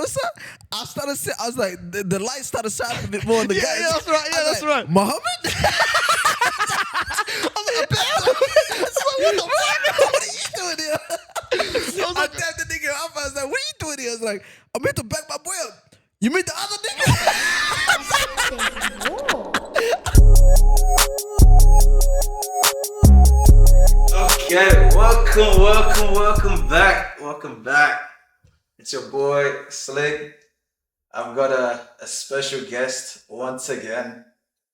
closer, I was like, the light started shining a bit more on the guys. Yeah, that's right. Yeah, that's right. Muhammad? What are you doing here? I tapped the nigga up. I was like, what are you doing here? I was like, I'm here to back my boy up. You meet the other nigga? Okay, welcome back. It's your boy Slick. I've got a special guest once again.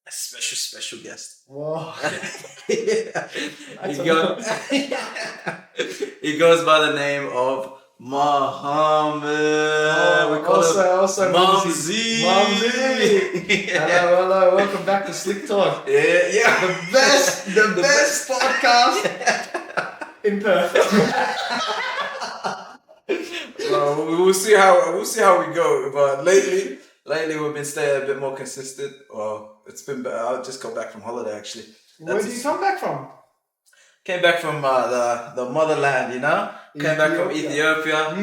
A special guest. Whoa. He goes by the name of Muhammad. We call him Mumsy. Hello. Welcome back to Slick Talk. Yeah. The best podcast in Perth. Well, we'll see how we go. But lately we've been staying a bit more consistent. Well, it's been better. I just got back from holiday actually. Where did you come back from? Came back from the motherland, you know. Came back from Ethiopia.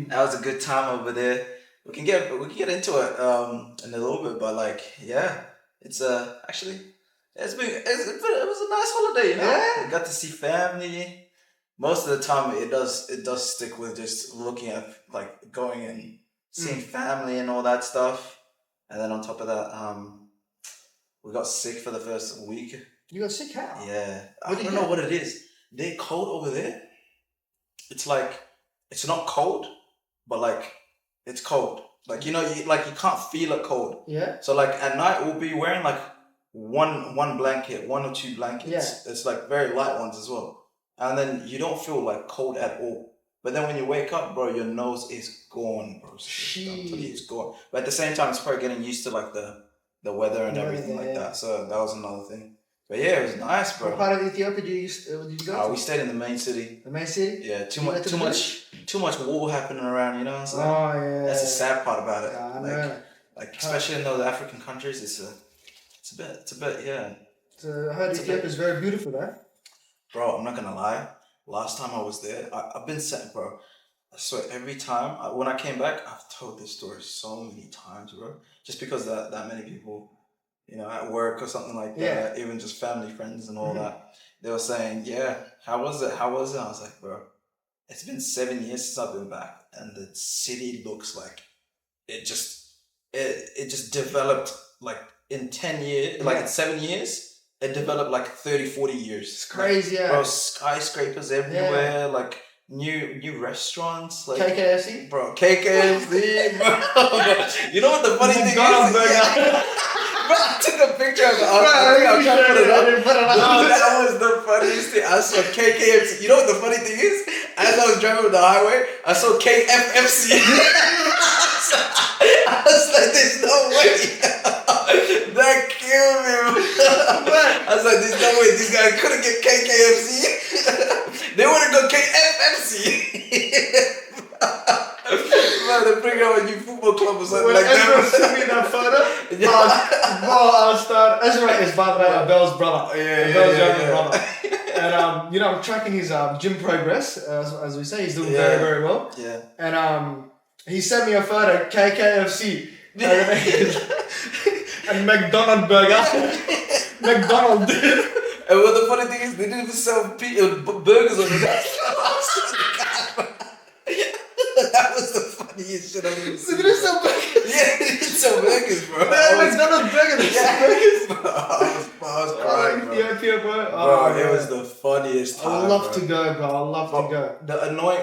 That was a good time over there. We can get into it in a little bit, but like it's actually it was a nice holiday, you know. Yeah. We got to see family. Most of the time, it does stick with just looking at like going and seeing family and all that stuff, and then on top of that, we got sick for the first week. You got sick how? Yeah, I don't know what it is. They're cold over there. It's like it's not cold, but like it's cold. Like you can't feel it cold. Yeah. So like at night we'll be wearing like one blanket, one or two blankets. Yeah. It's like very light ones as well. And then you don't feel like cold at all. But then when you wake up, bro, your nose is gone, bro. It's gone. But at the same time, it's probably getting used to like the weather and everything like that. So that was another thing. But yeah, it was nice, bro. What part of Ethiopia did you go to? We stayed in the main city. The main city? Yeah, too much war happening around, you know what I'm saying? Oh yeah. That's the sad part about it. I know. Like especially in those African countries, it's a bit, yeah. So I heard Ethiopia is very beautiful, though. Bro, I'm not gonna lie. Last time I was there, I've been saying, bro. I swear, every time when I came back, I've told this story so many times, bro. Just because that many people, you know, at work or something like that, even just family, friends, and all that, they were saying, "Yeah, how was it? I was like, bro, it's been 7 years since I've been back, and the city looks like it just developed like in 10 years, like in 7 years. It developed like 30, 40 years. It's crazy, Bro, skyscrapers everywhere, like new restaurants. Like KKFC? Bro, KKFC, bro. You know what the funny thing is? Bro, I took a picture of it. I was trying to put it up. No, that was the funniest thing. I saw KKFC. You know what the funny thing is? As I was driving on the highway, I saw KFFC. I was like, there's no way. That killed me, bro. I was like, there's no way this guy couldn't get KKFC. They would have got KFFC. Man, they bring out a new football club or something when like Ezra that. sent me that photo, Ezra is, by the way, Bell's brother. Bell's younger brother. And, you know, I'm tracking his gym progress, as we say. He's doing very, very well. Yeah. And he sent me a photo, KKFC. And McDonald's burger. McDonald's. And what the funny thing is, they didn't even sell burgers on the That was the funniest shit I've ever seen. They didn't sell burgers. Yeah, they didn't sell burgers, bro. McDonald's burger. They sell burgers. Bro, I was crying, bro. Ethiopia, bro. Bro, it was the funniest time. I love to go, bro. I love to go.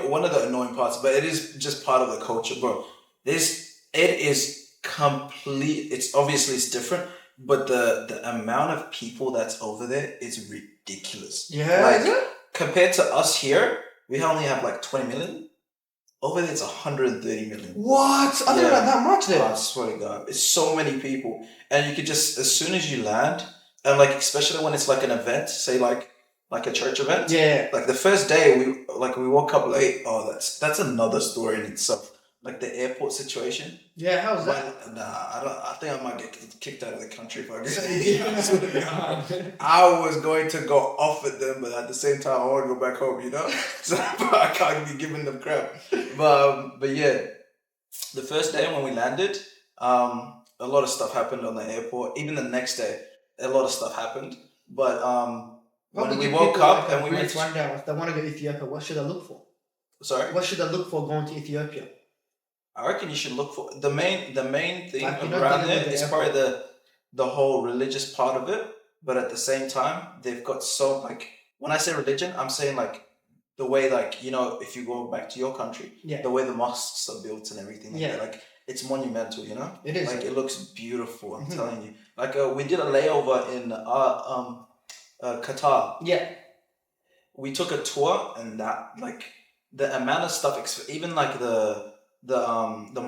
One of the annoying parts, but it is just part of the culture, bro. It is complete. It's different, but the amount of people that's over there is ridiculous. Yeah, like, is it? Compared to us here, we only have like 20 million. Over there, it's 130 million. What? I didn't know that much there. I swear to God, it's so many people, and you could just as soon as you land, and like especially when it's like an event, say like a church event. Yeah. Like the first day, we woke up late. Oh, that's another story in itself. Like the airport situation. Yeah, how's that? Nah, I think I might get kicked out of the country if I Yeah. I was going to go off at them, but at the same time, I want to go back home, you know? So I can't be giving them crap. But yeah, The first day when we landed, a lot of stuff happened on the airport. Even the next day, a lot of stuff happened. But What when would we give woke people up like a and we went brief rundown? If they want to go to Ethiopia, what should they look for? sorry, What should they look for going to Ethiopia? I reckon you should look for the main thing Like, around dealing there with the is airport. probably the whole religious part of it. But at the same time, they've got so like when I say religion, I'm saying like the way like if you go back to your country, Yeah. the way the mosques are built and everything like Yeah. that, like it's monumental. It is. Like it looks beautiful. I'm Mhm. telling you. Like we did a layover in Qatar. Yeah. We took a tour and that like the amount of stuff even like the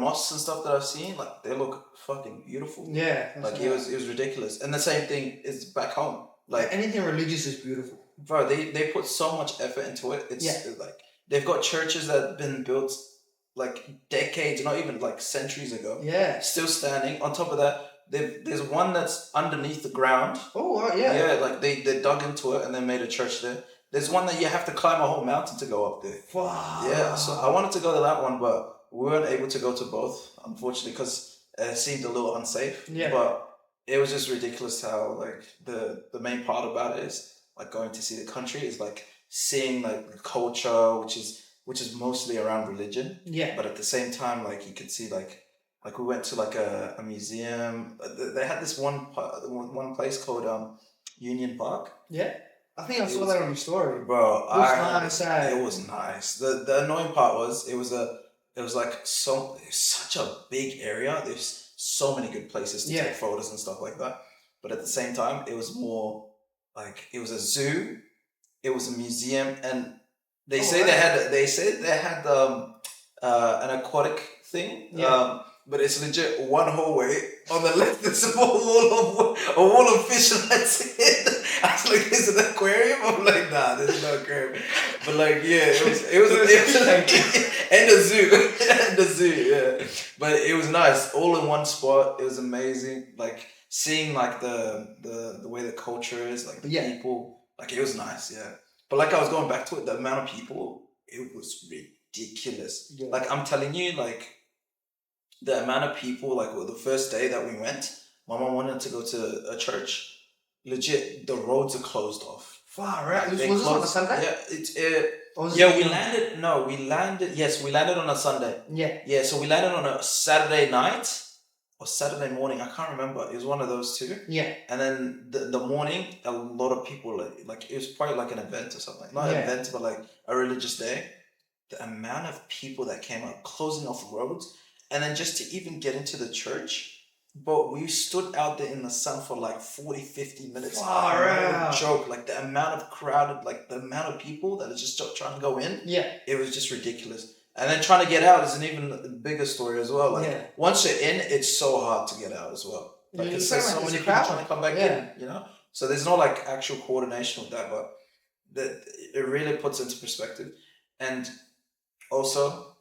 mosques and stuff that I've seen, like they look fucking beautiful. Yeah. Like it was ridiculous. And the same thing is back home. Like anything religious is beautiful. bro, they put so much effort into it. It's like they've got churches that have been built like decades, not even like centuries ago. Yeah. Still standing. On top of that, there's one that's underneath the ground. Oh, yeah. Yeah, like they dug into it and they made a church there. There's one that you have to climb a whole mountain to go up there. Wow. Yeah, so I wanted to go to that one, but we weren't able to go to both, unfortunately, because it seemed a little unsafe. Yeah. But it was just ridiculous how like the main part about it is like going to see the country is like seeing like the culture, which is mostly around religion. Yeah. But at the same time, like you could see like we went to like a museum. They had this one place called Union Park. Yeah. I think I saw that on your story. Bro, It was nice. it was nice. The annoying part was it was like such a big area. There's so many good places to take photos and stuff like that. But at the same time, it was more like it was a zoo, it was a museum, and they say they had an aquatic thing. Yeah. But it's legit one hallway. On the left, there's a wall of fish, and that's it. I was like, "Is it an aquarium?" I'm like, "Nah, there's no aquarium." But like, yeah, it was and the zoo, and the zoo, yeah. But it was nice, all in one spot. It was amazing, like seeing like the way the culture is, like the people, like it was nice, yeah. But like I was going back to it, the amount of people, it was ridiculous. Yeah. Like I'm telling you, like. The amount of people, like the first day that we went, my mom wanted to go to a church. Legit, the roads are closed off. Far out. Was this on a Sunday? Yeah, we landed. No, we landed. Yes, we landed on a Sunday. Yeah. Yeah, so we landed on a Saturday night or Saturday morning. I can't remember. It was one of those two. Yeah. And then the morning, a lot of people like it was probably like an event or something. Not an event, but like a religious day. The amount of people that came out closing off roads. And then just to even get into the church, but we stood out there in the sun for like 40, 50 minutes. Far out. Joke, like the amount of crowded, like the amount of people that are just trying to go in. Yeah. It was just ridiculous. And then trying to get out is an even bigger story as well. Like once you're in, it's so hard to get out as well. Like it's so many people trying to come back in, So there's no like actual coordination with that, but it really puts into perspective. And also,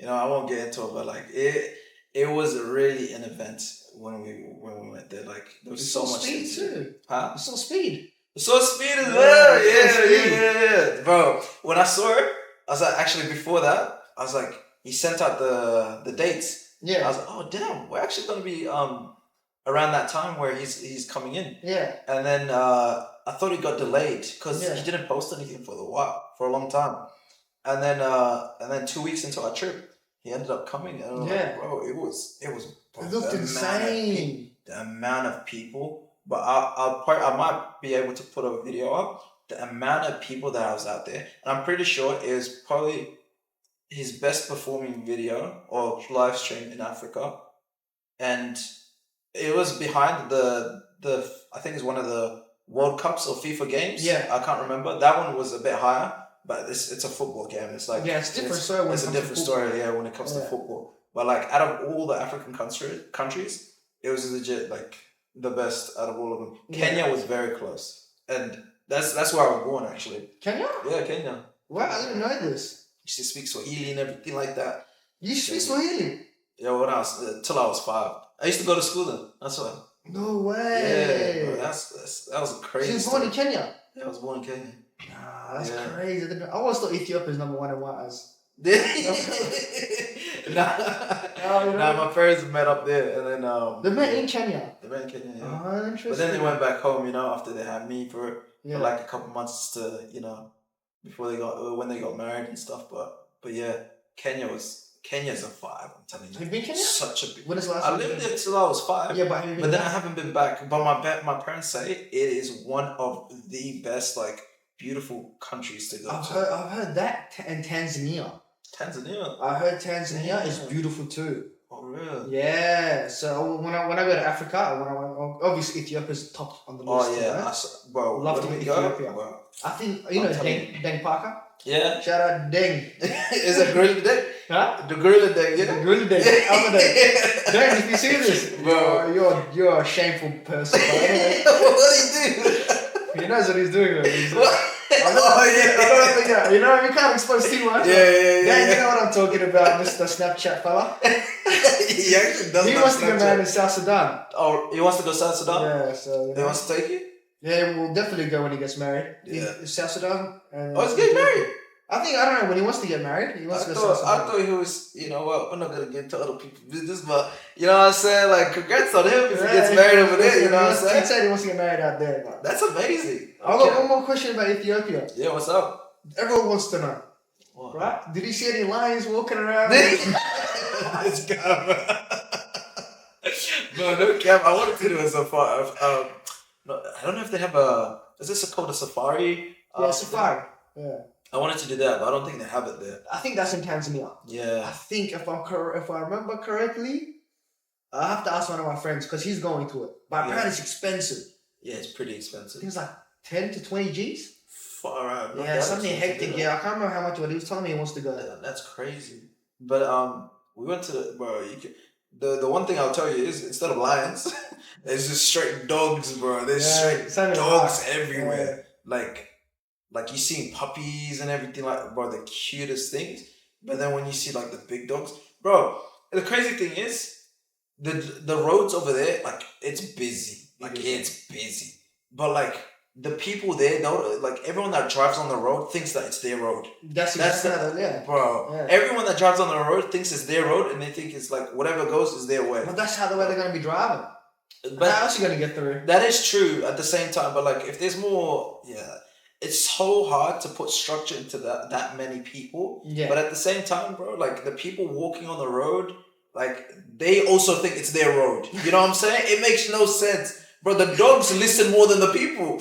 I won't get into it, but like it was really an event when we went there. Like there was so much speed too. Huh? You saw speed. So speed as well. Yeah. Bro, when I saw it, I was like, actually before that, I was like, he sent out the dates. Yeah. I was like, oh damn, we're actually gonna be around that time where he's coming in. Yeah. And then I thought he got delayed because he didn't post anything for a long time. And then 2 weeks into our trip, he ended up coming, and I'm like, bro, it was. It looked insane. The amount of people, but I might be able to put a video up. The amount of people that I was out there, and I'm pretty sure it was probably his best performing video or live stream in Africa, and it was behind the I think it's one of the World Cups or FIFA games. Yeah, I can't remember. That one was a bit higher. But it's a football game. It's like it's different story. It's a different story, when it comes to football. But like out of all the African countries, it was legit like the best out of all of them. Kenya was very close, and that's where I was born actually. Kenya? Yeah, Kenya. Wow, I didn't know this. Used to speak Swahili and everything like that. You speak Swahili? Yeah, when I was till I was 5. I used to go to school then. That's why. No way. Yeah, bro, that was a crazy. She was born in Kenya. Yeah, I was born in Kenya. That's crazy. I always thought Ethiopia is number 1 in white eyes. My parents met up there, and then They met in Kenya. They met in Kenya, yeah. Oh, interesting. But then they went back home, after they had me for like a couple months to, before when they got married and stuff. But yeah, Kenya's a vibe. I'm telling you. Have you been Kenya? Such a big. When is the last I time lived you there till I was 5. Yeah, but then I haven't been back. But my parents say it is one of the best beautiful countries to go to. I've heard that in Tanzania. Tanzania. I heard Tanzania is beautiful too. Oh really? Yeah. So when I go to Africa, obviously Ethiopia's top on the list. Oh yeah, right? bro. Love to Ethiopia. Wow. I think Deng Parker. Yeah. Shout out Deng. Is it Gorilla Deng? Huh? The Gorilla Deng, yeah. The Gorilla Deng. I'm a Deng. Deng, if you see this, bro, you're a shameful person. But anyway, what do you do? He knows what he's doing. Yeah. We can't expose too much. Yeah. You know what I'm talking about, Mr. Snapchat fella. He actually does. He wants to get married in South Sudan. Oh, he wants to go South Sudan? Yeah, so he wants to take you? Yeah, we'll definitely go when he gets married. Yeah. In South Sudan. He's getting married? I don't know, when he wants to get married, he wants to go South Sudan. I thought he was, we're not going to get into other people's business, but, you know what I'm saying? Congrats on him if he gets married over there, you know what I'm saying? He said he wants to get married out there. But that's amazing. I've got one more question about Ethiopia. Yeah, what's up? Everyone wants to know. What? Right? Did you see any lions walking around? This guy, bro, no cap. I wanted to do a safari. No, I don't know if they have is this called a safari? Safari. Yeah. I wanted to do that, but I don't think they have it there. I think that's in Tanzania. Yeah. I think if I remember correctly, I have to ask one of my friends because he's going to it. But apparently it's expensive. Yeah, it's pretty expensive. I think it's like 10 to 20 G's. Far out. Yeah, something hectic. Yeah, I can't remember how much it was. He was telling me he wants to go. Yeah, that's crazy. But we went to the one thing I'll tell you is instead of lions, there's just straight dogs, bro. There's straight dogs everywhere. Like you see puppies and everything, bro, the cutest things. But then when you see the big dogs, bro, the crazy thing is the roads over there, it's busy. It's busy. But the people there, everyone that drives on the road thinks that it's their road. That's bro. Yeah. Everyone that drives on the road thinks it's their road, and they think it's whatever goes is their way. But that's how the way they're gonna be driving. But how else are you gonna get through? That is true at the same time, but if there's more, it's so hard to put structure into that many people. Yeah. But at the same time, bro, the people walking on the road, they also think it's their road. You know what I'm saying? It makes no sense. Bro, the dogs listen more than the people.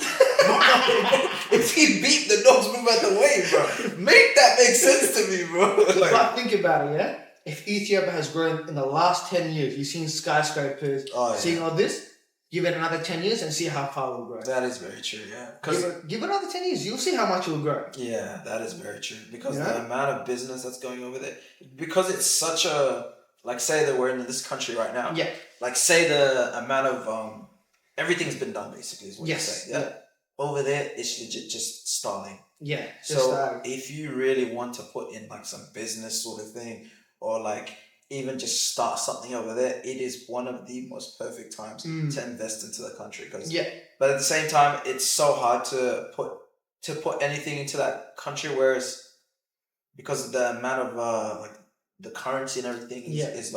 If he beat, the dogs move out the way, bro. Make that make sense to me, bro. But think about it, yeah? If Ethiopia has grown in the last 10 years, you've seen skyscrapers, seeing all this, give it another 10 years and see how far it will grow. That is very true, yeah. Give it another 10 years, you'll see how much it will grow. Yeah, that is very true. Because the amount of business that's going over there, because it's such a, say that we're in this country right now. Yeah. Say the amount of, everything's been done basically is what you say. Yeah. Over there, it's legit just starting. Yeah. So if you really want to put in some business sort of thing, or even just start something over there, it is one of the most perfect times to invest into the country. But at the same time, it's so hard to put anything into that country, whereas because the amount of the currency and everything is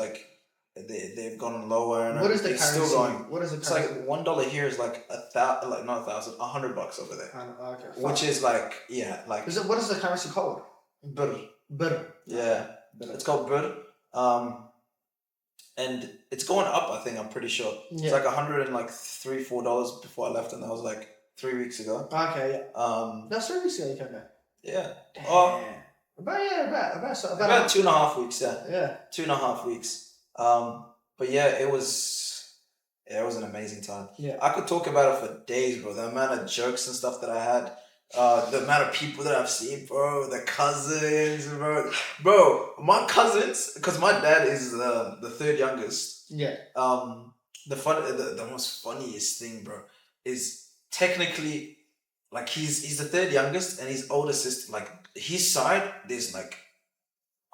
they've gone lower and what is the currency? Still going. What is the currency? It's $1 here is not $100 over there. Okay. Which is what is the currency called? Bir. Yeah. It's called bir. And it's going up, I think, I'm pretty sure. Yeah. It's $103-$4 before I left, and that was 3 weeks ago. Okay, yeah. That's 3 weeks ago you came back. Yeah. About 2.5 weeks, yeah. Yeah. 2.5 weeks. But yeah, it was an amazing time. Yeah. I could talk about it for days, bro. The amount of jokes and stuff that I had, the amount of people that I've seen, bro, the cousins, bro, my cousins, because my dad is the third youngest. Yeah. The most funniest thing, bro, is technically he's the third youngest, and his older sister, his side, there's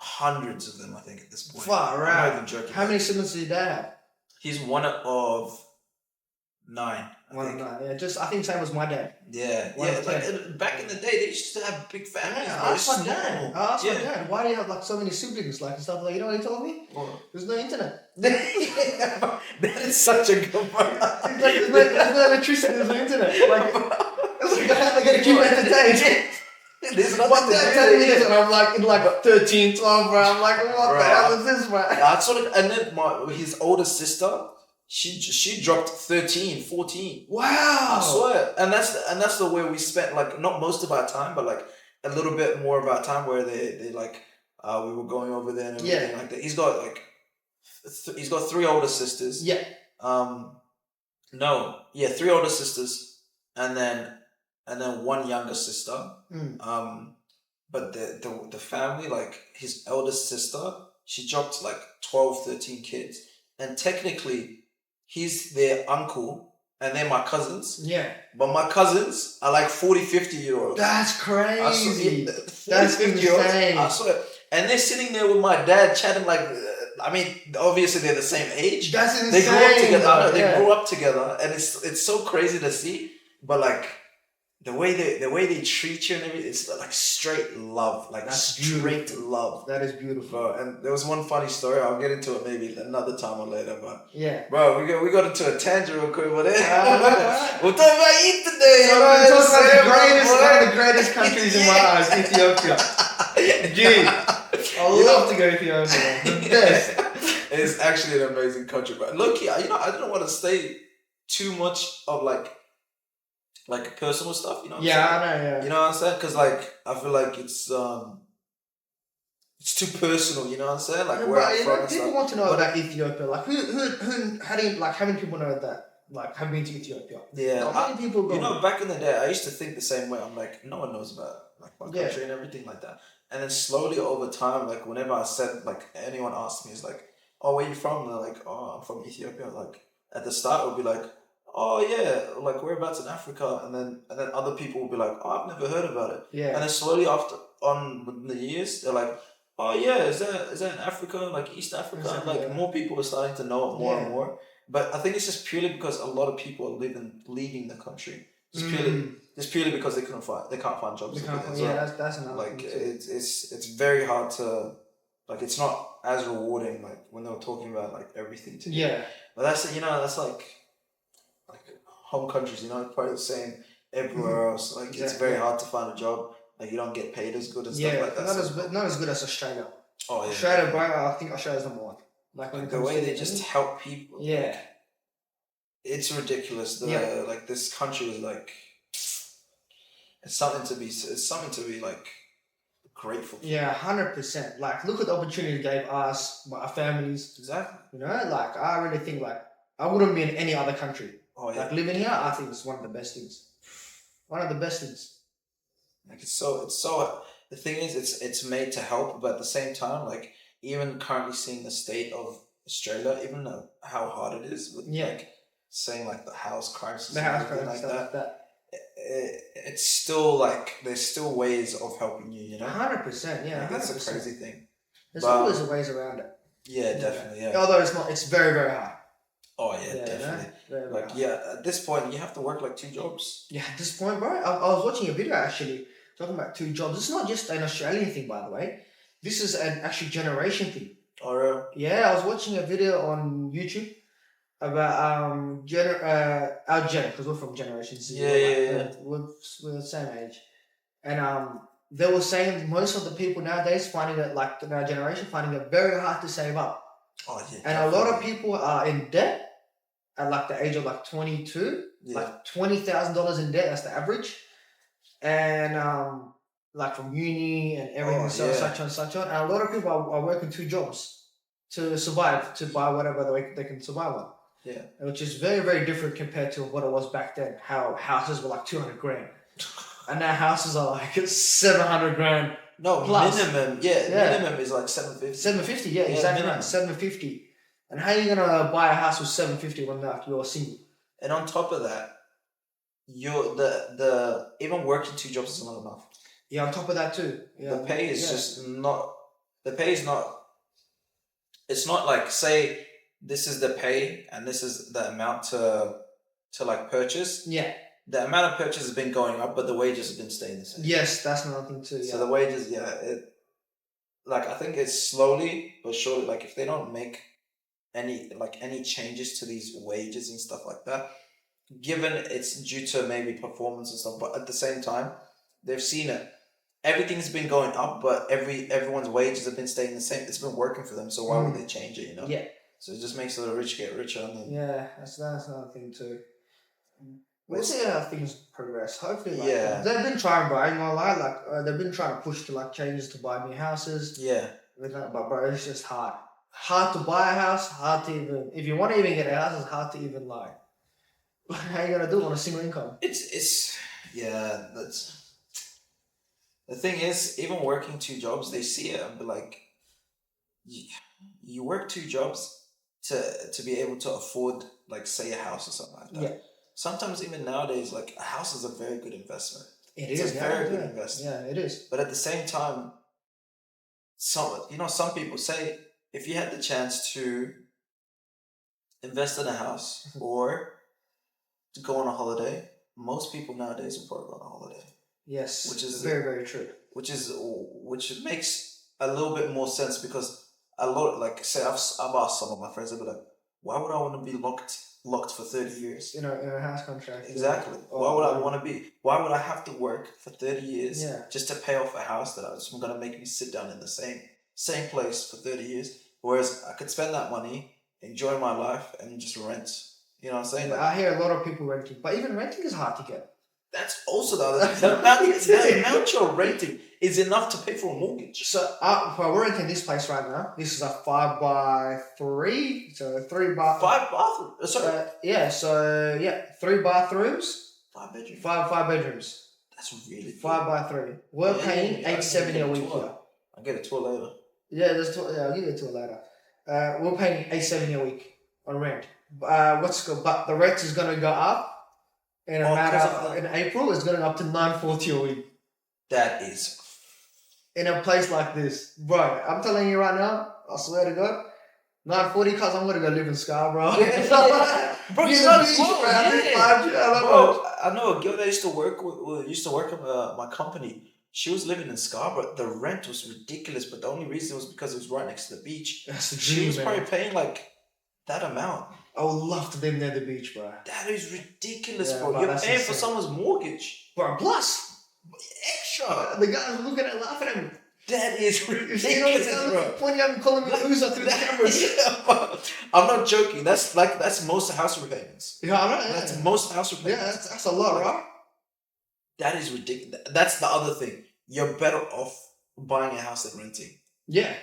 hundreds of them, I think, at this point. Far right. I'm not even joking. How many siblings did your dad have? He's one of 9. I One of think. 9. Yeah, just I think same as my dad. Yeah, One yeah. of Like 10. back in the day, they used to have big families. Yeah, bro. I It's asked my dad. normal. I asked my Yeah. dad, why do you have like so many siblings, like and stuff like? You know what he told me? Well, There's no internet. that is such a good one. He's like, there's no electricity, there's no internet. Like, it's like I gotta keep entertained. There's My nothing dad to telling me do. this, and I'm like in like 13, 12, bro. I'm like, what Bro. the hell is this, man? I sort of, and then his older sister, she dropped 13, 14. Wow. I swear, and that's the way we spent like not most of our time, but like a little bit more of our time where they like we were going over there and everything Yeah. like that. He's got like he's got 3 older sisters. Yeah. No, yeah, 3 older sisters, and then 1 younger sister. But the family, like his eldest sister, she dropped like 12, 13 kids, and technically he's their uncle and they're my cousins. Yeah. But my cousins are like 40, 50-year-olds. That's crazy. That's 50-year-olds, insane. I swear. And they're sitting there with my dad chatting like, I mean, obviously they're the same age. That's insane. They grew up together. I know, bro, yeah. they grew up together, and it's so crazy to see. But like the way they treat you and everything, it's like straight love, like That's straight beautiful. love. That is beautiful. Bro, and there was one funny story. I'll get into it maybe another time or later. But Yeah. bro, we got into a tangent real quick. But Alright. we're talking about eat today. So you know we're what I'm talking saying, about one of bro? the greatest countries in my eyes, Ethiopia. Gee, I love to go to Ethiopia. The best. It's actually an amazing country, but low-key, I don't want to say too much of like personal stuff, you know what I'm Yeah, saying? I know, yeah. You know what I'm saying? Because like I feel like it's too personal, you know what I'm saying? Like Yeah, where but, I'm you from know, and people stuff. want to know But- about Ethiopia. Like, how do you, like, how many people know that? Like, have been to Ethiopia? Yeah, How many people go? you know, back in the day, I used to think the same way. I'm like, no one knows about like my Yeah. country and everything like that. And then slowly over time, like whenever I said, like anyone asked me, it's like, oh, where you from? They're like, oh, I'm from Ethiopia. Like at the start, it would be like, oh yeah, like whereabouts in Africa, and then other people will be like, oh, I've never heard about it. Yeah. And then slowly after on the years, they're like, oh yeah, is that in Africa, like East Africa? Exactly, Like yeah. more people are starting to know it more and Yeah. more. But I think it's just purely because a lot of people are leaving the country. It's purely because they can't find jobs. They over can't, there as yeah, well. that's another Like thing too. it's very hard to, like it's not as rewarding like when they were talking about like everything to you. Yeah. But that's like home countries, probably the same everywhere else. Like it's Exactly. very hard to find a job. Like you don't get paid as good and stuff Yeah, like that. not as good as Australia. Oh yeah. Australia, bro, I think Australia's number one. Like when it The comes way to they just help people. Yeah. like, it's ridiculous. Yeah. Like this country is like it's something to be like grateful for. Yeah, 100%. Like, look at the opportunity they gave us, our families. Exactly. You know, like I really think like I wouldn't be in any other country. Oh yeah. Like living here, I think it's one of the best things. One of the best things. Like it's so the thing is it's made to help, but at the same time, like even currently seeing the state of Australia, even though how hard it is with Yeah. like saying like the house crisis The and house everything crowd and like stuff that, like that. it's still like there's still ways of helping you, you know. 100%, yeah, Like, that's a 100%. crazy thing. There's But- always ways around it. Yeah, definitely. Yeah. Although it's not, it's very, very hard. Oh yeah, you know? definitely. Very, very Like hard. yeah, at this point you have to work like 2 jobs. Yeah, at this point, bro, I was watching a video actually talking about 2 jobs. It's not just an Australian thing, by the way. This is an actual generation thing. Or Yeah, I was watching a video on YouTube about our gen, because we're from Generation Z. Yeah, yeah. We're the same age, and they were saying most of the people nowadays finding it like in our generation finding it very hard to save up, oh yeah. and a lot of definitely. people are in debt at like the age of like 22, Yeah. like $20,000 in debt. That's the average, and like from uni and everything, Oh, yeah. such on, such on. And a lot of people are working 2 jobs to survive, to buy whatever they can survive on. Yeah. Which is very, very different compared to what it was back then. How houses were like 200 grand, and now houses are like 700 grand, No, Plus. minimum. Yeah. Minimum is like 750. 750. Yeah, Yeah, exactly minimum. right, 750. And how are you gonna buy a house with 750 when like, you're single? And on top of that, you're the even working 2 jobs is not enough. Yeah, on top of that too. Yeah, The pay is yeah. just not. The pay is not. It's not like say this is the pay and this is the amount to to like purchase, Yeah. the amount of purchase has been going up, but the wages have been staying the same. Yes, that's another thing too. So Yeah. the wages, like I think it's slowly but surely, like if they don't make any changes to these wages and stuff like that, given it's due to maybe performance and stuff, but at the same time, they've seen it. Everything's been going up, but everyone's wages have been staying the same. It's been working for them, so why would they change it? Yeah. So it just makes the rich get richer, and then Yeah, that's another thing too. We'll see how things progress. Hopefully, like, Yeah. they've been trying, bro. I ain't gonna lie. Like, they've been trying to push to like changes to buy new houses. yeah, But bro, it's just hard. Hard to buy a house. Hard to even, if you want to even get a house, it's hard to even like. How you gonna do it on a single income? it's that's the thing is, even working two jobs, they see it and be like, you work two jobs to be able to afford, like, say a house or something like that. Yeah. Sometimes even nowadays, like, a house is a very good investment. It's a very good investment. Yeah, it is. But at the same time, some people say, if you had the chance to invest in a house or to go on a holiday, most people nowadays will probably go on a holiday. Yes, Which is very, very true. Which makes a little bit more sense, because a lot, like, say I've asked some of my friends, they'll be like, why would I want to be locked for 30 years? In a house contract. Exactly. Yeah. Why would I want to be? Why would I have to work for 30 years Yeah. just to pay off a house that I'm going to make me sit down in the same place for 30 years? Whereas I could spend that money, enjoy my life, and just rent. You know what I'm saying? Yeah, I hear a lot of people renting, but even renting is hard to get. That's also the other thing. The amount you're renting is enough to pay for a mortgage. So, we're renting this place right now. This is a 5x3, so 3 bath. 5 bathrooms. Sorry. Yeah. So 3 bathrooms, 5 bedrooms. five bedrooms. That's really 5x3. We're paying $870 a week here. I'll get a tour later. Yeah, I'll give you a tour later. We're paying $870 a week on rent. But the rent is gonna go up in in April. It's going up to $940 a week. That is in a place like this, bro. I'm telling you right now. I swear to God, $940 because I'm gonna go live in Scarborough. Bro, you know I know a girl that used to work at my company. She was living in Scarborough. The rent was ridiculous, but the only reason was because it was right next to the beach. That's the dream, she was probably paying like that amount. I would love to live near the beach, bro. That is ridiculous, Yeah, bro. bro, You're that's paying insane. for someone's mortgage. Bro, plus Extra. the guys looking at laughing at me. That is You know ridiculous, bro. Pointing at me, calling me loser through the cameras. I'm not joking. That's most house repayments. Yeah, I know. That's most house Yeah, repayments. that's a lot, right? That is ridiculous. That's the other thing. You're better off buying a house than renting. Yeah.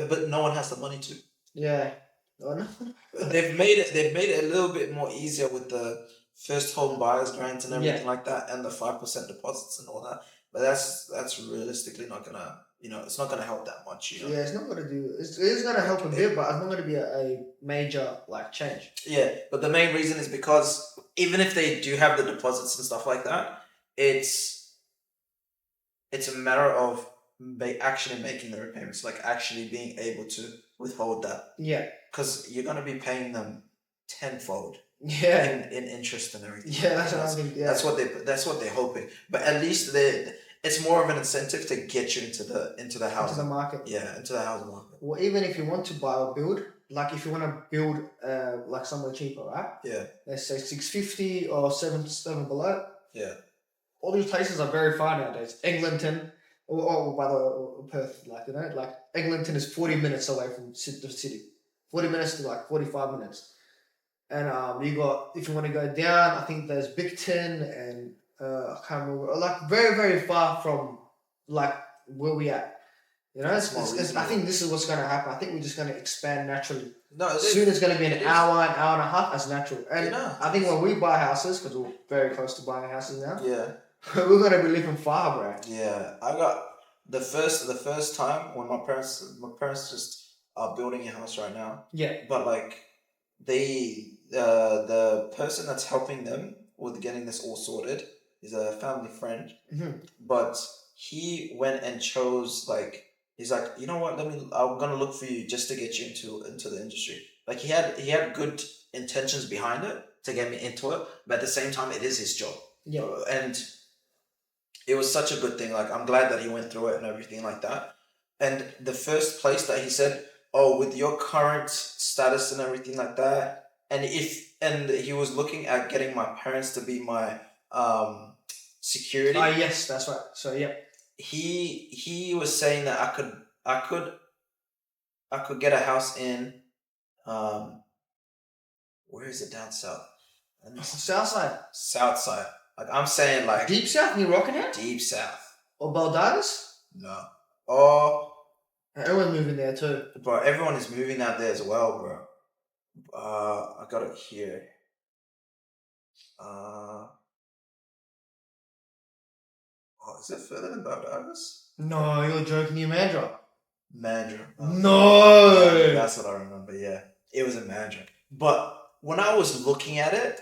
But no one has the money to. Yeah. Oh, no. They've made it a little bit more easier with the first home buyers grant and everything like that, and the 5% deposits and all that. But that's realistically not gonna, it's not gonna help that much. Yeah, it's not gonna do. It's gonna help a bit, but it's not gonna be a major change. Yeah, but the main reason is because even if they do have the deposits and stuff like that, it's a matter of actually making the repayments, like actually being able to withhold that. Yeah. Because you're gonna be paying them tenfold. Yeah. In interest and everything. Yeah, that's what I think. Yeah. That's what they're hoping. But at least it's more of an incentive to get you into the housing. Into the market. Yeah, into the housing market. Well, even if you want to buy or build, like if you want to build like somewhere cheaper, right? Yeah. Let's say 650 or 7 below. Yeah. All these places are very far nowadays. Eglinton, or by the Perth, like Eglinton is 40 minutes away from the city. 40 minutes to 45 minutes. And you got, if you want to go down, I think there's Bigton and I can't remember, very, very far from where we at. I think this is what's going to happen. I think we're just going to expand naturally. No, soon it's going to be an hour and a half as natural. And I think when we buy houses, because we're very close to buying houses now. Yeah. We're going to be living far, bro. Yeah, I got the first time when my parents just are building a house right now. Yeah. But the person that's helping them with getting this all sorted is a family friend. Mm-hmm. But he went and chose he's like, you know what? I'm gonna look for you just to get you into the industry. He had good intentions behind it to get me into it. But at the same time, it is his job. Yeah. And it was such a good thing. Like, I'm glad that he went through it and everything like that. And the first place that he said, oh, with your current status and everything like that, and he was looking at getting my parents to be my security. Yes, that's right. So yeah. He was saying that I could get a house in where is it, down south? South side. South side. Like, I'm saying, like, Deep south near Rockingham? deep south. Or Baldavis? No. Oh, Everyone's moving there too. bro, everyone is moving out there as well, bro. I got it here. Oh, is it further than Baldavis? No, you're joking, you Mandra. Mandra. No! That's what I remember, yeah. It was in Mandra. But when I was looking at it,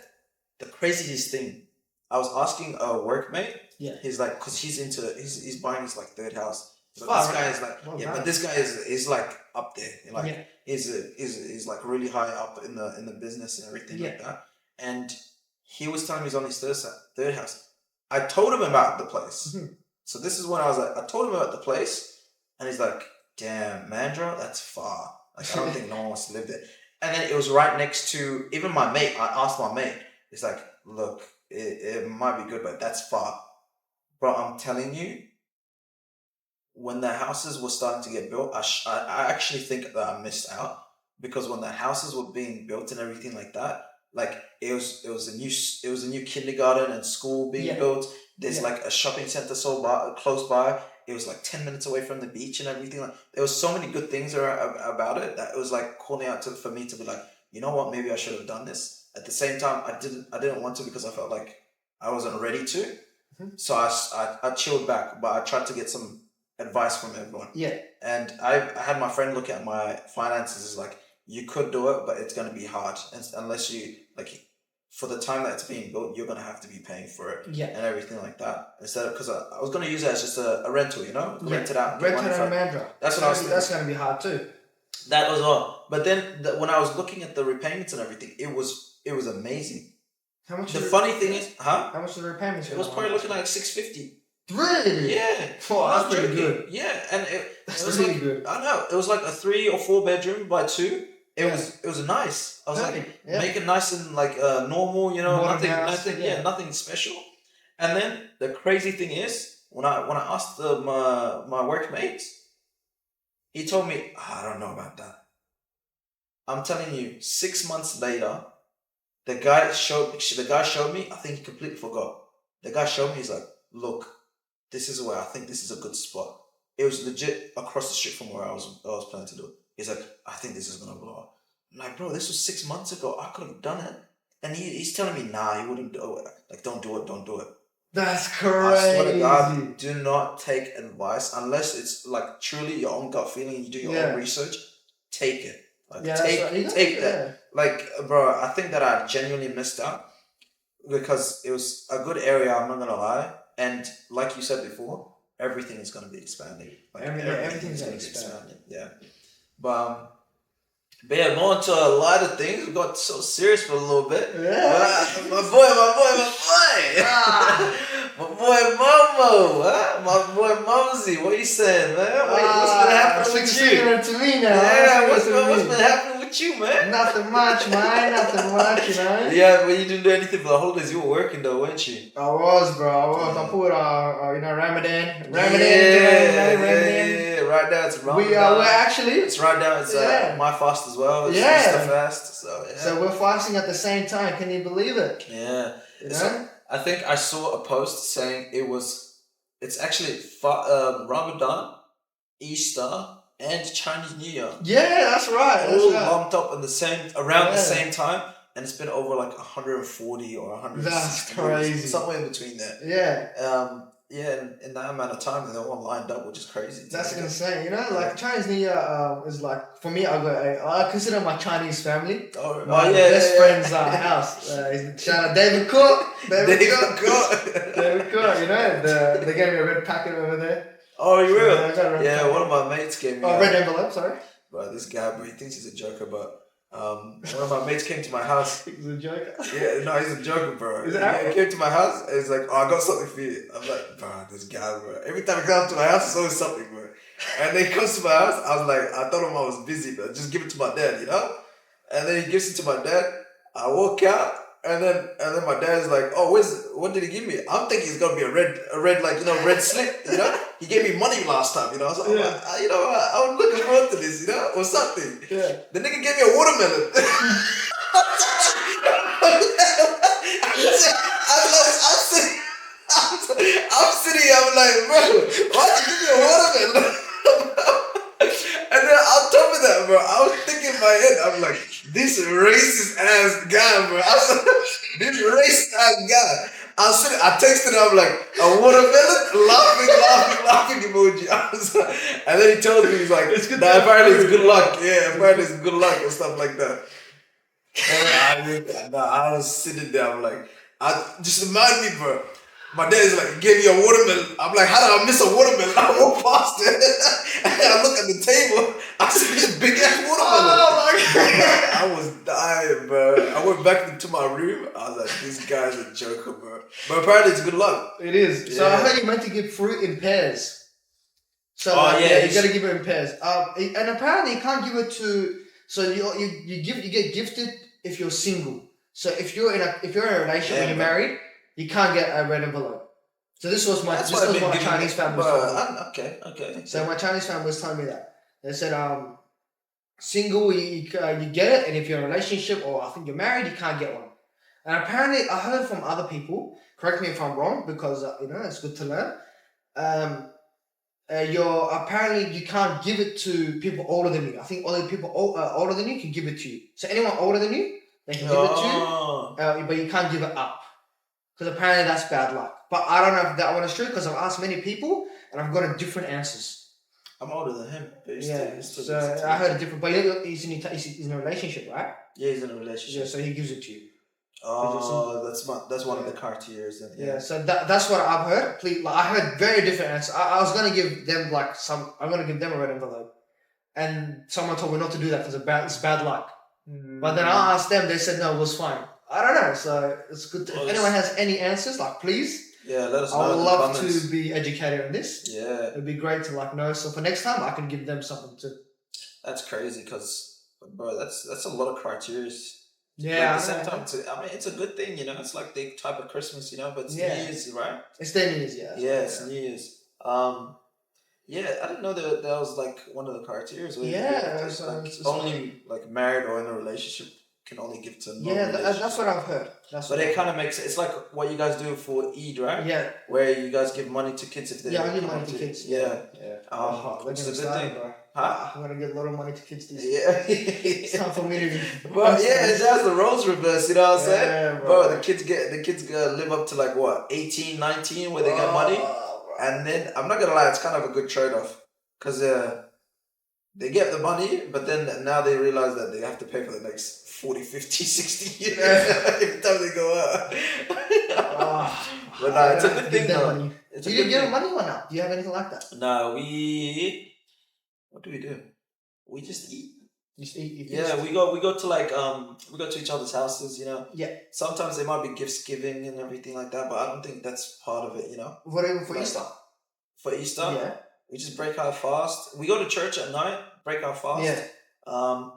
the craziest thing, I was asking a workmate. Yeah. He's like, because he's buying his like third house. But Wow, this guy right. is like, Well yeah, done. but this guy is like up there. Like, Yeah. he's like really high up in the business and everything like that. And he was telling me he's on his third house. I told him about the place. Mhm. So this is when I was like, I told him about the place, and he's like, damn, Mandra, that's far. Like, I don't think no one wants to live there. And then it was right next to, even my mate, I asked my mate, he's like, look, it might be good, but that's far. Bro, I'm telling you, when the houses were starting to get built, I actually think that I missed out, because when the houses were being built and everything like that, like, it was a new kindergarten and school being built. There's like a shopping center close by. It was like 10 minutes away from the beach and everything. Like, there was so many good things about it that it was like calling out for me to be like, you know what, maybe I should have done this. At the same time, I didn't want to, because I felt like I wasn't ready to. Mm-hmm. So I chilled back, but I tried to get some advice from everyone. Yeah. And I had my friend look at my finances. Is like, you could do it, but it's going to be hard. And unless you, like, for the time that it's being built, you're going to have to be paying for it. Yeah. And everything like that. Instead of, because I was going to use it as just a rental, you know? Rent it out. Rent it out of Mandra. That's what I was thinking. That's going to be hard too. That as well. But then when I was looking at the repayments and everything, it was amazing. How much? The funny thing is, How much are the repayments? it was probably looking like $650. Really? Yeah. Oh, I'm that's pretty joking. good. Yeah, and it That's was really like, good. I know, it was like a 3 or 4 bedroom by 2. It was nice. I was like, Perfect. Yeah. make it nice and like normal, you know, Modern house, nothing special. And then the crazy thing is, when I asked my workmates, he told me, I don't know about that. I'm telling you, 6 months later, the guy showed me. I think he completely forgot. The guy showed me. He's like, look, this is where I think this is a good spot. It was legit across the street from where I was planning to do it. He's like, I think this is gonna blow up. I'm like, bro, this was 6 months ago. I could have done it. And he's telling me, nah, he wouldn't do it. Like, don't do it. That's I crazy. swear to God, do not take advice unless it's like truly your own gut feeling. You do your own research. Take it. Like, take that. Like, bro, I think that I genuinely missed out, because it was a good area. I'm not gonna lie. And like you said before, everything is gonna be expanding. Like, everything's gonna expand. Yeah. But yeah, more into a lot of things. We got so serious for a little bit. Yeah. My boy. My boy Momo. Huh? My boy Mosey. What you saying, man? What's been happening with you? To me now. Yeah, what's been happening with you, man? Nothing much, man. Nothing much, you know. Yeah, but you didn't do anything for the holidays. You were working though, weren't you? I was, bro. I put Ramadan. Yeah. Right now it's Ramadan. We're actually. It's right now. It's my fast as well. It's Easter fast. So yeah. So we're fasting at the same time. Can you believe it? Yeah. You know? So, I think I saw a post saying it's actually Ramadan, Easter, and Chinese New Year. Yeah, that's right. All lumped up in around the same time, and it's been over like 140 or 160. That's crazy. Somewhere in between there. Yeah. In that amount of time, they're all lined up, which is crazy. That's insane. You know, like Chinese New Year is like, for me, I consider my Chinese family. My best friend's house. Shout out David Cook. David Cook, you know, they gave me a red packet over there. Oh, you will? Yeah, one of my mates gave me red envelope, sorry. But this guy, bro, he thinks he's a joker, but One of my mates came to my house. He's a joker. Yeah, no, he's a joker, bro. Is it He came to my house and he's like, "Oh, I got something for you." I'm like, "Bro, this guy, bro. Every time he comes to my house, it's always something, bro." And then he comes to my house. I was like, I told him I was busy, but just give it to my dad, you know. And then he gives it to my dad. I walk out, and then my dad's like, "Oh, what did he give me?" I'm thinking it's gonna be a red like red slip, you know. He gave me money last time, you know. So I'm like, I was looking forward to this, you know, or something. Yeah. The nigga gave me a watermelon. I'm sitting here, I'm like, bro, why did you give me a watermelon? And then on top of that, bro, I was thinking in my head, I'm like, this racist ass guy, bro. This racist ass guy. I texted him, I'm like, a watermelon? Laughing emoji. And then he tells me, he's like, nah, apparently it's good luck. Yeah, apparently it's good luck and stuff like that. And I was sitting there, I'm like, just remind me, bro. My dad is like, gave me a watermelon. I'm like, how did I miss a watermelon? I walk past it. And I look at the table. I see this big ass watermelon. Oh my God. I was dying, bro. I went back into my room. I was like, this guy's a joker, bro. But apparently it's good luck. It is. Yeah. So I heard you meant to give fruit in pairs. So you gotta give it in pairs. And apparently you can't give it to. So you get gifted if you're single. So if you're in a relationship and you're married, you can't get a red envelope. So this was what my Chinese family was telling me. Okay. So my Chinese family was telling me that. They said, single, you get it, and if you're in a relationship or I think you're married, you can't get one. And apparently, I heard from other people, correct me if I'm wrong, because, it's good to learn. Apparently you can't give it to people older than you. I think only people older than you can give it to you. So anyone older than you, they can give it to you, but you can't give it up. Because apparently that's bad luck. But I don't know if that one is true because I've asked many people and I've gotten different answers. I'm older than him. So I heard a different. But he's in a relationship, right? Yeah, he's in a relationship. Yeah, so he gives it to you. Oh, that's one of the Cartiers. Then, yeah. So that's what I've heard. I heard very different answers. I was gonna give them I'm gonna give them a red envelope, and someone told me not to do that because it's bad luck. But then I asked them, they said no, it was fine. I don't know, so it's good. If anyone has any answers, please. Yeah, let us know. I would love to be educated on this. Yeah, it'd be great to know. So for next time, I can give them something too. That's crazy, because bro, that's a lot of criteria. Yeah, at the same time, it's a good thing, It's like the type of Christmas, but it's New Year's, right? It's their New Year's, yeah. It's New Year's. I didn't know that was one of the criteria. It's only married or in a relationship can only give to. That's what I've heard. But it kind of makes it's like what you guys do for Eid, right? Yeah. Where you guys give money to kids if they. I give money to kids. Yeah. Which is a good thing, bro. Huh? I'm gonna get a lot of money to kids this year. Yeah. It's time for me to. But that's the roles reverse. You know what I'm saying? Bro, the kids live up to 18, 19 where they get money. And then, I'm not going to lie, it's kind of a good trade-off. Because they get the money, but then now they realize that they have to pay for the next 40, 50, 60 years every time they go out. But it's a good thing, though. Do you give them money or not? Do you have anything like that? No, what do we do? We just eat. Just eat. We go to each other's houses, Yeah. Sometimes there might be gifts giving and everything like that, but I don't think that's part of it, Whatever for Easter. For Easter, yeah. We just break our fast. We go to church at night, break our fast. Yeah.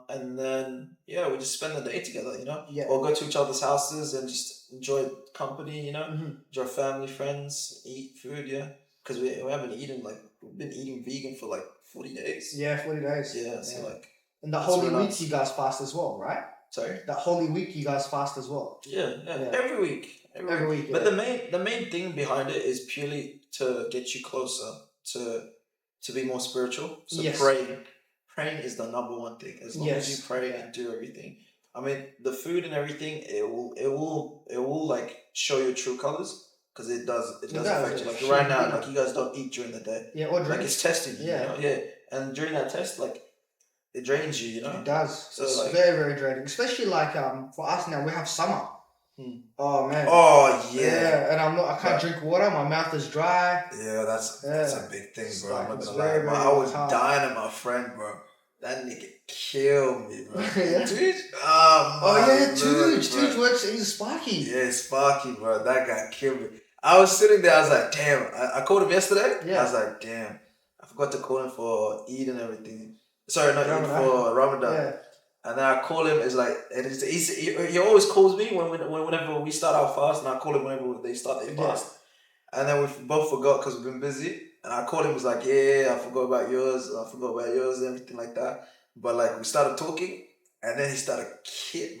And then we just spend the day together, Yeah. Or go to each other's houses and just enjoy company, Mm-hmm. Enjoy family, friends, eat food, because we haven't eaten we've been eating vegan for 40 days. Yeah, 40 days. Yeah, so and the Holy Week you guys fast as well, right? Sorry? The Holy Week you guys fast as well. Yeah. Every week. Every week. But the main thing behind it is purely to get you closer to be more spiritual. So praying is the number one thing. As long as you pray and do everything. I mean, the food and everything, it will show your true colors. Because it does affect you. Right now, you guys don't eat during the day. Yeah, or drink. It's testing you. Yeah. And during that test, it drains you. It does. So it's very, very draining. Especially for us now, we have summer. Oh man. Oh yeah. Yeah, and I can't drink water. My mouth is dry. Yeah, that's a big thing, bro. I'm not it's gonna lie. I was dying at my friend, bro. That nigga killed me, bro. Yeah. Tooch? Oh yeah, Lord, Tooch. bro. Tooch works. He's Sparky. Yeah, Sparky, bro. That guy killed me. I was sitting there, I was like, damn. I called him yesterday. Yeah. I was like, damn. I forgot to call him for Eid and everything. Sorry, not Eid, Ramadan. for Ramadan. Yeah. And then I call him, it's like, and he always calls me whenever we start our fast, and I call him whenever they start their fast. And then we both forgot because we've been busy. And I called him, was like, yeah, I forgot about yours, and everything like that. But like, we started talking, and then he started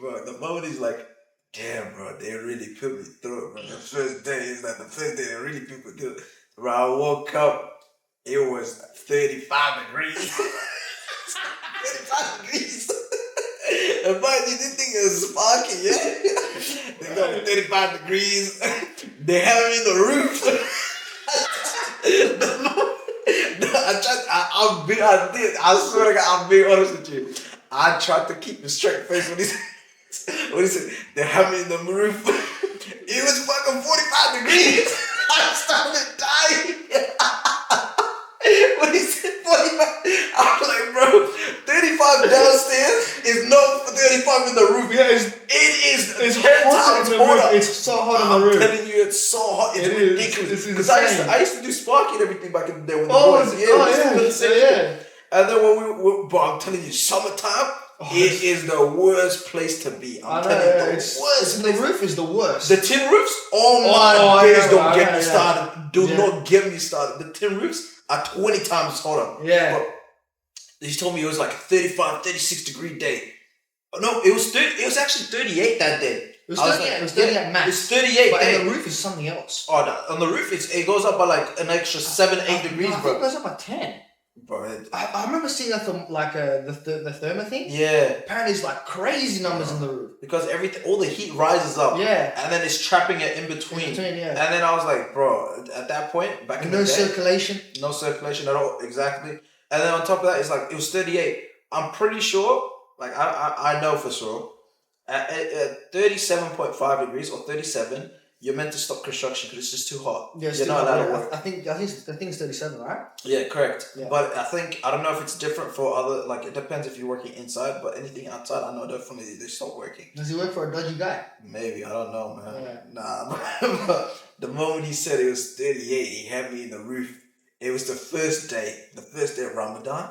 bro. The moment he's like, damn, bro, they really put me through it, bro. The first day, it's like the first day they really put me through it. Bro, I woke up, it was 35 degrees. 35 degrees. And mind you, this thing is sparky, yeah? They got me 35 degrees. They have me in the roof. I swear to God, I'm being honest with you. I tried to keep a straight face when he said, they have me in the roof. It was fucking 45 degrees. I started dying. When he said 45, I'm like, bro, 35 downstairs is not 35 in the roof. Yeah, It's 10 hot times in the roof. hotter. It's so hot in the roof. I'm telling you, it's so hot. It's ridiculous. It's Because insane. I used to do Sparky and everything back in the day with the Oh, boys. we used to do the same thing. And then when but I'm telling you, summertime, it is the worst place to be. I'm telling you, the worst. The roof is the worst. The tin roofs, oh my days, don't get me started. Do Yeah. not get me started. The tin roofs are 20 times hotter. Yeah. But he told me it was like a 35, 36 degree day. No, it was actually 38 that day. It was 38, it was 38 max. It's 38. But hey. on the roof is something else. Oh, on the roof, it goes up by like an extra 7, 8 degrees, I think bro. it goes up by 10. Bro, I remember seeing that from like the thermo thing. yeah. Apparently it's like crazy numbers in the roof. Because all the heat rises up. Yeah. And then it's trapping it in between. Yeah. And then I was like, bro, at that point, back in no the day. circulation. No circulation at all, exactly. And then on top of that, it's like, it was 38. I'm pretty sure, like, I know for sure, at 37.5 degrees or 37, you're meant to stop construction because it's just too hot. Yeah, you're not allowed to work. I think it's 37, right? Yeah, correct. Yeah. But I don't know if it's different for other, like, it depends if you're working inside, but anything outside, I know definitely they stop working. Does he work for a dodgy guy? Maybe, I don't know, man. Yeah. Nah, but the moment he said it was 38, he had me in the roof. It was the first day of Ramadan.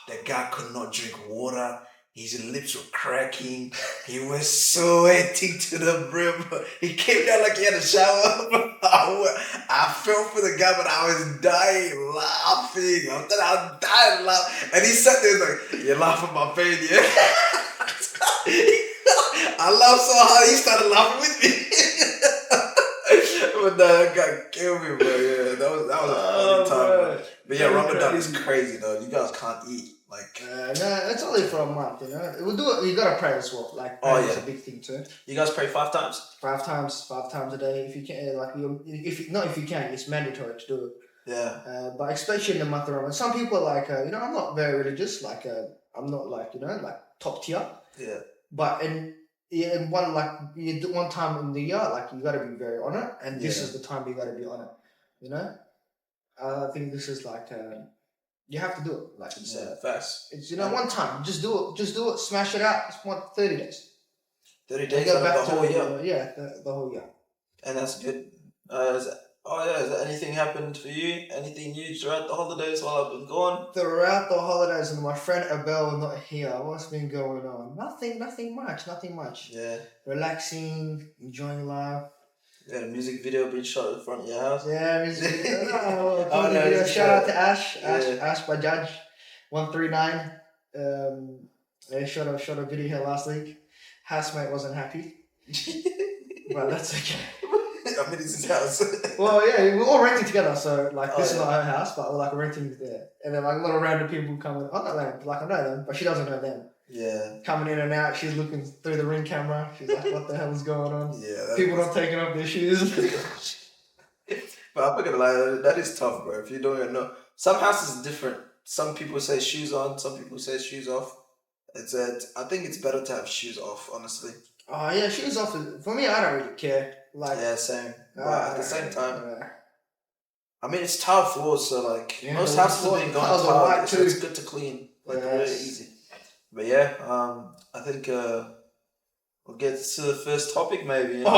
The guy could not drink water. His lips were cracking. He was sweating to the brim. He came down like he had a shower. I felt for the guy, but I was dying laughing. I was dying laughing. And he sat there like, you're laughing my pain, yeah? I laughed so hard, he started laughing with me. But that guy killed me, bro. Yeah, that was a funny time, bro. But yeah, Ramadan is crazy, though. You guys can't eat. Like, no, it's only for a month, you know. We'll do it. You gotta pray as well. Like, prayer is a big thing too. You guys pray 5 times? 5 times a day. If you can, like, if you can, it's mandatory to do it. Yeah. But especially in the month of Ramadan, some people are like, I'm not very religious. Like, I'm not like, like top tier. Yeah. But in one time in the year, like, you gotta be very on it, and this is the time you gotta be on it. You know. I think this is like. You have to do it. Like, it's fast. It's one time. Just do it. Smash it out. It's 30 days. 30 days out of the whole year. Yeah, the whole year. And that's good. Has anything happened for you? Anything new throughout the holidays while I've been gone? Throughout the holidays, and my friend Abel was not here. What's been going on? Nothing much. Yeah. Relaxing, enjoying life. Yeah, the music video being shot in front of your house. Yeah, music video. No, Shout out to Ash. Yeah. Ash Bajaj 139. They shot a video here last week. Housemate wasn't happy. But that's okay. I mean, it's his house. Well, yeah, we're all renting together, so like this is not her house, but we're like renting there. And then like a lot of random people coming. I'm not random, like I know them, but she doesn't know them. Yeah. Coming in and out, she's looking through the Ring camera. She's like, "What the hell is going on?" Yeah. People not taking off their shoes. But I'm not gonna lie, that is tough, bro. If you don't even know, some houses are different. Some people say shoes on, some people say shoes off. I think it's better to have shoes off, honestly. Oh yeah, shoes off. For me, I don't really care. Like, yeah, same. But at the same time, yeah. I mean, it's tile floors, so like Yeah, most the houses floor- have been going tiles are white tile, so too. it's good to clean, like really easy. But yeah, I think we'll get to the first topic maybe. You know?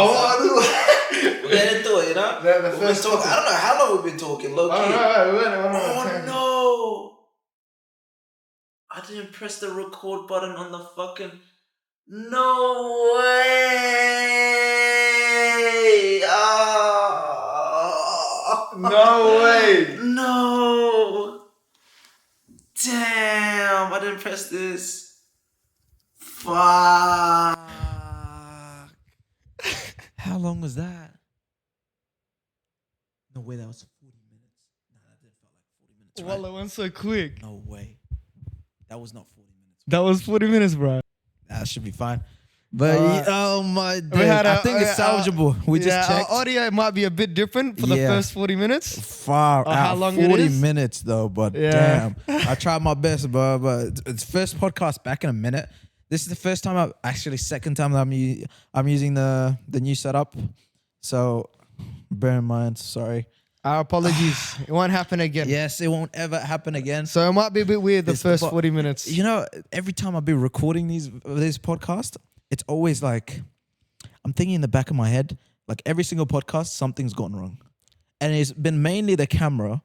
We'll get into it, you know? The We've been first talking, topic. I don't know how long we've been talking, low key. Oh no! I didn't press the record button on the fucking. No way! No way! No! Damn! I didn't press this. Fuck! How long was that? No way, that was 40 minutes. No, that didn't feel like 40 minutes. Right? Well, it went so quick. No way. That was not 40 minutes. That was 40 minutes, bro. That should be fine. But oh my days. I think it's salvageable. We just checked. Our audio might be a bit different for the first 40 minutes. Far out. How long 40 it is? minutes though, but damn. I tried my best, but it's first podcast back in a minute. This is the first time second time that I'm using the new setup. So bear in mind, sorry. Our apologies. It won't happen again. Yes, it won't ever happen again. So it might be a bit weird the first 40 minutes. You know, every time I've been recording this podcast, it's always like I'm thinking in the back of my head, like every single podcast, something's gone wrong. And it's been mainly the cameras.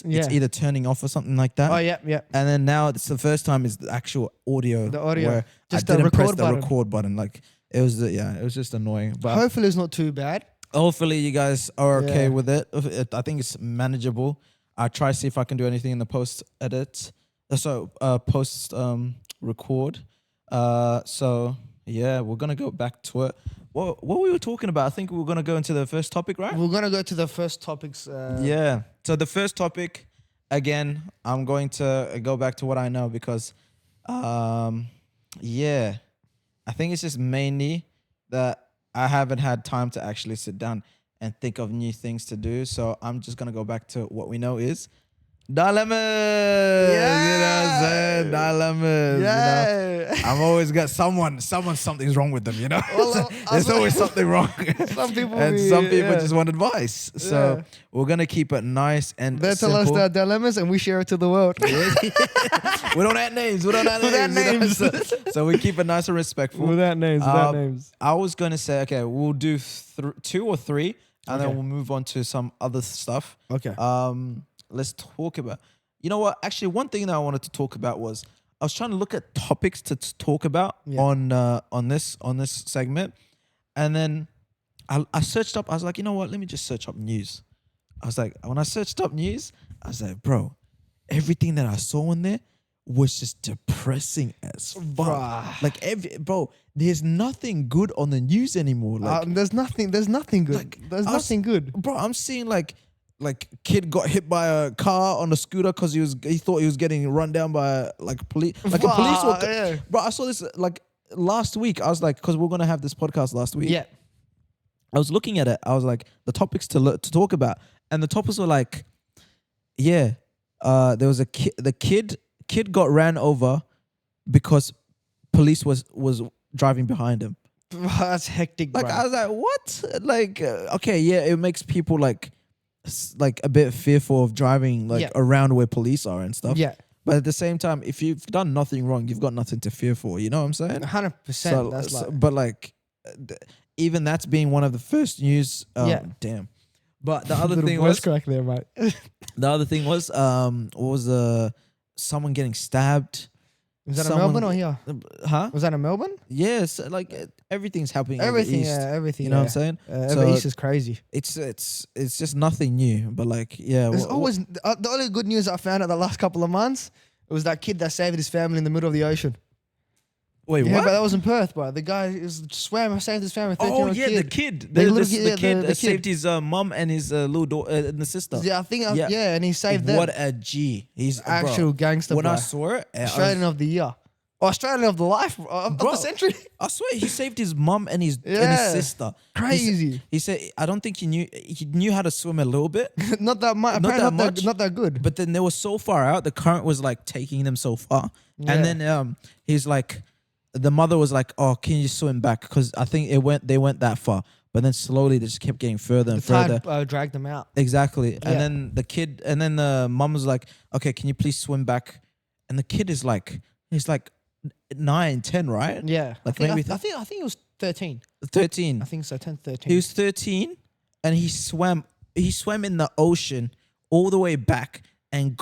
Yeah. It's either turning off or something like that. Oh, yeah. And then now it's the first time is the actual audio. The audio. Where Just I the didn't press record the button. record button. Like it was just annoying. But Hopefully it's not too bad. hopefully you guys are okay Yeah. with it. I think it's manageable. I try to see if I can do anything in the post edit. Post record. So yeah, we're gonna go back to it. What we were talking about? I think we were gonna go into the first topic, right? We're going to go to the first topics. Yeah. So the first topic, again, I'm going to go back to what I know because, yeah, I think it's just mainly that I haven't had time to actually sit down and think of new things to do. So I'm just gonna go back to what we know is dilemmas. Yeah. You know what I'm saying? Dilemmas. Yeah. You know? I've always got something's wrong with them, you know? Well, There's always something wrong. Some people and be- some people yeah. just want advice. So Yeah. we're gonna keep it nice and They tell us simple. their dilemmas and we share it to the world. We don't have names. Without you know? names. So we keep it nice and respectful. Without names, I was gonna say, okay, we'll do 2 or 3, and then Okay. we'll move on to some other stuff. Okay. Let's talk about. You know what? Actually, one thing that I wanted to talk about was I was trying to look at topics to talk about Yeah. on this segment, and then I searched up. I was like, you know what? Let me just search up news. I was like, when I searched up news, I was like, bro, everything that I saw in there was just depressing as fuck. Bruh. Like there's nothing good on the news anymore. Like, There's nothing good. Like, There's I was- nothing good. bro, I'm seeing like kid got hit by a car on a scooter because he thought he was getting run down by police. Like a police Bruh, walker. yeah. Bro, I saw this like last week. I was like, because we're gonna have this podcast last week. Yeah. I was looking at it. I was like, the topics to talk about, and the topics were like, yeah, there was a kid. The kid got ran over because police was driving behind him. That's hectic, Like bro. I was like, what? Like okay, yeah, it makes people like a bit fearful of driving Yeah. around where police are and stuff. Yeah. But at the same time, if you've done nothing wrong, you've got nothing to fear for. You know what I'm saying? 100%. That's like... But like, even that's being one of the first news. Yeah. Damn. But the other Little thing voice was crack there, mate. the other thing was what was someone getting stabbed? Was that Someone- in Melbourne or here? Huh? Was that in Melbourne? Yes. Like everything's happening. over Everything, east. yeah, everything. You know yeah. what I'm saying? Over East is crazy. It's just nothing new. But like, yeah. There's always the only good news I found out the last couple of months. It was that kid that saved his family in the middle of the ocean. Wait, Yeah, what? but that was in Perth, bro. The guy saved his family. 13-year-old yeah, kid. the kid. The little The kid, yeah, kid the kid. saved his mom and his little daughter and the sister. Yeah, I think. Yeah, and he saved them. What a G! He's Actual bro, gangster. When bro. I saw it, Australian of the year. Or Australian of the life of Bro. the century. I swear he saved his mom and his Yeah. sister. Crazy. He said I don't think he knew how to swim a little bit, Not that much. Not Apparently that much. Not that good. but then they were so far out. The current was like taking them so far, Yeah. and then he's like, the mother was like, "Oh, can you swim back?" Because I think they went that far, but then slowly they just kept getting further and the further. tide dragged them out. Exactly. Yeah. And then the mom was like, okay, can you please swim back? And the kid is like, He's like 9, 10, right? Yeah. Like I maybe think it was 13. 13. I think so, 10, 13. He was 13 and he swam in the ocean all the way back and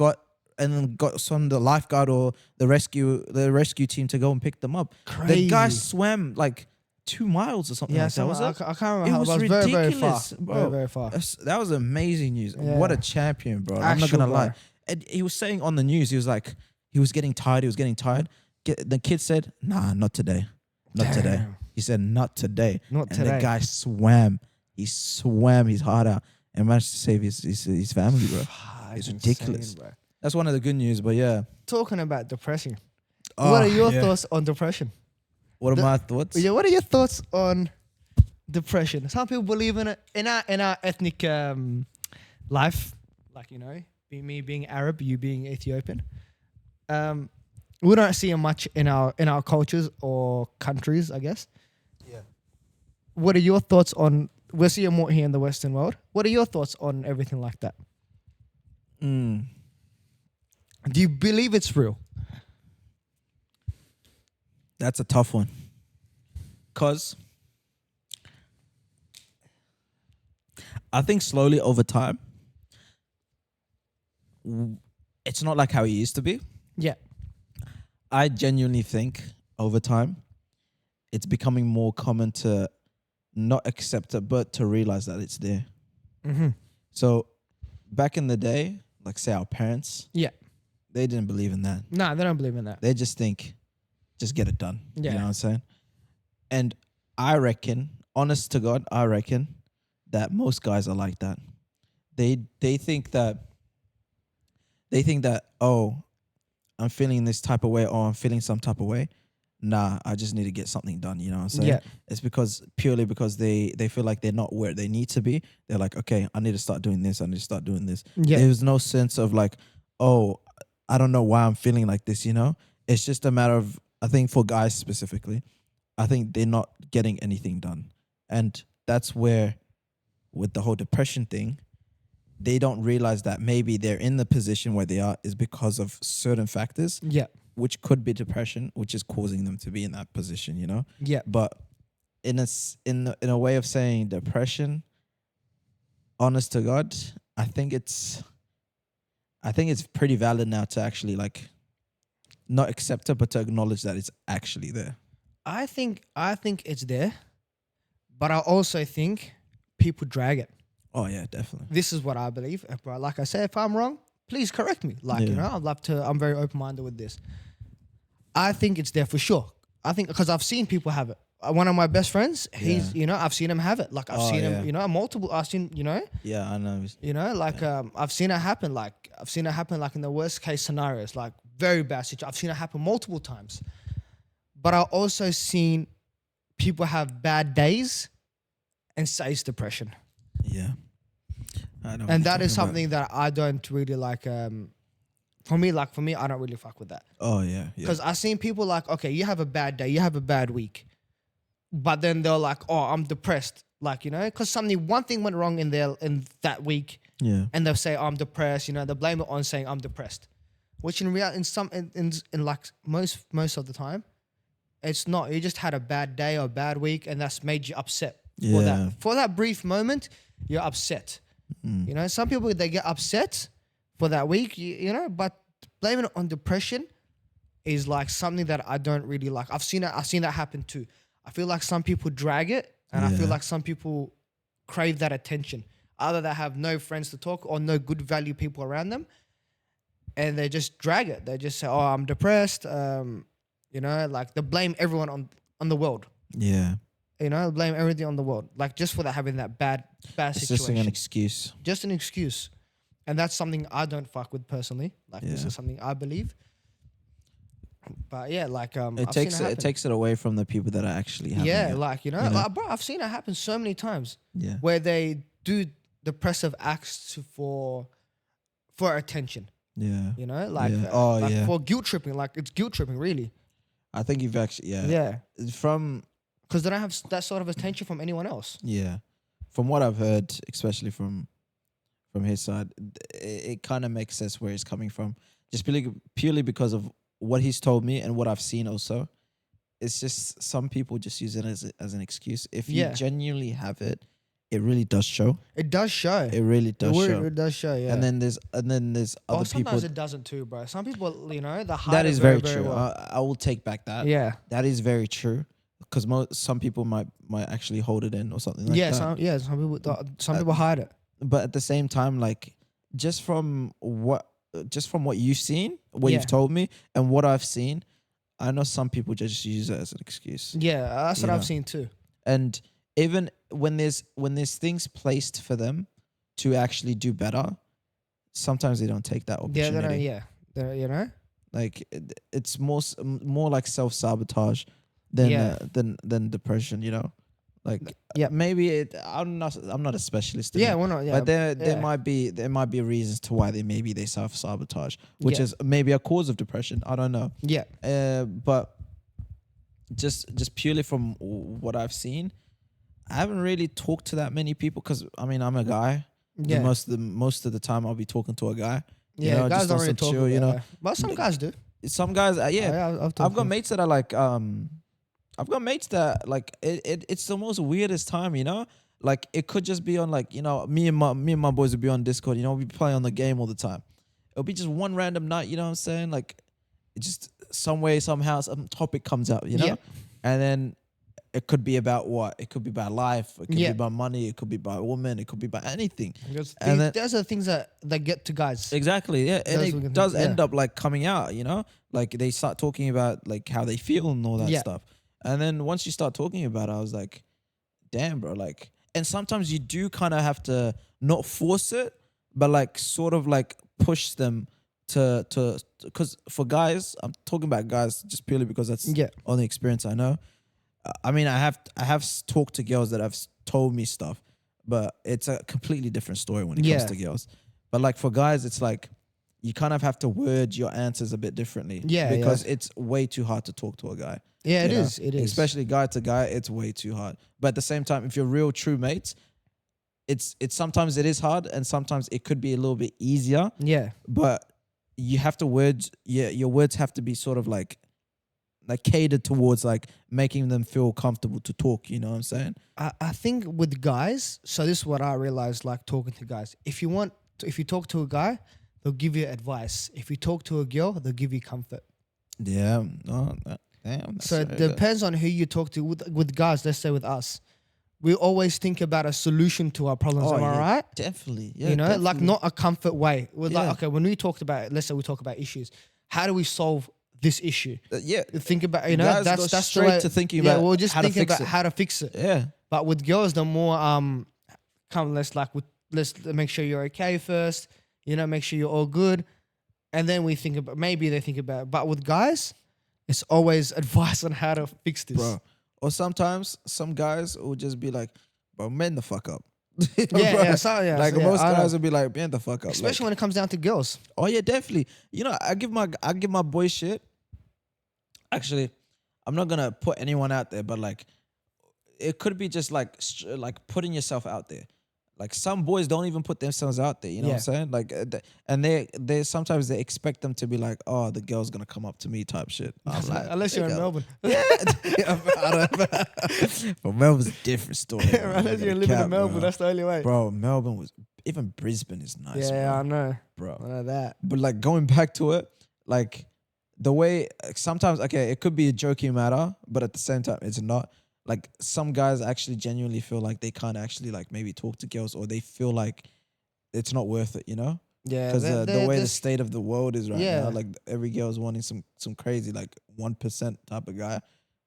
then got some the lifeguard or the rescue team to go and pick them up. The guy Crazy. swam like 2 miles or something like that. Was I it? can't remember It how, was but it was very, very far. ridiculous, bro. Very, very far. That was amazing news. Yeah. What a champion, bro. I'm not Actual, gonna lie. bro. And he was saying on the news, he was like, he was getting tired. The kid said, "Nah, not today, not today." Damn. He said, "Not today." Not and today. the guy swam. He swam his heart out and managed to save his family, bro. It's Insane, ridiculous. bro. That's one of the good news. But yeah, Talking about depression. What are your thoughts on depression? What are my thoughts? Yeah, what are your thoughts on depression? Some people believe in it. In our ethnic life, like, you know, me being Arab, you being Ethiopian, we don't see it much in our cultures or countries, I guess. Yeah. What are your thoughts on? We're seeing more here in the Western world. What are your thoughts on everything like that? Mm. Do you believe it's real? That's a tough one. Cause I think slowly over time, it's not like how it used to be. Yeah. I genuinely think over time, it's becoming more common to not accept it, but to realize that it's there. Mm-hmm. So back in the day, like say our parents, Yeah. they didn't believe in that. Nah, they don't believe in that. They just think, just get it done. Yeah. You know what I'm saying? And I reckon, honest to God, I reckon that most guys are like that. They think that, oh, I'm feeling this type of way or I'm feeling some type of way. Nah, I just need to get something done. You know what I'm saying? Yeah. It's purely because they feel like they're not where they need to be. They're like, okay, I need to start doing this. I need to start doing this. Yeah. There's no sense of like, oh, I don't know why I'm feeling like this, you know? It's just a matter of, I think for guys specifically, I think they're not getting anything done. And that's where, with the whole depression thing, they don't realize that maybe they're in the position where they are is because of certain factors, Yeah. which could be depression, which is causing them to be in that position, you know? Yeah. But in a way of saying depression, honest to God, I think it's pretty valid now to actually like not accept it, but to acknowledge that it's actually there. I think it's there, but I also think people drag it. Oh yeah, definitely. This is what I believe. But like I said, if I'm wrong, please correct me. Like, you Yeah. know, I'm very open-minded with this. I think it's there for sure. I think because I've seen people have it. One of my best friends, he's, you know, I've seen him have it. Like I've Oh, seen yeah. him, you know, Yeah, I know. like I've seen it happen. Like I've seen it happen like in the worst case scenarios, like very bad situation. I've seen it happen multiple times. But I've also seen people have bad days and say it's depression. Yeah. I know. And that is something that I don't really like. For me, I don't really fuck with that. Oh yeah. Yeah. Because I've seen people like, okay, you have a bad day, you have a bad week, but then they're like, oh, I'm depressed. Like, you know, because one thing went wrong in that week, Yeah. and they'll say, oh, I'm depressed. You know, they blame it on saying I'm depressed, which in reality, in like most of the time, it's not. You just had a bad day or a bad week, and that's made you upset. Yeah. For that brief moment, you're upset. Mm. You know, some people, they get upset for that week, you know, but blaming it on depression is like something that I don't really like. I've seen that happen too. I feel like some people drag it, and I feel Yeah. like some people crave that attention. Either they have no friends to talk or no good value people around them, and they just drag it. They just say, oh, I'm depressed. You know, like they blame everyone on the world. Yeah. You know, blame everything on the world, like just for that having that bad It's situation. just an excuse. Just an excuse. And that's something I don't fuck with personally. Like this Yeah. is something I believe. But yeah, like It I've seen takes it it happen. takes it away from the people that are actually having Yeah, it. like, you know, you know? like, bro, I've seen it happen so many times Yeah. where they do depressive acts for attention. Yeah. You know, like, Yeah. Oh, like yeah. for guilt tripping. Like it's guilt tripping, really. I think you've actually Yeah, from because they don't have that sort of attention from anyone else. from what I've heard, especially from his side, it kind of makes sense where he's coming from. Just purely because of what he's told me and what I've seen also, it's just some people just use it as an excuse. If you Yeah. genuinely have it, it really does show. It does show. It really does show. It does show, yeah. And then there's oh, other sometimes people. it doesn't too, bro. Some people, you know, the hide That it is very very true. well. I will take back that. Yeah. That is very true. Because some people might actually hold it in or something like that. Some people hide it. But at the same time, like just from what you've seen, what Yeah. you've told me, and what I've seen, I know some people just use it as an excuse. Yeah, that's You what know. I've seen too. And even when there's things placed for them to actually do better, sometimes they don't take that Yeah, opportunity. they don't, you know? Like it's more like self-sabotage than Yeah. than depression, you know. Like Yeah. maybe I'm not a specialist in Yeah, it, we're not. Yeah, but there yeah. might be reasons to why they self-sabotage, which Yeah. is maybe a cause of depression. I don't know. Yeah, But just purely from what I've seen, I haven't really talked to that many people because I mean I'm a guy. yeah, Most of the time I'll be talking to a guy. you yeah. know, Guys just don't on really some talk chill, about you know. that. But some guys do. Some guys, yeah. I've I've got mates that are like, I've got mates that like it's the most weirdest time, you know. Like it could just be on like, you know, me and my boys would be on Discord, you know, we play on the game all the time. It'll be just one random night, you know what I'm saying? Like it just some way, somehow, some topic comes up, you know? Yeah. And then it could be about what? It could be about life, it could Yeah. be about money, it could be about women, it could be about anything. Those And then- those are the things that get to guys. Exactly, yeah. And Those we can it does think, end up like coming out, you know? Like they start talking about like how they feel and all that Yeah. stuff. And then once you start talking about it, I was like, damn, bro. Like, and sometimes you do kind of have to not force it, but like sort of like push them to because for guys, I'm talking about guys just purely because that's Yeah. only experience I know. I mean, I have talked to girls that have told me stuff, but it's a completely different story when it Yeah. comes to girls. But like for guys, it's like you kind of have to word your answers a bit differently. Yeah, because it's way too hard to talk to a guy. Yeah, it you know? is. It is. Especially guy to guy, it's way too hard. But at the same time, if you're real true mates, it's sometimes it is hard and sometimes it could be a little bit easier. Yeah. But you have to your words have to be sort of like catered towards like making them feel comfortable to talk, you know what I'm saying? I think with guys, so this is what I realized like talking to guys. If you talk to a guy, they'll give you advice. If you talk to a girl, they'll give you comfort. Yeah. No, damn. So it depends on who you talk to. With guys, let's say with us, we always think about a solution to our problems. Oh, Am I yeah, right? Definitely. Yeah. You know, like definitely. not a comfort way. We're like, Yeah. okay, when we talked about, let's say we talk about issues, how do we solve this issue? Yeah. Think about, you know, Guys that's go the straight way, to thinking yeah, about we'll just how to think fix about it. how to fix it. Yeah. But with girls, the more let's make sure you're okay first. You know, make sure you're all good, and then we think about maybe they think about. But with guys, it's always advice on how to fix this. Bro. Or sometimes some guys will just be like, bro, man the fuck up. Yeah, Bro, yeah, so, yeah. Like so, yeah, most I know. guys will be like, man the fuck up. Especially Like, when it comes down to girls. oh yeah, definitely. You know, I give my boy shit. Actually, I'm not gonna put anyone out there, but like, it could be just like like putting yourself out there. Like some boys don't even put themselves out there. You know what I'm saying? Like, and they sometimes they expect them to be like, oh, the girl's gonna come up to me type shit. I'm like, Unless you're in nigga. Melbourne. But Melbourne's a different story. bro. I'm not Unless you're gonna living cap, in Melbourne, bro. that's the only way. Bro, Melbourne was even Brisbane is nice. Yeah, I know. bro. I know that. But like going back to it, like the way sometimes, okay, it could be a joking matter, but at the same time, it's not. Like some guys actually genuinely feel like they can't actually like maybe talk to girls, or they feel like it's not worth it, you know? Yeah, Because the way the this- state of the world is right Yeah. now, like every girl is wanting some crazy like 1% type of guy,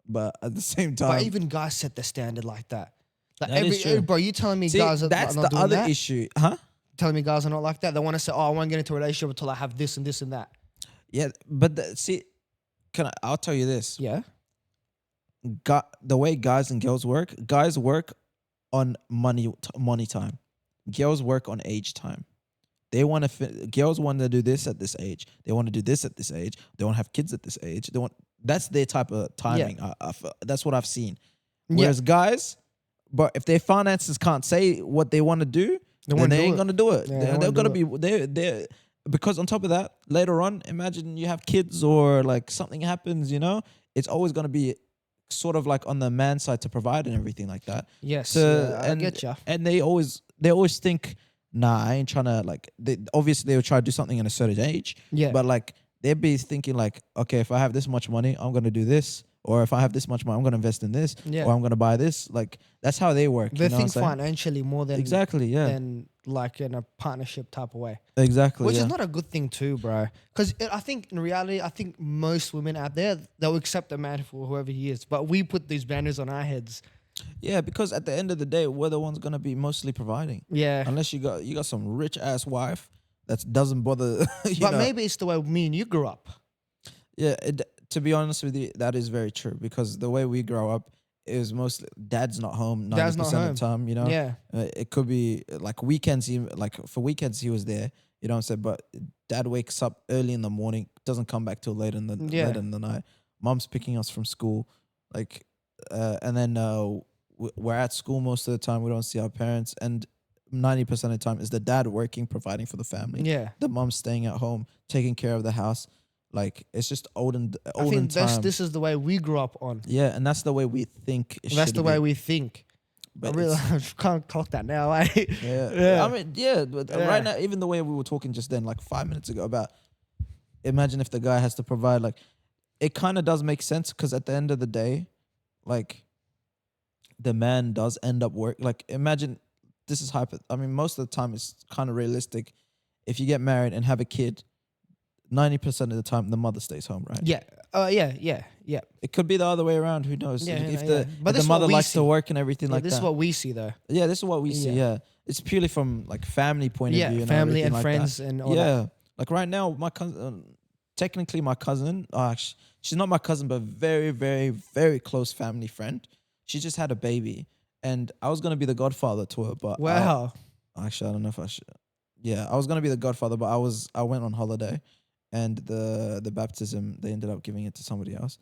but at the same time, but even guys set the standard like that. Like That is true. bro, you telling me see, guys are that's not the doing other that? issue, huh? Telling me guys are not like that. They want to say, "Oh, I won't get into a relationship until I have this and this and that." Yeah, but see, I'll tell you this. Yeah, The way guys and girls work on money time. Girls work on age time. They want to. Girls want to do this at this age. They want to do this at this age. They want to have kids at this age. That's their type of timing. That's what I've seen. Whereas guys, but if their finances can't say what they want to do, then they ain't gonna do it. Yeah, they they're won't gonna do be. They're because on top of that, later on, imagine you have kids or like something happens, you know, it's always going to be sort of like on the man side to provide and everything like that. Yes, So yeah, I get ya. And they always think, nah, I ain't trying to like. Obviously, they will try to do something at a certain age. Yeah. But like they'd be thinking like, okay, if I have this much money, I'm gonna do this, or if I have this much money, I'm gonna invest in this, Yeah. or I'm gonna buy this. Like that's how they work. They you know think what I'm saying? financially more than Exactly. Yeah. than like in a partnership type of way, Exactly. which yeah. is not a good thing too, bro. Because I think in reality, I think most women out there they'll accept a man for whoever he is, but we put these banners on our heads. Yeah, because at the end of the day, we're the ones gonna be mostly providing. Yeah, Unless you got some rich ass wife that doesn't bother. you but know. maybe it's the way me and you grew up. Yeah, to be honest with you, that is very true because the way we grow up is mostly dad's not home Dad's 90% not of home. the time, you know? Yeah, It could be like weekends, like for weekends he was there, you know what I'm saying? But dad wakes up early in the morning, doesn't come back till Yeah. late in the night. Mom's picking us from school, like, and then we're at school most of the time. We don't see our parents, and 90% of the time is the dad working, providing for the family. yeah. The mom's staying at home, taking care of the house. Like it's just olden I think time. this is the way we grew up on. Yeah, and that's the way we think. That's the way we think. But I really it's- can't clock that now. Eh? yeah. Yeah. I mean, yeah. But Yeah. right now, even the way we were talking just then, like 5 minutes ago, about imagine if the guy has to provide. Like, it kind of does make sense because at the end of the day, like, the man does end up work. Like, imagine this is hyper. I mean, most of the time it's kind of realistic. If you get married and have a kid, 90% of the time the mother stays home, right? Yeah. Yeah. It could be the other way around. Who knows? Yeah, if yeah, the, yeah. But if this the is what mother we likes see. to work and everything like This that. is what we see though. Yeah, this is what we see. Yeah. Yeah, it's purely from like family point of Yeah, view. family and everything like friends that. and all yeah, that. like right now, my cousin, technically my cousin. She's not my cousin, but very, very, very close family friend. She just had a baby, and I was gonna be the godfather to her, but Wow. actually, I don't know if I should. Yeah, I was gonna be the godfather, but I went on holiday, and the baptism they ended up giving it to somebody else.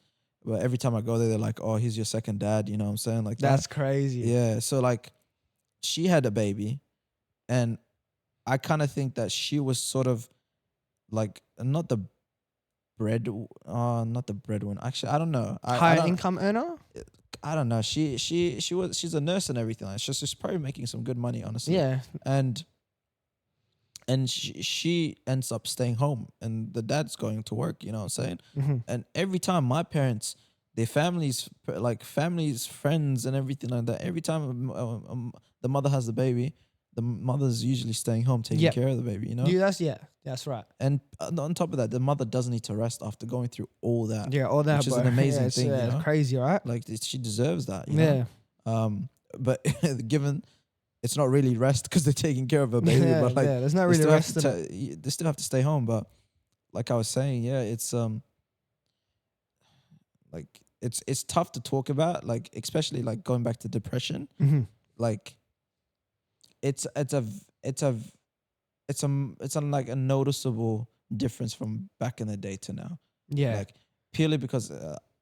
But every time I go there, they're like, "Oh, he's your second dad." You know what I'm saying? Like That's that. crazy. Yeah. So like, she had a baby, and I kind of think that she was sort of like not the not the breadwinner. Actually, I don't know. I High don't, income earner? I don't know. She's a nurse and everything. Like she's probably making some good money, honestly. Yeah. And she ends up staying home, and the dad's going to work. You know what I'm saying? Mm-hmm. And every time my parents, their families, friends, and everything like that. Every time the mother has the baby, the mother's usually staying home taking Yeah. care of the baby. You know. That's right. And on top of that, the mother doesn't need to rest after going through all that. Yeah, all that. Which is bro. an amazing Yeah, it's, thing, you it's know? crazy, right? Like she deserves that. You know? Yeah. But given it's not really rest because they're taking care of a baby, Yeah, but like yeah, there's not they really still have rest to in it. they still have to stay home. But like I was saying, yeah, it's like it's tough to talk about, like especially like going back to depression. Mm-hmm. Like it's a like a noticeable difference from back in the day to now. Yeah. Like purely because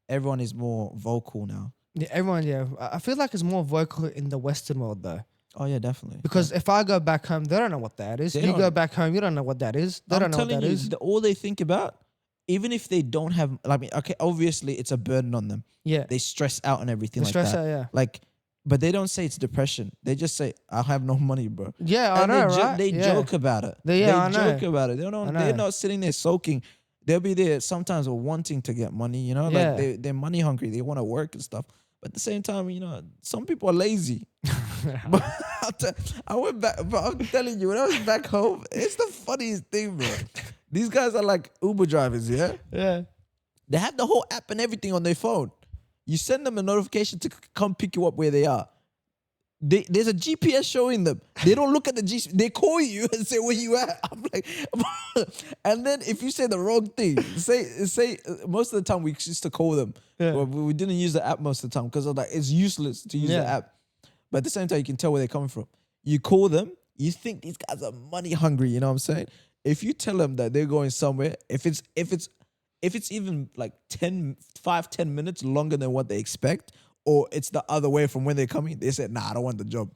everyone is more vocal now. Yeah, everyone, yeah. I feel like it's more vocal in the Western world though. Oh yeah, definitely. Because if I go back home, they don't know what that is. They You don't. go back home, you don't know what that is. They don't know what that is. all they think about, even if they don't have, I mean, okay, obviously it's a burden on them. Yeah. They stress out and everything The like stress that. out, yeah. Like, but they don't say it's depression. They just say, "I have no money, bro." Yeah, I And know, they right? They Yeah. joke about it. Yeah, I they know. joke about it. They I don't. know. They're not sitting there soaking. They'll be there sometimes wanting to get money. You know, Yeah. like they're money hungry. They want to work and stuff. But at the same time, you know, some people are lazy. But I went back, but I'm telling you, when I was back home, it's the funniest thing, bro. These guys are like Uber drivers, yeah? Yeah. They have the whole app and everything on their phone. You send them a notification to come pick you up where they are. There's a GPS showing them. They don't look at the GPS. They call you and say, "Where you at?" I'm like, and then if you say the wrong thing, say most of the time we used to call them. Yeah. Well, we didn't use the app most of the time because like it's useless to use the Yeah. app. But at the same time, you can tell where they're coming from. You call them, you think these guys are money hungry. You know what I'm saying? If you tell them that they're going somewhere, if it's even like 10 minutes longer than what they expect, or it's the other way from when they're coming, they said, "Nah, I don't want the job."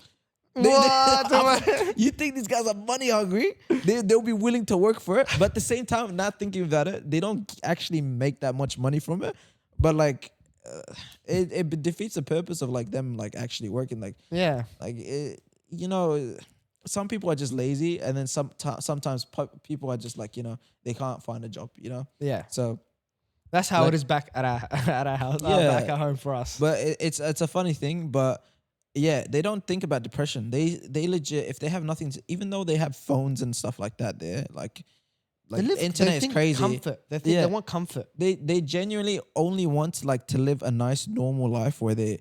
What? You think these guys are money hungry? They'll be willing to work for it, but at the same time, not thinking about it, they don't actually make that much money from it. But like, it defeats the purpose of like them like actually working. Yeah. You know, some people are just lazy, and then sometimes people are just like, you know, they can't find a job. You know, Yeah. so. That's how Like- it is back at our at our house. Yeah. Back at home for us. But it's a funny thing, but yeah, they don't think about depression. They legit, if they have nothing to, even though they have phones and stuff like that, they're like internet they is think crazy. Comfort. They think Yeah. they want comfort. They genuinely only want like to live a nice normal life where they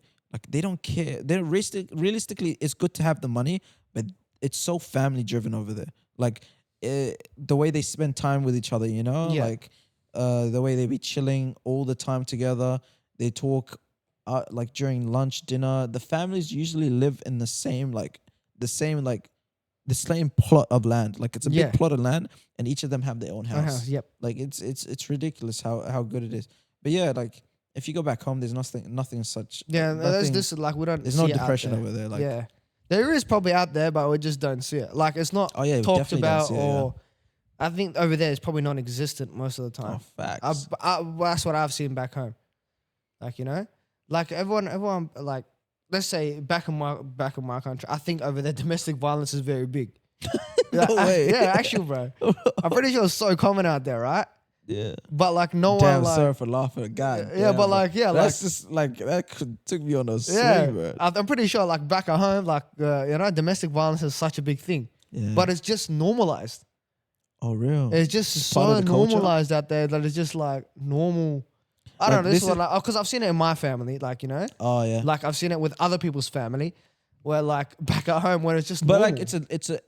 don't care. They're realistically, it's good to have the money, but it's so family driven over there. Like the way they spend time with each other, you know, Yeah. like the way they be chilling all the time together. They talk like during lunch, dinner. The families usually live in the same plot of land. Like it's a Yeah. big plot of land, and each of them have their own house. Yep. Like it's ridiculous how good it is. But yeah, like if you go back home, there's nothing such. Yeah. There's nothing- this like we don't. There's see no it out depression there. over there. Like Yeah. There is probably out there, but we just don't see it. Like it's not oh yeah, we talked definitely don't about, see it, yeah. or I think over there it's probably non-existent most of the time. Oh, facts. That's what I've seen back home. Like, you know, like everyone, like, let's say back in my country, I think over there domestic violence is very big. No way. Yeah, actually, bro. I'm pretty sure it's so common out there, right? Yeah. But like no Damn, one, like, sorry for laughing. God. yeah, damn, but bro. like, yeah, that's like, just like that took me on a swing, yeah, bro. I'm pretty sure like back at home, like, you know, domestic violence is such a big thing, Yeah. but it's just normalized. oh, real. It's just It's part so of the culture? normalized out there that it's just like normal. I Like, don't know. This this is because I've seen it in my family, like, you know, Oh yeah. like I've seen it with other people's family, where like back at home, where it's just But normal. like it's a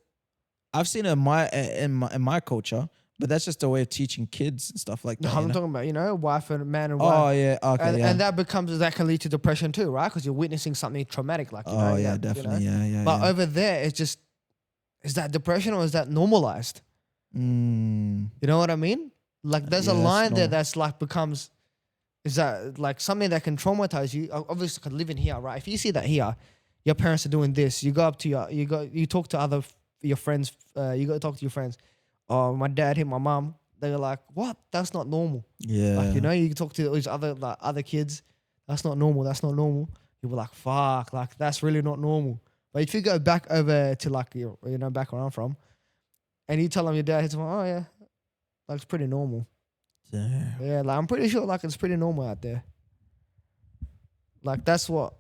I've seen it in my culture, but that's just a way of teaching kids and stuff like No, that. I'm you know? talking about, you know, wife and man and Oh wife. yeah, okay, and, yeah. and that can lead to depression too, right? Because you're witnessing something traumatic, like, you know. oh yeah, that, you know. definitely, yeah. But yeah. over there, it's just, is that depression or is that normalized? Mm, You know what I mean? Like there's a Yeah, that's line there normal. that's like becomes, is that like something that can traumatize you? Obviously, could live in here, right? If you see that here, your parents are doing this, you go up to you talk to your friends, you go talk to your friends. Oh, my dad hit my mom. They're like, what? That's not normal. yeah. Like, you know, you talk to these other kids. That's not normal. That's not normal. You were like, fuck, like that's really not normal. But if you go back over to like you know, back where I'm from, and you tell them your dad hits them, oh yeah, like it's pretty normal. Damn. Yeah, like I'm pretty sure like it's pretty normal out there. Like that's what.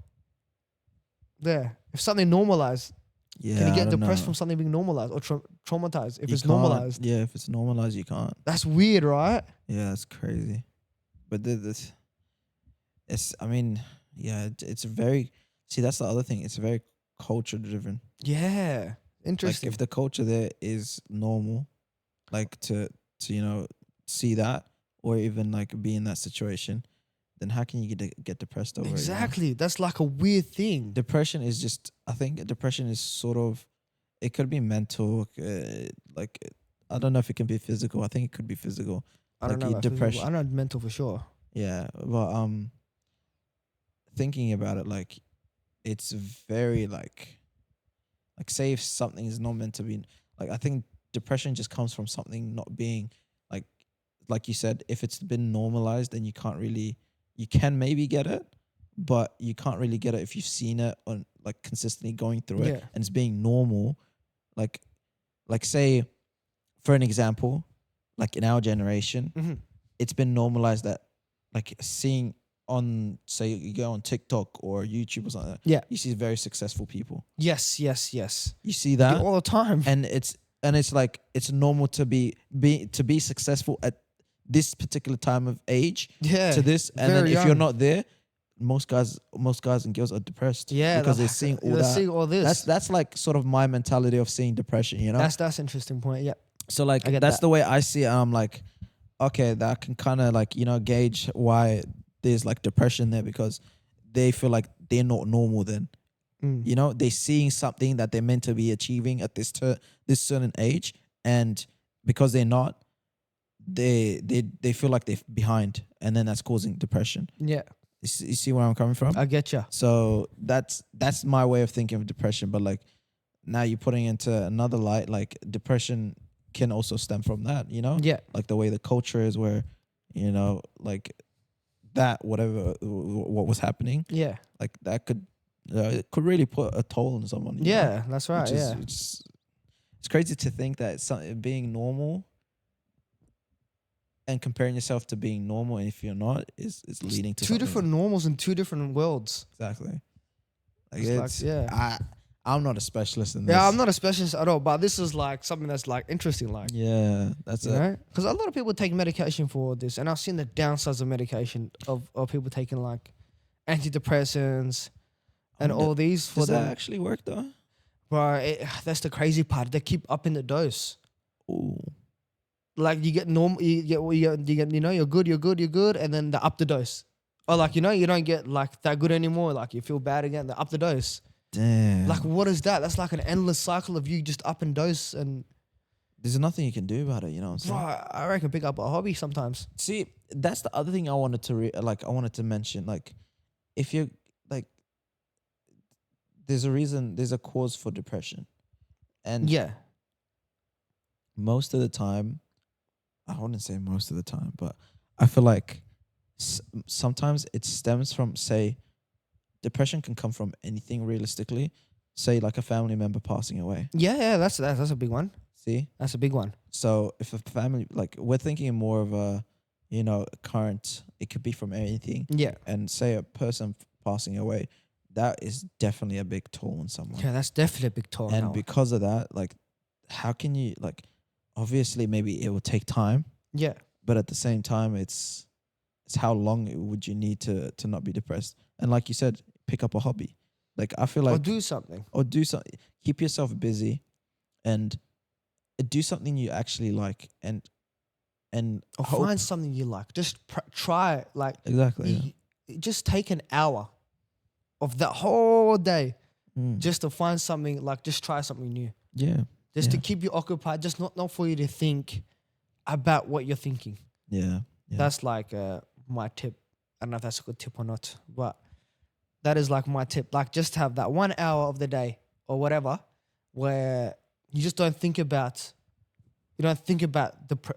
Yeah, if something normalized, Yeah. can you I get don't depressed know. from something being normalized or traumatized? If You it's can't- normalized, Yeah, if it's normalized, you can't. that's weird, right? Yeah, that's crazy. But I mean, yeah, it's very. See, that's the other thing. It's very culture driven. Yeah, Like interesting. if the culture there is normal, like to you know see that or even like be in that situation, then how can you get depressed over it? you know? Exactly, that's like a weird thing. Depression is just. I think depression is sort of. It could be mental. Like I don't know if it can be physical. I think it could be physical. I don't like know. your about physical, depression. I know mental for sure. Yeah, but thinking about it, like it's very like say if something is not meant to be, like I think depression just comes from something not being like you said, if it's been normalized, then you can maybe get it, but you can't really get it if you've seen it on like consistently going through it Yeah. and it's being normal. Like say, for an example, like in our generation, Mhm. it's been normalized that like seeing on, say you go on TikTok or YouTube or something, Yeah. you see very successful people. Yes. You see that, All the time. and it's like it's normal to be successful at this particular time of age Yeah. to this, and then very if you're young. not there, most guys and girls are depressed. Yeah, because they're like, seeing all they're that. seeing all this. That's like sort of my mentality of seeing depression. You know, That's interesting point. Yeah. so like I get that's that. the way I see it. And I'm like, okay, that can kind of like, you know, gauge why there's like depression there, because they feel like they're not normal then. Mm. You know, they're seeing something that they're meant to be achieving at this certain age, and because they're not, they feel like they're behind, and then that's causing depression. Yeah. You see where I'm coming from? I get you. So that's my way of thinking of depression. But like, now you're putting into another light, like depression can also stem from that, you know? Yeah. Like the way the culture is where, you know, like that, whatever, what was happening, Yeah. like that could, it could really put a toll on someone. you know? Yeah. That's right. Which is, Yeah. it's crazy to think that being normal and comparing yourself to being normal, and if you're not, is leading to Two something. different normals in two different worlds. Exactly. Like It's like, yeah. I'm not a specialist in this. Yeah, I'm not a specialist at all, but this is like something that's like interesting, like, Yeah, that's you it. know, because a lot of people take medication for this, and I've seen the downsides of medication of people taking like antidepressants and wonder- all these for Does that them. actually work though? But that's the crazy part. They keep upping the dose. Ooh. Like you get normal, you get, you know, you're good, and then they up the dose. Or like, you know, you don't get like that good anymore. Like you feel bad again. They up the dose. Damn. Like what is that? That's like an endless cycle of you just up and dose and. There's nothing you can do about it, you know what I'm saying? Bro, I reckon pick up a hobby sometimes. See, that's the other thing I wanted to I wanted to mention. Like, if you're like, there's a cause for depression, and Yeah. most of the time, I wouldn't say most of the time, but I feel like sometimes it stems from, say, depression can come from anything realistically. Say like a family member passing away. Yeah, that's a big one. See, That's a big one. so if a family, like we're thinking more of a, you know, current. It could be from anything. Yeah. And say a person passing away, that is definitely a big toll on someone. Yeah, that's definitely a big toll. And now. because of that, like, how can you, like, obviously maybe it will take time, Yeah. but at the same time, it's how long would you need to not be depressed? And like you said, pick up a hobby. Like I feel like Or do something. do something, keep yourself busy, and do something you actually like, and Or hope- find something you like. Just try it. Like, exactly. Yeah. just take an hour of that whole day Mm. just to find something, like, just try something new. Yeah. Just to Yeah. keep you occupied, just not for you to think about what you're thinking. Yeah. Yeah. That's like my tip. I don't know if that's a good tip or not, but that is like my tip. Like, just have that 1 hour of the day or whatever where you just don't think about,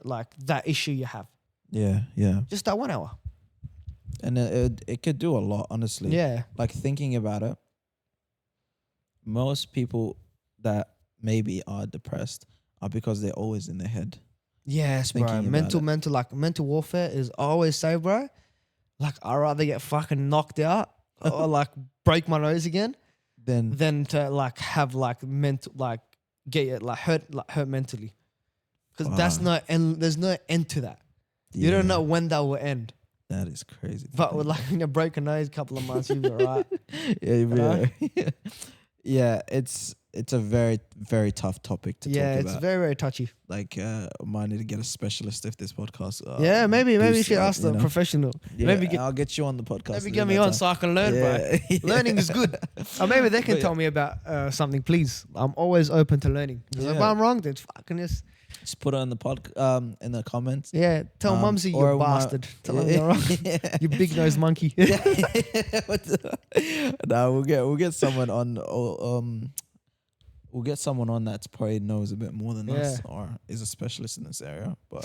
like that issue you have. Yeah. Yeah. Just that 1 hour. And it could do a lot, honestly. Yeah. Like thinking about it, most people that maybe are depressed are because they're always in their head. Yes, Thinking bro. about Mental warfare is I always say, bro. Like, I'd rather get fucking knocked out or like break my nose again Then than to like have like mental, like get it like hurt mentally. Because that's Wow. there's no end to that. You don't yeah, know when that will end. That is crazy. to But think with like when you break a nose, a couple of months, you'll be alright. yeah, yeah. It's a very, very tough topic to Yeah, talk it's about. very, very touchy. Like, might need to get a specialist if this podcast. Yeah, maybe you boosts should up, ask the you know? professional. Yeah, maybe get I'll get you on the podcast. maybe at get me that on time. so I can learn, bro. Yeah. Learning is good. Or maybe they can But tell me about something, please. I'm always open to learning. 'Cause if Yeah. I'm wrong, then fucking just Just put it in the in the comments. yeah. Tell Mumsy or you my- bastard. Tell him you're wrong. You big nose monkey. No, we'll get someone on. We'll get someone on that probably knows a bit more than us Yeah. or is a specialist in this area. But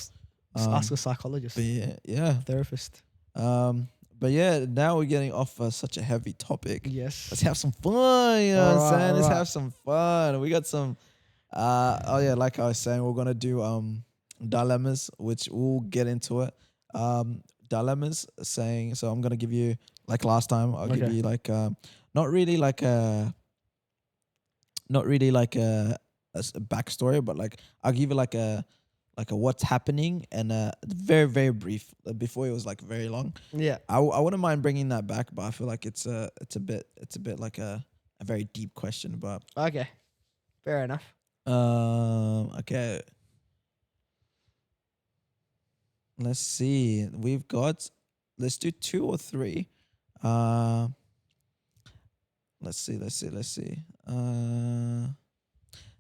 Just ask a psychologist, but yeah. therapist. But yeah, now we're getting off such a heavy topic. Yes. Let's have some fun. You know what I'm Alright, saying? Let's alright. have some fun. We got some. Oh yeah, like I was saying, we're gonna do dilemmas, which we'll get into it. Dilemmas saying. So I'm gonna give you, like last time, I'll give Okay. you like not really like a backstory, but like I'll give you like a what's happening and very, very brief. Before it was like very long. Yeah. I wouldn't mind bringing that back, but I feel like it's a bit like a very deep question. But Okay. Fair enough. okay, let's see. Let's do 2 or 3. Let's see.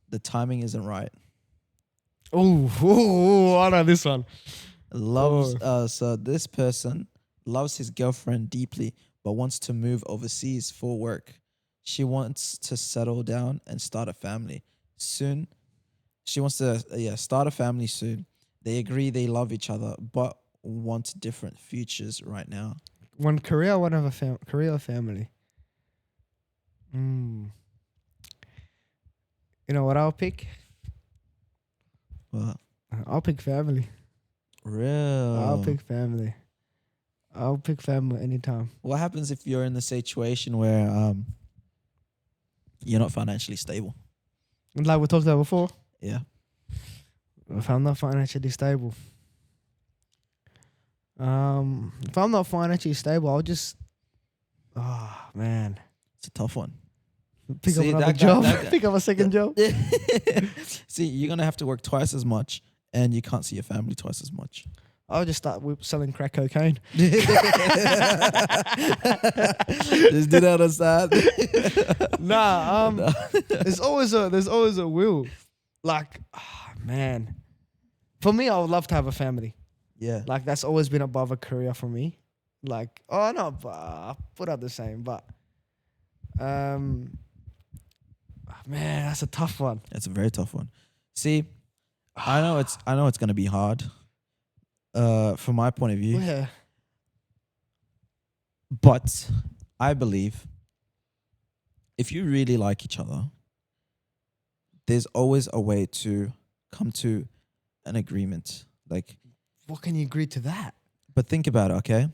The timing isn't right. Oh, I know this one. Loves so this person loves his girlfriend deeply but wants to move overseas for work. she wants to settle down and start a family soon. She wants to start a family soon. They agree they love each other, but want different futures right now. One career, one of a career or family. You know what I'll pick? What? I'll pick family. Real. I'll pick family. I'll pick family anytime. What happens if you're in the situation where you're not financially stable? Like we talked about before, Yeah. if I'm not financially stable, if I'm not financially stable, I'll just, oh man, It's a tough one. pick See, up another that guy- job, that guy- pick up a second job. See, you're gonna have to work twice as much, and you can't see your family twice as much. I'll just start selling crack cocaine. Just do that on side. Nah, there's always a will. Like, man, for me, I would love to have a family. Yeah. Like that's always been above a career for me. Like, oh no, put up the same, but man, that's a tough one. That's a very tough one. See, I know it's gonna be hard. From my point of view. Yeah, But I believe if you really like each other, there's always a way to come to an agreement. Like, what can you agree to that? but think about it, okay?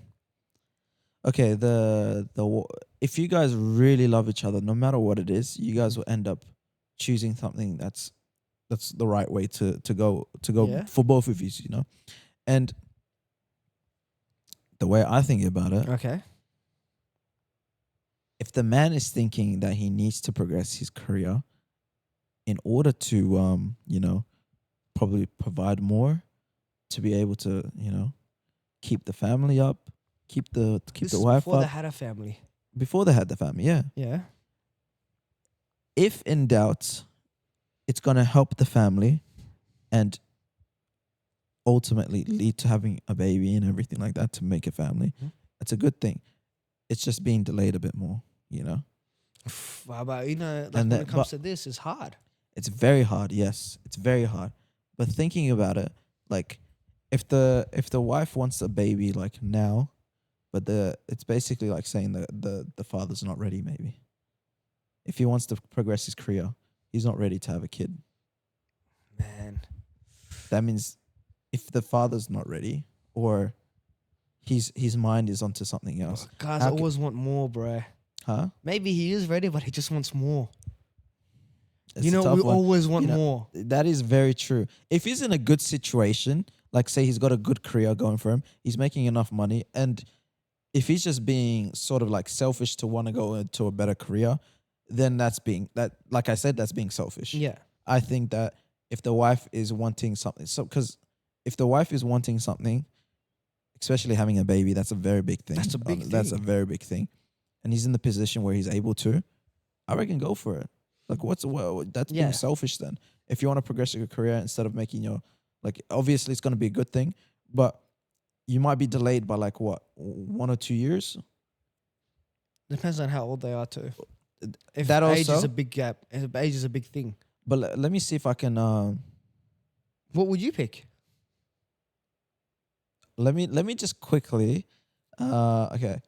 Okay, if you guys really love each other, no matter what it is, you guys will end up choosing something that's the right way to go Yeah. for both of you, you know? And the way I think about it, Okay. if the man is thinking that he needs to progress his career in order to probably provide more to be able to keep the family up, keep the This is wife before up they had a family. before they had the family, yeah. Yeah. If in doubt, it's gonna help the family and ultimately lead to having a baby and everything like that to make a family. Mhm. It's a good thing. It's just being delayed a bit more, you know. But like And when that- it comes but- to this, it's hard. It's very hard, yes. It's very hard. But thinking about it, like if the wife wants a baby like now, but it's basically like saying that the father's not ready maybe. If he wants to progress his career, he's not ready to have a kid. Man. That means if the father's not ready or his mind is onto something else. Guys How ca- always want more, bruh. Huh? Maybe he is ready, but he just wants more. It's you a know, tough we one. always want You know, more. That is very true. If he's in a good situation, like say he's got a good career going for him, he's making enough money, and if he's just being sort of like selfish to want to go into a better career, then like I said, that's being selfish. Yeah. I think that if the wife is wanting something, because if the wife is wanting something, especially having a baby, that's a very big thing. That's a big That's a thing. very big thing, and he's in the position where he's able to. I reckon go for it. Like, that's Yeah. being selfish then. If you want to progress your career instead of making obviously it's going to be a good thing, but you might be delayed by 1 or 2 years. Depends on how old they are too. If That age is also- a big gap, if age is a big thing. But let me see if I can. What would you pick? Let me just quickly. Okay,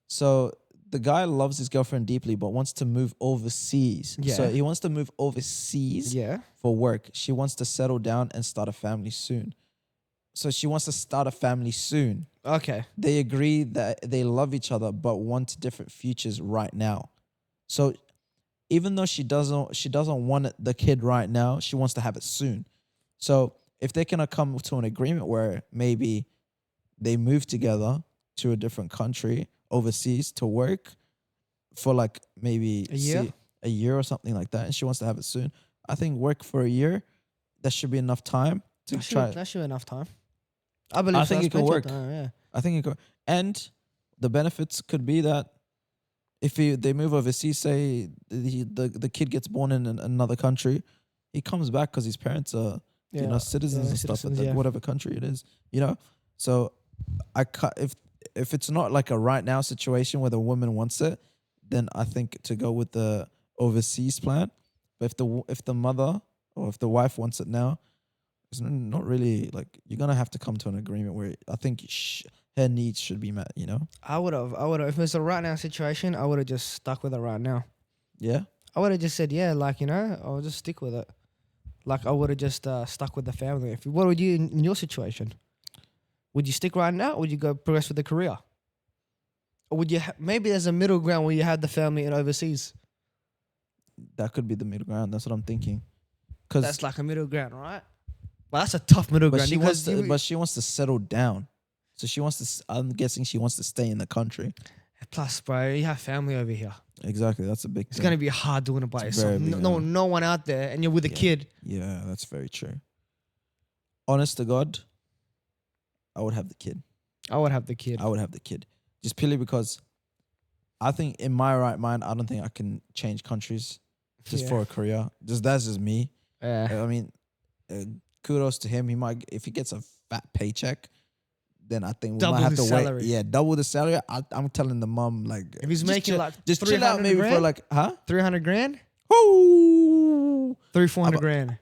so the guy loves his girlfriend deeply, but wants to move overseas. So Yeah. he wants to move overseas Yeah. for work. She wants to settle down and start a family soon. So she wants to start a family soon. Okay. They agree that they love each other but want different futures right now. So even though she doesn't want the kid right now, she wants to have it soon. So if they can come to an agreement where maybe they move together to a different country overseas to work for maybe A year? or something like that, and she wants to have it soon, I think work for a year, that should be enough time to try. That should be enough time. I believe I think so. it could That's plenty of work. time, yeah. I think it could, and the benefits could be that if they move overseas, say the kid gets born in another country, he comes back because his parents are citizens and stuff citizens, like that, yeah. whatever country it is, So if it's not like a right now situation where the woman wants it, then I think to go with the overseas plan. But if the mother or if the wife wants it now, it's not really like you're gonna have to come to an agreement where I think her needs should be met. You know? I would have. If it's a right now situation, I would have just stuck with it right now. Yeah. I would have just said, yeah, like, you know, I'll just stick with it. Like, I would have just stuck with the family. What would you in your situation? Would you stick right now, or would you go progress with the career? Or would you maybe there's a middle ground where you have the family and overseas? That could be the middle ground. That's what I'm thinking. Because That's like a middle ground, right? Well, that's a tough middle but ground. she because wants to, but she wants to settle down. So she wants to. I'm guessing she wants to stay in the country. plus, bro, you have family over here. Exactly. That's a big. It's thing. gonna be hard doing it by It's yourself. very big, No one out there, and you're with a Yeah. kid. Yeah, that's very true. Honest to God, I would have the kid. I would have the kid. I would have the kid. Just purely because I think in my right mind, I don't think I can change countries just Yeah. for a career. That's just me. Yeah. I mean, kudos to him. He might, if he gets a fat paycheck, then I think we Double might have his to salary. wait. Yeah, double the salary. I'm telling the mom like If he's just making chill, like just chill out 300 maybe for grand? like 300 grand, Whoo! 400 Aba- grand.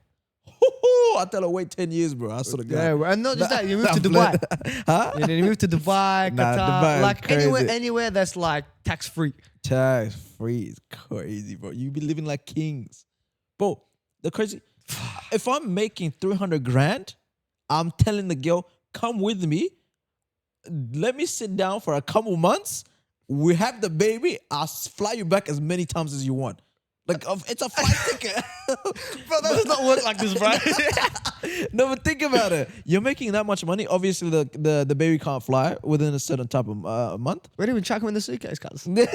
I tell her wait 10 years, bro. I sort of Yeah, and not just that, you moved to Nah, Dubai. huh? Yeah, then you moved to Dubai, Nah, Qatar, Dubai is like crazy. anywhere that's like tax free. Tax free is crazy, bro. You be living like kings, bro. The crazy. If I'm making 300 grand, I'm telling the girl, come with me. Let me sit down for a couple months. We have the baby. I'll fly you back as many times as you want. Like it's a flight ticket. Bro, that does not work like this, bro. No, but think about it. You're making that much money. Obviously, the baby can't fly within a certain type of month. We didn't even chuck him in the suitcase, cuz. No,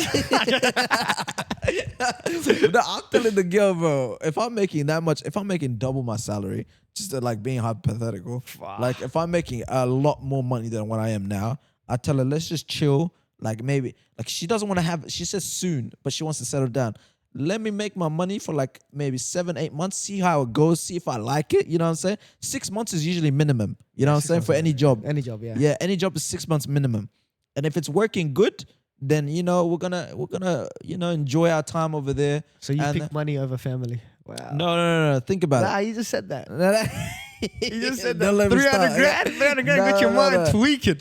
I'm telling the girl, bro. If I'm making that much, if I'm making double my salary, just to, like being hypothetical, like if I'm making a lot more money than what I am now, I tell her let's just chill. Like maybe, like she doesn't want to have. She says soon, but she wants to settle down. Let me make my money for like maybe 7-8 months, see how it goes, see if I like it. You know what I'm saying? 6 months is usually minimum. You know what I'm saying? For any job. Any job, yeah. Yeah, any job is 6 months minimum. And if it's working good, then you know we're gonna enjoy our time over there. So you And- pick money over family. Wow. No. Think about Nah, it. you just said that. You You just said Don't that. let me 300 start. grand? 300 grand got your No, mind no. tweaking.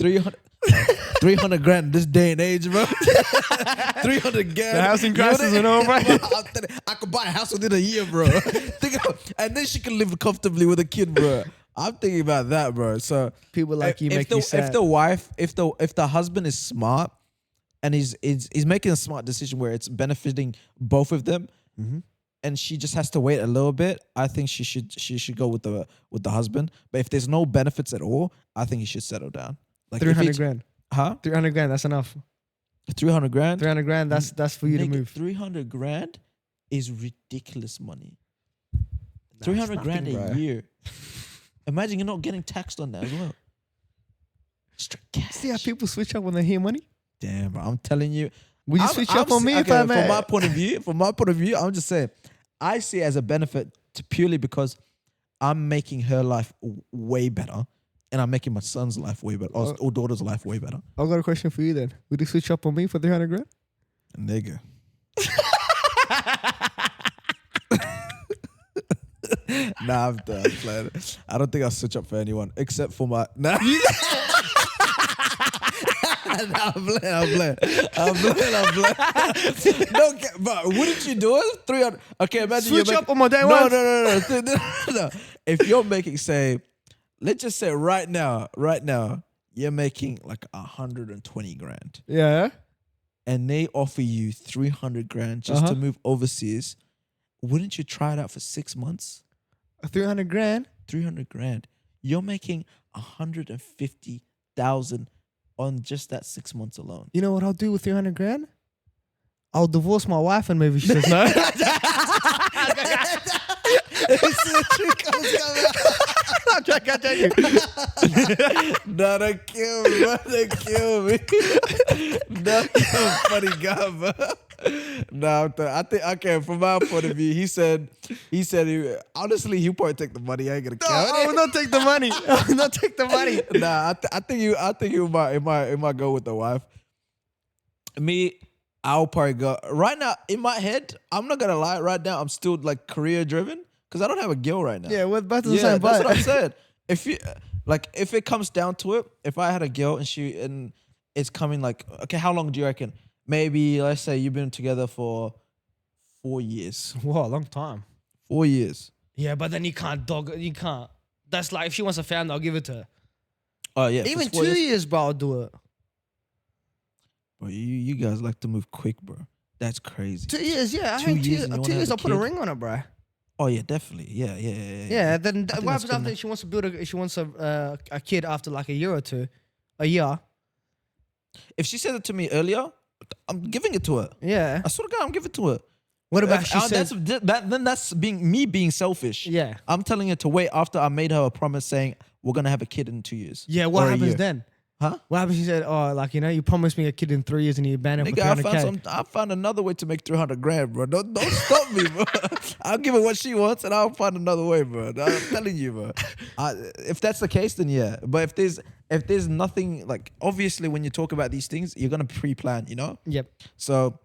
300 grand this day and age, bro. 300 grand. The housing crisis and all, bro. I could buy a house within a year, bro. And then she can live comfortably with a kid, bro. I'm thinking about that, bro. So People like you if make the, you sad. If the wife, if the husband is smart and he's making a smart decision where it's benefiting both of them, and she just has to wait a little bit, I think she should go with the husband. But if there's no benefits at all, I think he should settle down. Like if 300 he's- grand. Huh? 300 grand, that's enough. 300 grand? 300 grand, that's for you to Nigga, move. 300 grand is ridiculous money. Nah, 300 it's grand nothing, a bro. year. Imagine you're not getting taxed on that as well. Straight cash. See how people switch up when they hear money? Damn, bro. I'm telling you. Would you switch up on me if I From my point of view, I'm just saying, I see it as a benefit purely because I'm making her life way better, and I'm making my son's life way better, or daughter's life way better. I've got a question for you then. Would you switch up on me for 300 grand? Nigga. Nah, I'm done. Playing. I don't think I'll switch up for anyone except for my. Nah. Nah, I'm playing. No, but wouldn't you do it? 300. Okay, imagine Switch you're up on my day no, one? no. If you're making, say, let's just say right now, you're making like 120 grand, Yeah. and they offer you 300 grand just to move overseas. Wouldn't you try it out for 6 months? 300 grand? 300 grand. You're making 150,000 on just that 6 months alone. You know what I'll do with 300 grand? I'll divorce my wife and maybe she says no. I'm joking. No, they kill me, bro. They kill me. No, you're a funny guy, bro. No, I think, okay, from my point of view, he said, honestly, he'll probably take the money. I ain't gonna No, count I will not take the money. I will not take the money. Nah, I think you might go with the wife. Me, I'll probably go right now in my head. I'm not gonna lie. Right now, I'm still like career driven because I don't have a girl right now. Yeah, we're both in the Yeah, same that's boat. what I'm saying. If you like, if it comes down to it, if I had a girl and it's coming like, okay, how long do you reckon? Maybe let's say you've been together for 4 years. Whoa, long time. 4 years. Yeah, but then you can't dog. You can't. That's like if she wants a family, I'll give it to her. Oh yeah, Even for 4 2 years. years, bro, I'll do it. Bro, you guys like to move quick, bro. That's crazy. 2 years, yeah. I 2 think 2 years years. and you wanna 2 have years, a I'll put a kid? ring on it, bro. Oh yeah, definitely. Yeah. Yeah. Then think what that's happens after gonna- she wants to build she wants a kid after like a year or two, a year? If she said it to me earlier, I'm giving it to her. Yeah. I swear to God, I'm giving it to her. What about If- she says? then that's being selfish. Yeah. I'm telling her to wait after I made her a promise saying we're gonna have a kid in 2 years. Yeah. What or a happens year. then? Huh? What happens? She said, "Oh, like you promised me a kid in 3 years and you abandoned for Nigga, 300K." I found another way to make 300 grand, bro. Don't stop me, bro. I'll give her what she wants and I'll find another way, bro. I'm telling you, bro. If that's the case, then yeah. But if there's nothing, like, obviously when you talk about these things, you're gonna pre-plan, you know. Yep. So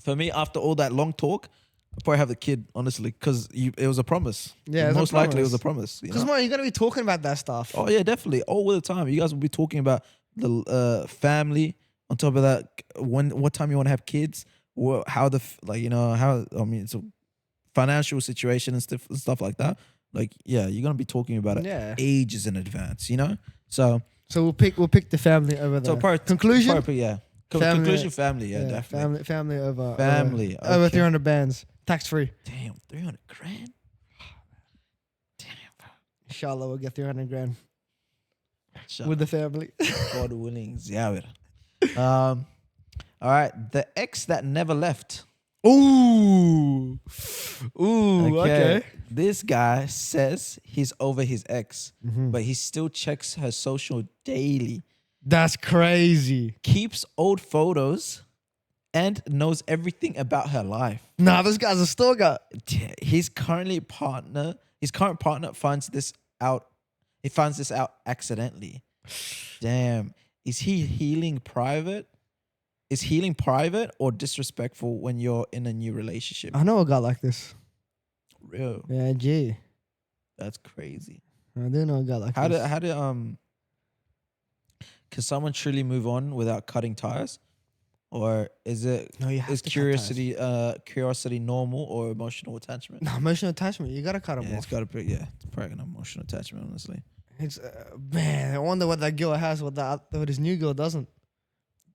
for me, after all that long talk, I'll probably have the kid, honestly, because it was a promise. Yeah, it was a most likely it promise. was a promise. You Because know? you're gonna be talking about that stuff. Oh yeah, definitely. All the time. You guys will be talking about the family. On top of that, what time you want to have kids, how it's a financial situation and stuff like that. Like, yeah, you're gonna be talking about it Yeah. ages in advance, you know. So So we'll pick the family over the conclusion. yeah. Family- Conclusion, family, yeah, definitely. Family over Family, over okay. 300 bands, tax free. Damn, 300 grand. Damn, bro. Inshallah, we'll get 300 grand Shut with the family. God willing, yeah. All right, the ex that never left. Ooh, okay. This guy says he's over his ex, Mm-hmm. but he still checks her social daily, That's crazy. keeps old photos, and knows everything about her life. Nah, this guy's a stalker. His current partner finds this out. He finds this out accidentally. Damn. Is healing private or disrespectful when you're in a new relationship? I know a guy like this. Real. Yeah, gee. That's crazy. I do know a guy like How this. can someone truly move on without cutting ties? Or is it No, you have is to cut ties. curiosity normal or emotional attachment? No, emotional attachment. You gotta cut him Yeah, it's off. gotta be it's probably an emotional attachment, honestly. It's man. I wonder what that girl has, what his new girl doesn't.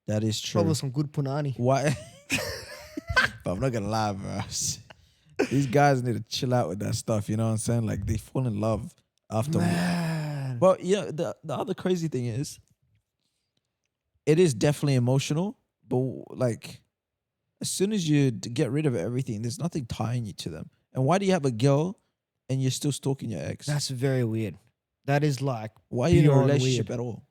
That is true. Probably some good punani. Why? But I'm not gonna lie, bro. These guys need to chill out with that stuff. You know what I'm saying? Like they fall in love after. Man. But yeah, the other crazy thing is, it is definitely emotional. But like, as soon as you get rid of everything, there's nothing tying you to them. And why do you have a girl and you're still stalking your ex? That's very weird. That is like Why are you in a beyond relationship weird. at all?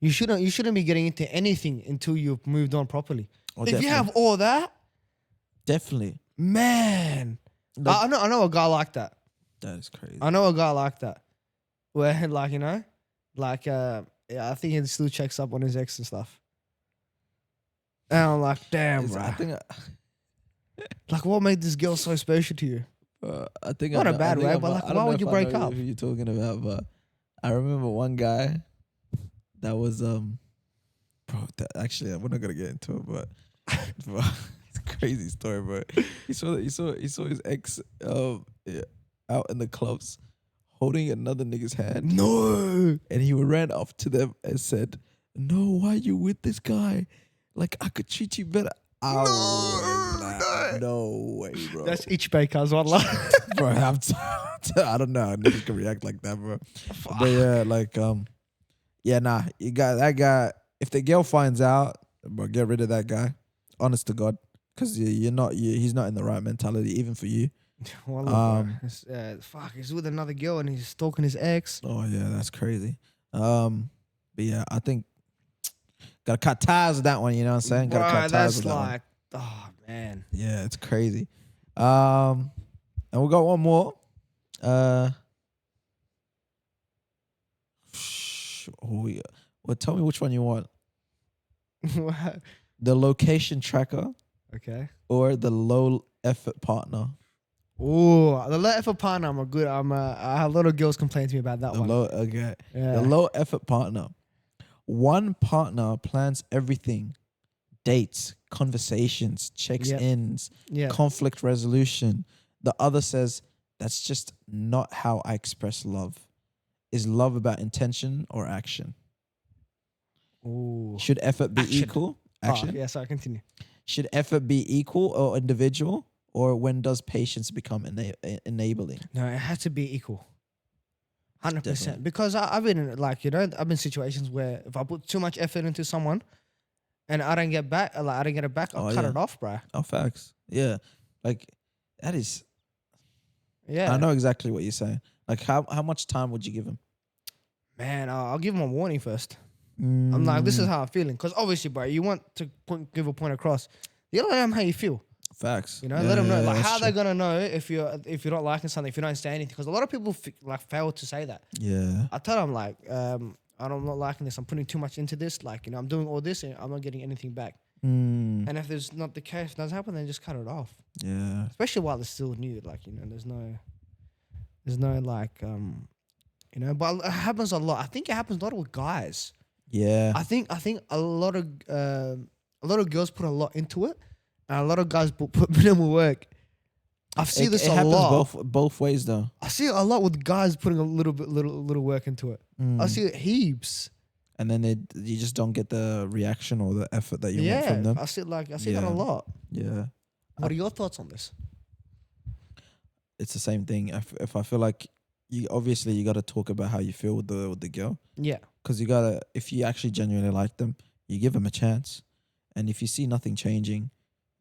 You shouldn't be getting into anything until you've moved on properly. Oh, If definitely. you have all that, Definitely. man, Like, I know a guy like that. that is crazy. I know a guy like that, where like yeah, I think he still checks up on his ex and stuff. And I'm like, damn, It's- bro. I think. Like, what made this girl so special to you? I think Not I a know- bad I think way, I'm- but like, I don't why know would if you I break know up? Who you're talking about? But I remember one guy that was bro. Actually, we're not gonna get into it, but it's a crazy story, bro. He saw his ex yeah, out in the clubs holding another nigga's hand. No. And he ran up to them and said, "No, why you with this guy? Like I could treat you better." No way, bro. That's each baker's one line. Bro, I don't know how niggas can react like that, bro. But yeah, like yeah, nah, you got that guy. If the girl finds out, bro, get rid of that guy. Honest to God, because he's not in the right mentality, even for you. He's with another girl and he's stalking his ex. Oh yeah, that's crazy. But yeah, I think gotta cut ties with that one. You know what I'm saying? Gotta cut ties That's with that one. like, oh man. Yeah, it's crazy. And we got one more. Oh yeah. Well, tell me which one you want. the location tracker Okay. or the low effort partner. Ooh, the low effort partner. I have a lot of girls complain to me about that The one. low, okay. Yeah. The low effort partner. One partner plans everything: dates, conversations, checks Yep. ins, Yeah. conflict resolution. The other says, that's just not how I express love. Is love about intention or action? Ooh. Should effort be Action. equal? Oh, Action. yeah. Sorry. Continue. Should effort be equal or individual? Or when does patience become enabling? No, it has to be equal. 100%. Definitely. Because I've been in, like, I've been in situations where if I put too much effort into someone and I don't get back, I don't get it back, I'll Oh, cut yeah. it off, bro. Oh, facts. Yeah. Like, that is, Yeah. I know exactly what you're saying. Like, how much time would you give him? Man, I'll give him a warning first. I'm like, this is how I'm feeling. Because obviously, bro, you want to give a point across. You gotta let them how you feel. Facts. You know, let them know. Like, that's how are they true. gonna know if you're not liking something, if you don't say anything? Because a lot of people fail to say that. Yeah. I tell them like, I'm not liking this. I'm putting too much into this. Like, I'm doing all this and I'm not getting anything back. Mm, And if there's not the case, doesn't happen, then just cut it off. yeah. Especially while it's still new. Like, there's no like, but it happens a lot. I think it happens a lot with guys. Yeah. I think a lot of girls put a lot into it, and a lot of guys put minimal work. I see this it a happens lot. both ways though. I see it a lot with guys putting a little work into it. I see it heaps. And then you just don't get the reaction or the effort that you want from them. I see that a Yeah. lot. Yeah. What are your thoughts on this? It's the same thing. If I feel like you got to talk about how you feel with the girl, Yeah, because if you actually genuinely like them, you give them a chance, and if you see nothing changing,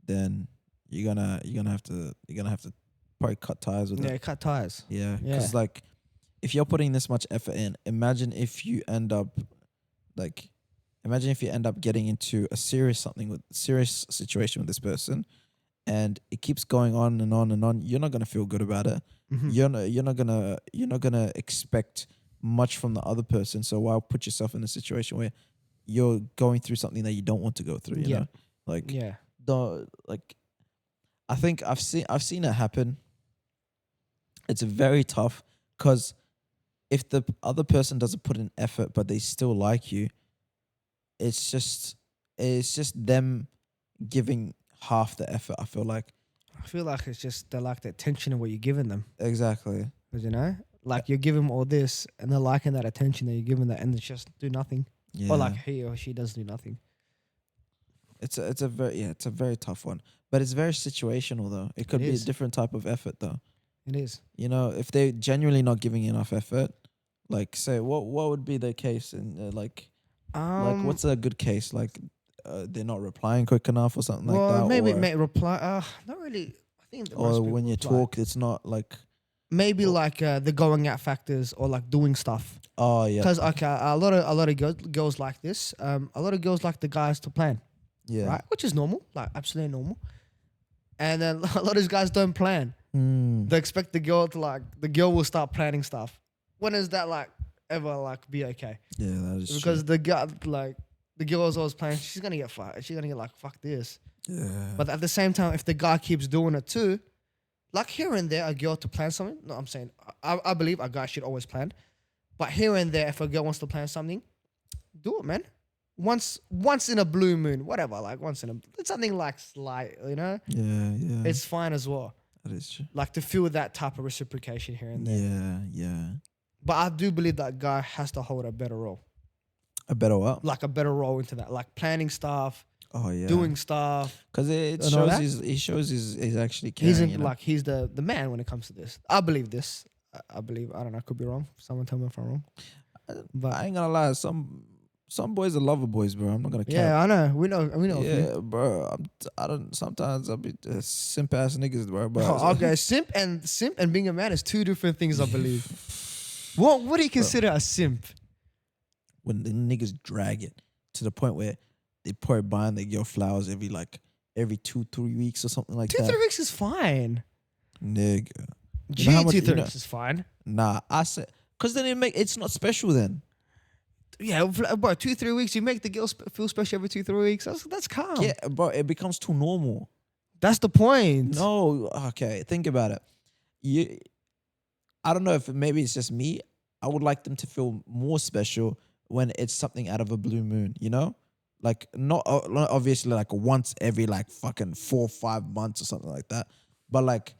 then you're gonna have to probably cut ties with yeah, it. cut ties. Yeah, Yeah. because like if you're putting this much effort in, imagine if you end up getting into a serious situation with this person, and it keeps going on and on and on. You're not gonna feel good about it. Mhm. You're not gonna expect much from the other person. So why put yourself in a situation where you're going through something that you don't want to go through? You Yeah. know, like Yeah, I think I've seen it happen. It's very tough because if the other person doesn't put in effort but they still like you, it's just them giving half the effort. I feel like I feel like it's just they like the attention of what you're giving them. exactly. Because like you're giving them all this, and they're liking that attention that you're giving that, and they just do nothing. Yeah. Or like he or she does do nothing. It's a very tough one, but it's very situational though. It could It be a is. different type of effort though. It is. You know, if they're genuinely not giving enough effort, like say what would be the case in like what's a good case, like they're not replying quick enough or something like that, maybe or, may reply. Not really. I think that most or people when you reply. talk it's not like maybe like the going out factors or like doing stuff. oh yeah Because a lot of girls like this. A lot of girls like the guys to plan, yeah right? Which is normal, like absolutely normal. And then a lot of these guys don't plan. They expect the girl will start planning stuff. When is that like ever like be okay? yeah that is Because the guy the girl is always planning. She's gonna get fucked. She's gonna get like fuck this. true. Yeah, But at the same time, if the guy keeps doing it too, like here and there, a girl to plan something. No, I'm saying I believe a guy should always plan. But here and there, if a girl wants to plan something, do it, man. Once in a blue moon, whatever. Like once in a it's something like slight, yeah it's fine as well. that is true. Like to feel that type of reciprocation here and there. Yeah But I do believe that guy has to hold a better role, a better what? like a better role into that, like planning stuff, Oh yeah, doing stuff. because it and all shows that. he's actually caring. He's in, you know? like he's the man when it comes to this. I believe this. I believe. I don't know. I could be wrong. Someone tell me if I'm wrong. But I ain't gonna lie, some boys are lover boys, bro. I'm not gonna care. yeah, I know. We know. a few. Yeah, bro. I don't. Sometimes I'll be simp ass niggas, bro. But Oh, okay, simp and being a man is two different things, I believe. What do you consider a simp? when the niggas drag it to the point where they probably buying their girl flowers every 2-3 weeks or something like 2-3 that. weeks is fine. Nigga, Gee, how much- 2-3 you know- weeks is fine. nah. I said, cause then it's not special then. Yeah, bro, 2-3 weeks. You make the girl feel special every 2-3 weeks. That's calm. Yeah, bro, it becomes too normal. That's the point. No, okay, think about it. I don't know if maybe it's just me. I would like them to feel more special when it's something out of a blue moon, you know? Like not obviously like once every like fucking 4 or 5 months or something like that. But like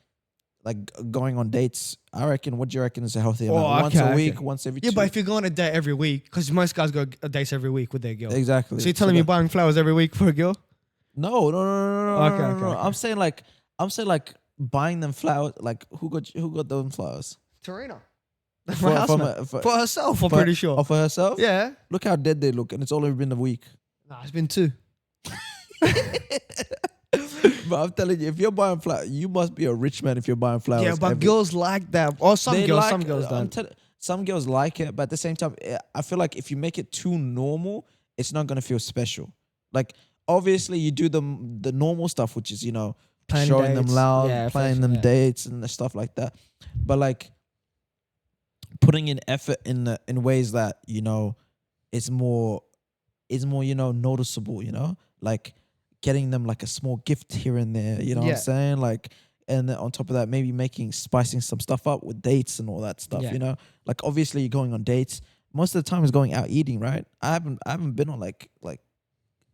going on dates, I reckon, what do you reckon is a healthy amount? Oh, Once okay, a week, okay. once every Yeah, two. but if you're going on a date every week, because most guys go on dates every week with their girl. Exactly. So you're telling me that- buying flowers every week for a girl? No. Okay, no, okay, no. okay. I'm saying like buying them flowers. Like who got them flowers? Tarina. For- My from housemate. a- for- For herself, I'm For- pretty sure. Oh, for herself? Yeah. Look how dead they look, and it's only been a week. Nah, it's been 2. But I'm telling you, if you're buying flowers, you must be a rich man if you're buying flowers. Yeah, but girls like that. Or some They girls, like- some girls I'm don't. some girls like it, but at the same time, I feel like if you make it too normal, it's not gonna feel special. Like obviously, you do the normal stuff, which is Planning showing them dates. love, Yeah, planning fashion, them yeah. dates and stuff like that. But like putting in effort in ways that it's more noticeable. Like getting them like a small gift here and there. You know what Yeah. I'm saying? Like. And then on top of that, maybe spicing some stuff up with dates and all that stuff. Yeah. Like obviously you're going on dates. Most of the time is going out eating, right? I haven't been on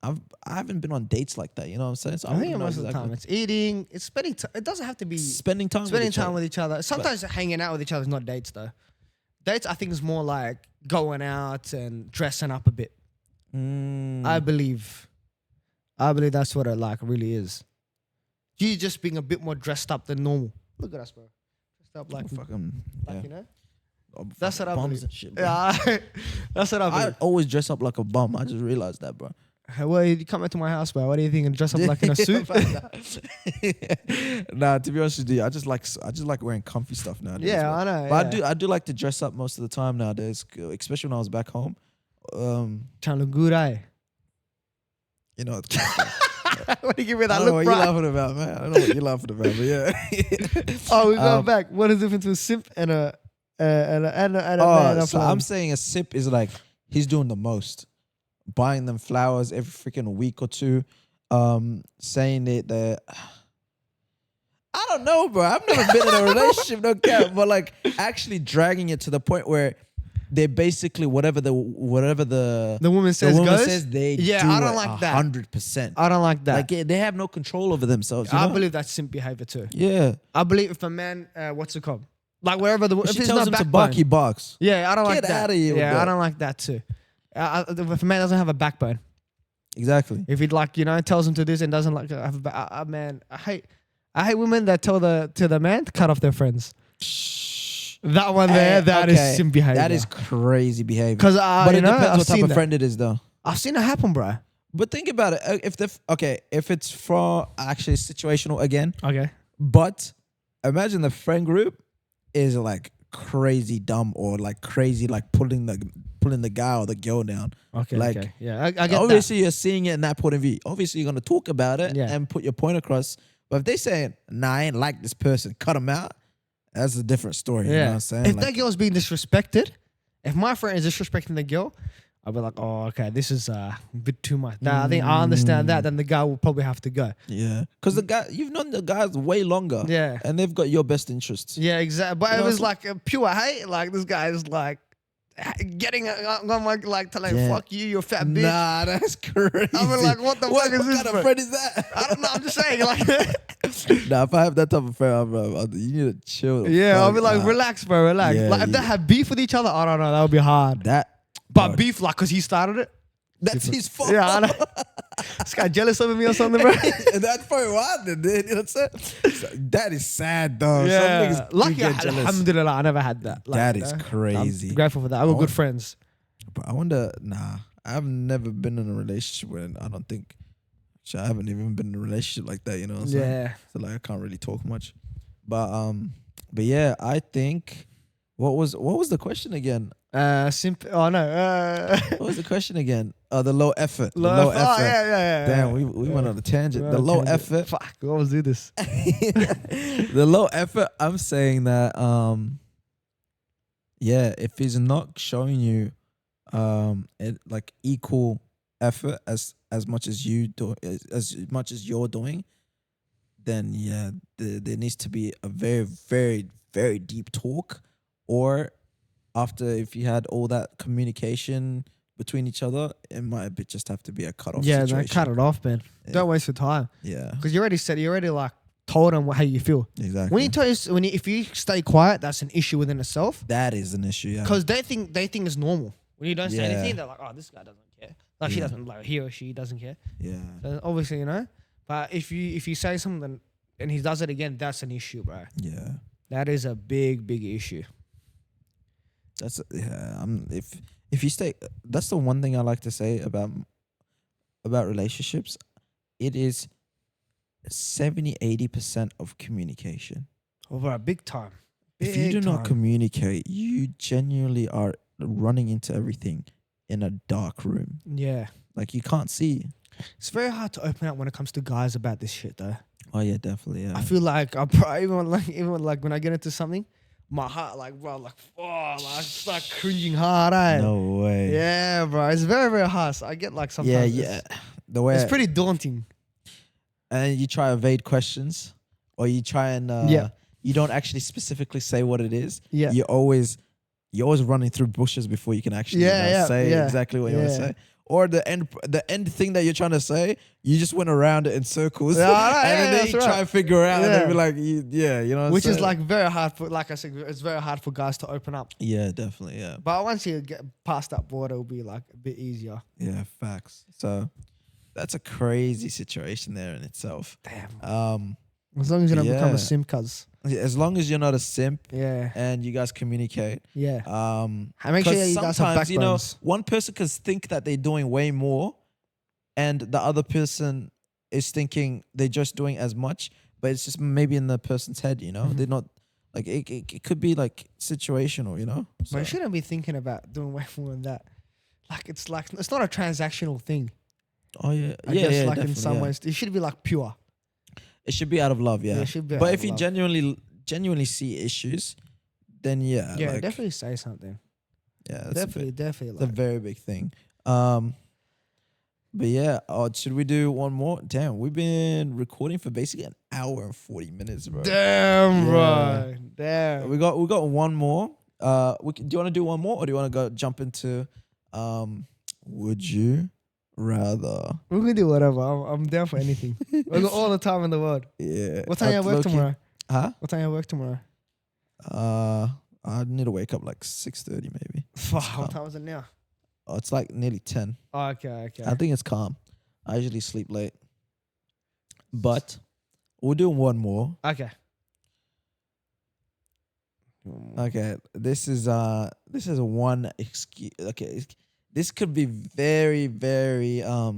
I haven't been on dates like that. You know what I'm saying? So I think wouldn't know most of the time it's eating, it's spending time. It doesn't have to be spending time. spending with each time other. with each other. Sometimes hanging out with each other is not dates though. Dates, I think, is more like going out and dressing up a bit. Mm. I believe that's what it like really is. You just being a bit more dressed up than normal. Look at us, bro. Dressed up like, Fucking yeah. you know. Oh, That's fucking what I bums believe. and shit, bro. Yeah, that's what I I believe. always dress up like a bum. I just realized that, bro. Well, you come into my house, bro. What do you think? And dress up like in a suit? Nah, to be honest with you, I just like wearing comfy stuff nowadays. Yeah, bro. I know. But yeah. I do like to dress up most of the time nowadays, especially when I was back home. Trying to look good, eh? You know, What do you give me I that don't know look, what bro? you're laughing about, man. I don't know what you're laughing about, but yeah. Oh, we're going Um, back. What is the difference between a simp and a man? Oh, so I'm saying a sip is like he's doing the most, buying them flowers every freaking week or two, saying that I don't know, bro. I've never been in a relationship, no cap, but like actually dragging it to the point where they basically whatever the woman says woman goes. says they Yeah, do I don't it like that. 100%. I don't like that. Like they have no control over themselves. You I know? believe that's simp behavior too. Yeah. I believe if a man, what's it called? Like wherever the If if she it's tells not him to backbone. bark, he barks. Yeah, I don't like Get that. outta here with Yeah, that. I don't like that too. If a man doesn't have a backbone, Exactly. if he tells him to this and doesn't like have a man, I hate women that tell to the man to cut off their friends. That one there, that is okay. simp behavior. That is crazy behavior. because But it depends I've what type seen of that. friend it is, though. I've seen it happen, bro. But think about it. If it's for actually situational again, Okay. but imagine the friend group is like crazy dumb or like crazy like pulling the guy or the girl down. Okay. Like, okay. Yeah, I get that. Obviously, you're seeing it in that point of view. Obviously, you're gonna talk about it Yeah. and put your point across. But if they saying, "Nah, I ain't like this person," cut them out. That's a different story. You know what I'm saying? If Like, that girl's being disrespected, if my friend is disrespecting the girl, I'll be like, oh, okay, this is a bit too much. Nah, I think I understand that. Then the guy will probably have to go. yeah, because the guy, you've known the guys way longer. Yeah. and they've got your best interests. Yeah, exactly. But You it know was what like a pure hate. Like this guy is like getting on my like telling Yeah. fuck you, you're a fat bitch. Nah, that's crazy. I mean, like, what the fuck is this, kind bro? of friend is that? I don't know. I'm just saying, like, Nah, if I have that type of friend, you need to chill. the yeah, I'll fuck be like, out. relax, bro, relax. Yeah, like, if they yeah. have beef with each other, I don't know, that would be hard. That. But bro, beef, like, cause he started it. that's his fault. Yeah, I know. This guy jealous of me or something, bro. That's probably why I did. You know what I'm saying? So, that is sad, though. Some Yeah, niggas do lucky, get jealous. alhamdulillah, I never had that. Like, That you is know? crazy. I'm grateful for that. I got Oh. good friends. But I wonder. Nah, I've never been in a relationship where I don't think. Actually, I haven't even been in a relationship like that. You know what I'm saying? Yeah. So like, I can't really talk much. But yeah, I think. What was the question again? Oh no. What was the question again? The low effort. The Low low effort. effort. Oh, yeah. Damn, we went on a tangent. The low effort. Fuck, we always do this. The low effort. I'm saying that. Yeah, if he's not showing you, like equal effort as much as you do as much as you're doing, then yeah, there needs to be a very, very, very deep talk, or after if you had all that communication between each other, it might just have to be a cut off Yeah, situation. no, cut it off, man. Yeah. Don't waste your time Yeah, because you already like told them how you feel. exactly. When you tell us, if you stay quiet, that's an issue within itself. That is an issue. Yeah, Because they think it's normal. When you don't say Yeah. anything, they're like, oh, this guy doesn't care. Like she Yeah. doesn't, like he or she doesn't care. yeah, So obviously, But if you say something and he does it again, that's an issue, bro. yeah. That is a big, big issue. That's yeah. If you stay, that's the one thing I like to say about relationships. It is 70-80% of communication. Over a big time. If you do Big not time. communicate, you genuinely are running into everything in a dark room. Yeah. Like you can't see. It's very hard to open up when it comes to guys about this shit, though. Oh yeah, definitely. Yeah. I feel like I probably even like when I get into something, my heart like bro like I start cringing hard. No way. Yeah, bro. It's very, very hard. So I get like sometimes. Yeah. The way It's pretty daunting. and you try to evade questions, or you try and Yeah. you don't actually specifically say what it is. Yeah. You're always running through bushes before you can actually say exactly what you want to Yeah. say. Or the end thing that you're trying to say, you just went around it in circles, Yeah, right, and then yeah, you that's try right. to figure out, and Yeah. then be like, you know, what I'm Which is saying? like very hard for, like I said, it's very hard for guys to open up. yeah, definitely, yeah, But once you get past that border, it'll be like a bit easier. yeah, facts. So that's a crazy situation there in itself. Damn. As long as you don't become yeah. a sim, cuz. As long as you're not a simp Yeah. and you guys communicate, Yeah. and make sure you guys have sometimes backbones. one person can think that they're doing way more, and the other person is thinking they're just doing as much, but it's just maybe in the person's head. Mhm. They're not like it could be like situational. But So, you shouldn't be thinking about doing way more than that. Like it's not a transactional thing. oh yeah, I yeah, guess yeah, like in definitely, some yeah. ways. It should be like pure. It should be out of love, yeah. It should be But out if of you love. genuinely see issues, then yeah, Yeah, like, definitely say something. yeah, that's Definitely, it's definitely. a Like, very big thing. But yeah, should we do one more? Damn, we've been recording for basically an hour and 40 minutes, bro. damn, Yeah. bro. Damn. We got one more. Do you want to do one more, or do you want to go jump into would you rather? We can do whatever. I'm down for anything. We got all the time in the world. Yeah. What time you work low-key- tomorrow? Huh? What time you work tomorrow? I need to wake up like 6:30 maybe. Fuck, calm. what time is it now? Oh, it's like nearly 10. Oh, okay. I think it's calm. I usually sleep late. But we'll do one more. Okay. Okay. This is one excuse. Okay. This could be very, very how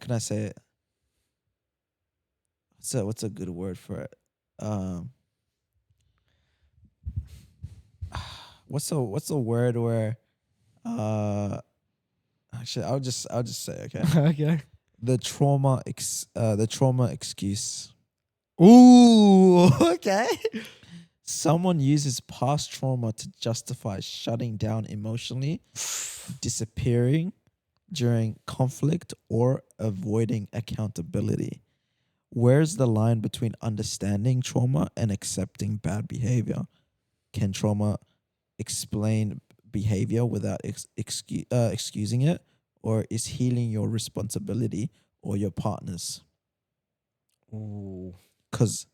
can I say it? What's a good word for it? What's a word where actually I'll just say, okay. Okay. The trauma excuse. Ooh, okay. Someone uses past trauma to justify shutting down emotionally, disappearing during conflict, or avoiding accountability. Where's the line between understanding trauma and accepting bad behavior? Can trauma explain behavior without excusing it? Or is healing your responsibility or your partner's? Ooh. Because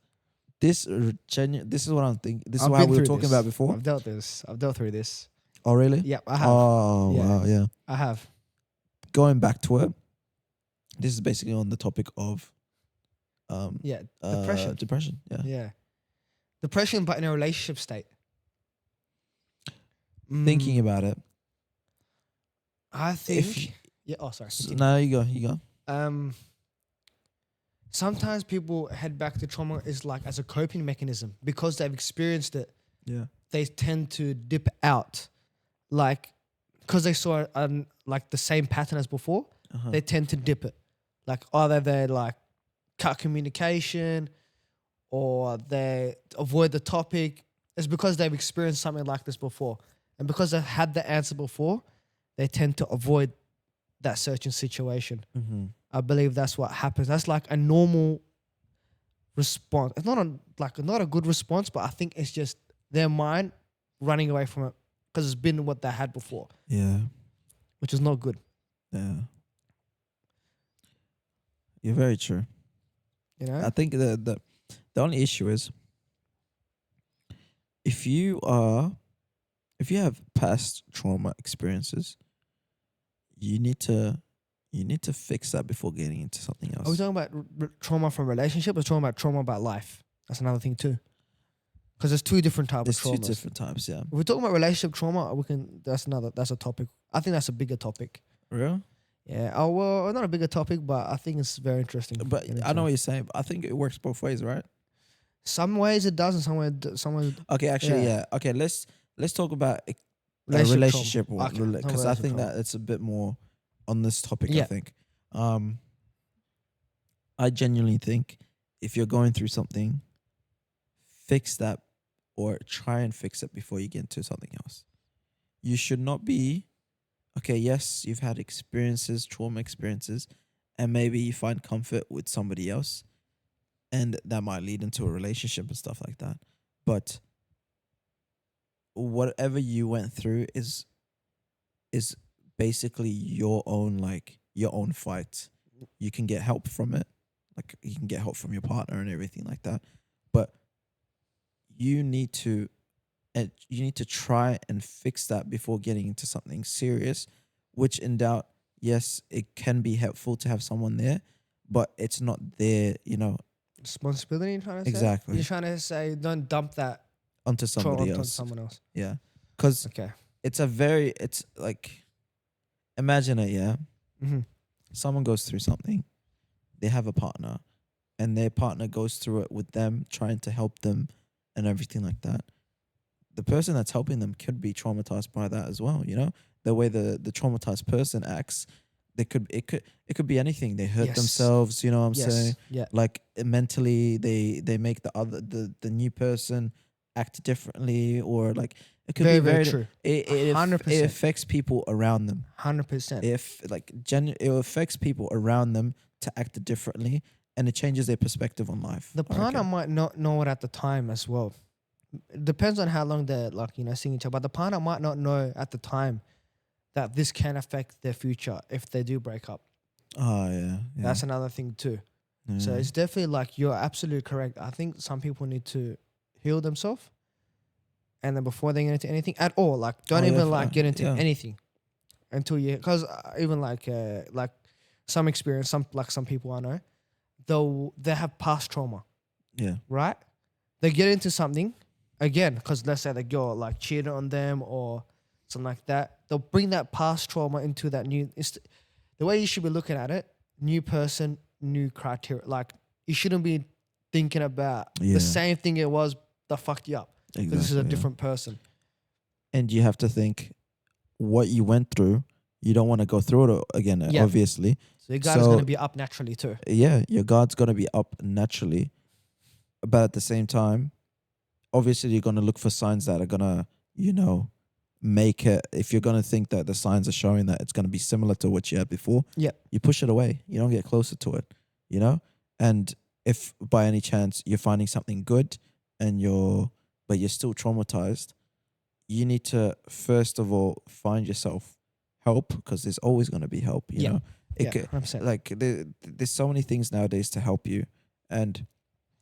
this is what I'm thinking. This is I've what been we were through talking this. about before. I've dealt this. I've dealt through this. Oh, really? Yeah, I have. Oh, Yeah. wow, yeah. I have. Going back to it, this is basically on the topic of Yeah. Depression. Depression, yeah. Yeah. Depression, but in a relationship state. Thinking about it. I If think. Yeah. Oh, sorry. So continue. now you go. Sometimes people head back to trauma is like as a coping mechanism because they've experienced it. Yeah. They tend to dip out, like because they saw like the same pattern as before. Uh-huh. They tend to dip it, like either they like cut communication or they avoid the topic. It's because they've experienced something like this before, And because they've had the answer before, they tend to avoid that certain situation. Mm-hmm. I believe that's what happens. That's like a normal response. It's not a good response, but I think it's just their mind running away from it because it's been what they had before, Yeah. which is not good. Yeah. You're very true. You know? I think the only issue is if you have past trauma experiences, you need to fix that before getting into something else. Are we talking about trauma from relationship or talking about trauma about life? That's another thing too. Because there's two different types There's of two traumas. different types, yeah. If we're talking about relationship trauma, that's a topic. I think that's a bigger topic. Real? Yeah. Oh well, not a bigger topic, but I think it's very interesting. to But get I into. know what you're saying, but I think it works both ways, right? Some ways it does, and some ways Okay, actually, Yeah. yeah. Okay, let's talk about a relationship relationship trauma. one, Okay, because I relationship think trauma. that it's a bit more on this topic. I Yeah. think. I genuinely think if you're going through something, fix that or try and fix it before you get into something else. You should not be okay. Yes, you've had experiences, trauma experiences, and maybe you find comfort with somebody else, and that might lead into a relationship and stuff like that. But whatever you went through is basically your own fight. You can get help from it, like you can get help from your partner and everything like that, but you need to try and fix that before getting into something serious, which in doubt, yes, it can be helpful to have someone there, but it's not there, responsibility. You're trying to say? Exactly. You're trying to say don't dump that onto trauma somebody onto else. someone else. Yeah, because Okay. it's like, imagine it, yeah. Mm-hmm. Someone goes through something, they have a partner, and their partner goes through it with them, trying to help them and everything like that. The person that's helping them could be traumatized by that as well, the way the traumatized person acts. It could be anything. They hurt Yes. themselves, you know what I'm Yes. saying? Yeah. Like mentally they make the new person act differently, or like it could Very, be very very true. it 100%. affects people around them. 100%. It affects people around them to act differently, and it changes their perspective on life. The I partner reckon. might not know it at the time as well. It depends on how long they're seeing each other. But the partner might not know at the time that this can affect their future if they do break up. Oh yeah. That's another thing too. So Yeah. it's definitely you're absolutely correct. I think some people need to heal themselves, and then before they get into anything at all, don't Oh, yeah, even fair. get into Yeah. anything until you, because even some experience, some people I know, they have past trauma, Yeah. right? They get into something again because let's say the girl cheated on them or something like that. They'll bring that past trauma into that new. The way you should be looking at it: new person, new criteria. You shouldn't be thinking about Yeah. the same thing it was that fucked you up. 'Cause this is a Exactly, yeah. different person. And you have to think what you went through. You don't want to go through it again, Yeah. obviously. So your guard is So- going to be up naturally too. Yeah, your guard's gonna be up naturally, but at the same time, obviously you're gonna look for signs that are gonna, make it. If you're gonna think that the signs are showing that it's gonna be similar to what you had before, Yeah. you push it away. You don't get closer to it, And if by any chance you're finding something good but you're still traumatized, you need to first of all find yourself help, because there's always gonna be help. You Yeah. know, it Yeah, ca- 100%. there's so many things nowadays to help you, and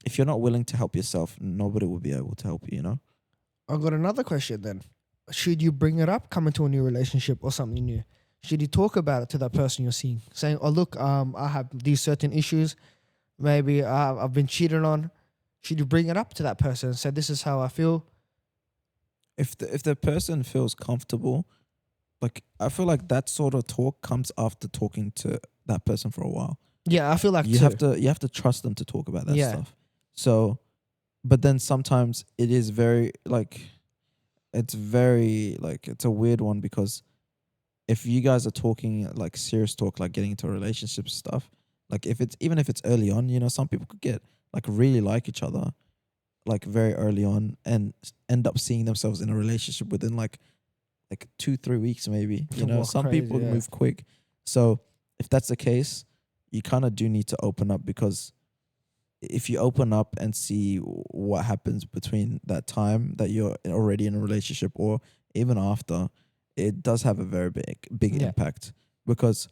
if you're not willing to help yourself, nobody will be able to help you. I've got another question then. Should you bring it up, come into a new relationship or something new? Should you talk about it to that person you're seeing? Saying, oh, look, I have these certain issues. Maybe I've been cheated on. Should you bring it up to that person and say, this is how I feel? If the person feels comfortable, I feel like that sort of talk comes after talking to that person for a while. Yeah, I feel like You too. have to trust them to talk about that Yeah. stuff. So, but then sometimes it is very it's a weird one, because if you guys are talking serious talk, getting into a relationship stuff, if it's early on, some people could get really like each other very early on and end up seeing themselves in a relationship within like 2-3 weeks maybe. You know, Wow, some crazy, people yeah. move quick. So if that's the case, you kind of do need to open up, because if you open up and see what happens between that time that you're already in a relationship or even after, it does have a very big Yeah. impact, because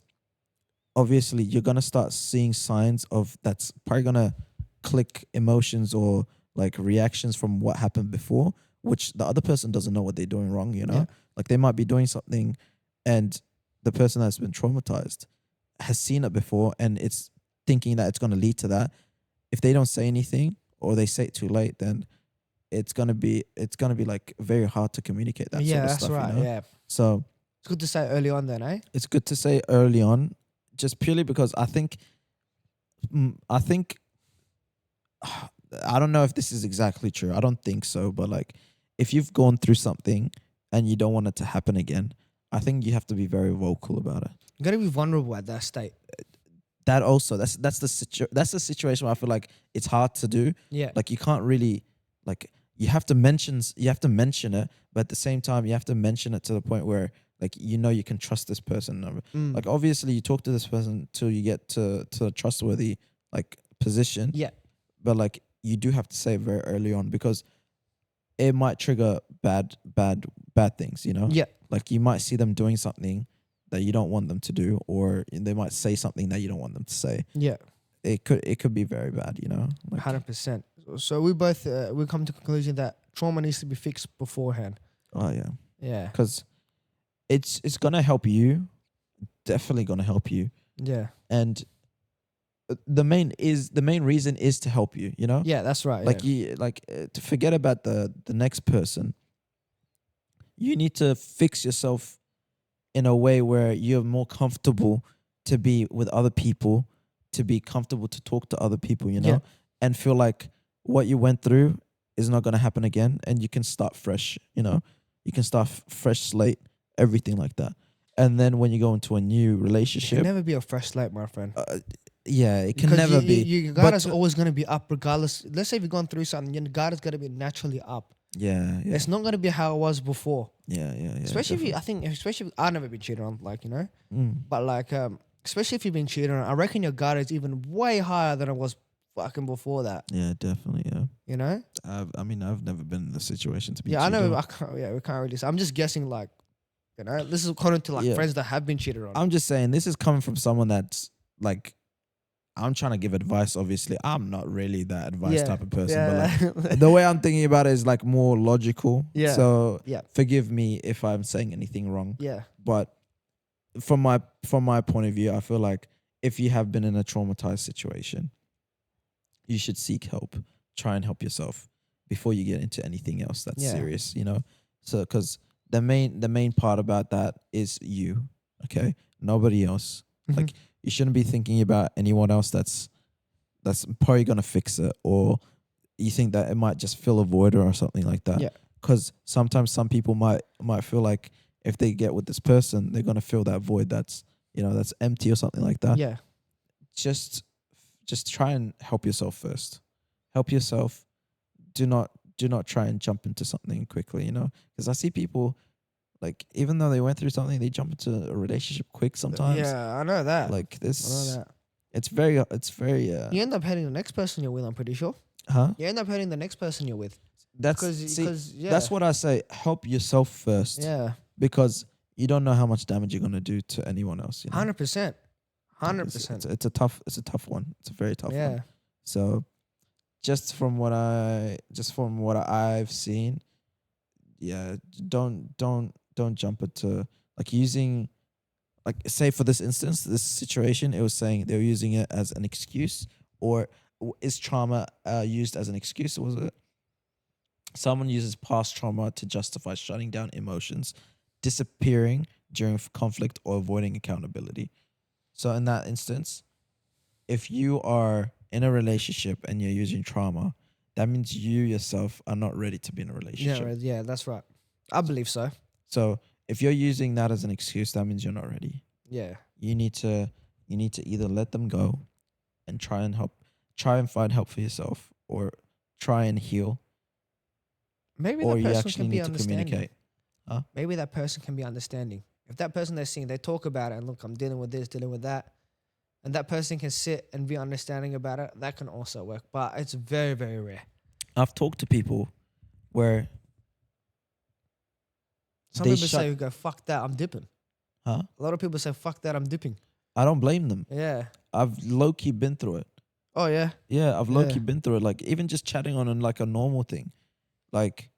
obviously you're gonna start seeing signs of that's probably gonna click emotions or like reactions from what happened before, which the other person doesn't know what they're doing wrong, you know? Yeah. Like they might be doing something and the person that's been traumatized has seen it before and it's thinking that it's gonna lead to that. If they don't say anything or they say it too late, then it's gonna be like very hard to communicate that Yeah, sort of that's stuff, right. you know? Yeah, So it's good to say early on, then, eh? it's good to say early on, just purely because I think I don't know if this is exactly true. I don't think so, but like if you've gone through something and you don't want it to happen again, I think you have to be very vocal about it. You gotta be vulnerable at that state. That also that's the situation where I feel like it's hard to do. Yeah, Like you can't really like you have to mention it, but at the same time you have to mention it to the point where like you know you can trust this person. Like obviously you talk to this person till you get to a trustworthy like position. yeah, But like you do have to say it very early on, because it might trigger bad things, you know? yeah, Like you might see them doing something that you don't want them to do, or they might say something that you don't want them to say. yeah. It could be very bad, you know? Like, 100%. So we both we come to the conclusion that trauma needs to be fixed beforehand. oh yeah. Yeah, Because it's gonna help you, definitely gonna help you. yeah, And the main reason is to help you, you know? yeah. That's right. Like yeah. to forget about the next person. You need to fix yourself in a way where you're more comfortable to be with other people, to be comfortable to talk to other people, you know, Yeah. and feel like what you went through is not going to happen again, and you can start fresh, you know, you can start fresh slate, everything like that. And then when you go into a new It can relationship, never be a fresh slate, my friend. yeah, it can Because never be. Your guard is always going to be up regardless. Let's say if you've gone through something, your guard is going to be naturally up. Yeah, yeah, It's not going to be how it was before. yeah. Especially if you, I think, especially if I've never been cheated on, like, you know, Mm. but like, especially if you've been cheated on, I reckon your guard is even way higher than it was fucking before that, Yeah, definitely. Yeah, you know? I mean, I've never been in the situation to be. Yeah, I cheated know. on. I can't, yeah, we can't really say. I'm just guessing, like, you know, this is according to like Yeah. friends that have been cheated on. I'm just saying this is coming from someone that's like, I'm trying to give advice. Obviously, I'm not really that advice type of person, but like the way I'm thinking about it is like more logical. Yeah. So Yeah. forgive me if I'm saying anything wrong. yeah, But from my point of view, I feel like if you have been in a traumatized situation, you should seek help. Try and help yourself before you get into anything else that's Yeah. serious. You know, so because the main part about that is you. Okay, nobody else. Mhm. Like you shouldn't be thinking about anyone else that's probably gonna fix it, or you think that it might just fill a void or something like that. Yeah. Because sometimes some people might feel like if they get with this person, they're gonna fill that void that's that's empty or something like that. yeah, Just try and help yourself first. Help yourself. Do not try and jump into something quickly. You know, because I see people like even though they went through something, they jump into a relationship quick sometimes. yeah. I know that. Like I know this, that. it's very You end up hating the next person you're with. I'm pretty sure. huh? You end up hating the next person you're with. That's Because yeah, that's what I say. Help yourself first, Yeah, because you don't know how much damage you're gonna do to anyone else. You know? 100%, It's- 100%. It's a tough one. It's a very tough Yeah, one. So, just from what I've seen, yeah, don't jump into like using, like say for this instance, this situation, it was saying they were using it as an excuse, or is trauma used as an excuse? Was it? Someone uses past trauma to justify shutting down emotions, disappearing during conflict, or avoiding accountability. So in that instance, if you are in a relationship and you're using trauma, that means you yourself are not ready to be in a yeah, relationship. right, yeah. That's right. I believe so. So if you're using that as an excuse, that means you're not ready. Yeah, You need to either let them go and try and find help for yourself, or try and heal, maybe or the you person actually can be need to understanding. communicate. Huh? Maybe that person can be understanding. If that person they're seeing, they talk about it and look, I'm dealing with this, dealing with that, and that person can sit and be understanding about it, that can also work. But it's very, very rare. I've talked to people where Some they people shut- say, "Go fuck that, I'm dipping." huh? A lot of people say, "Fuck that, I'm dipping." I don't blame them. Yeah. I've low key been through it. Oh yeah. Yeah, I've low key Yeah. been through it. Like even just chatting on like a normal thing, like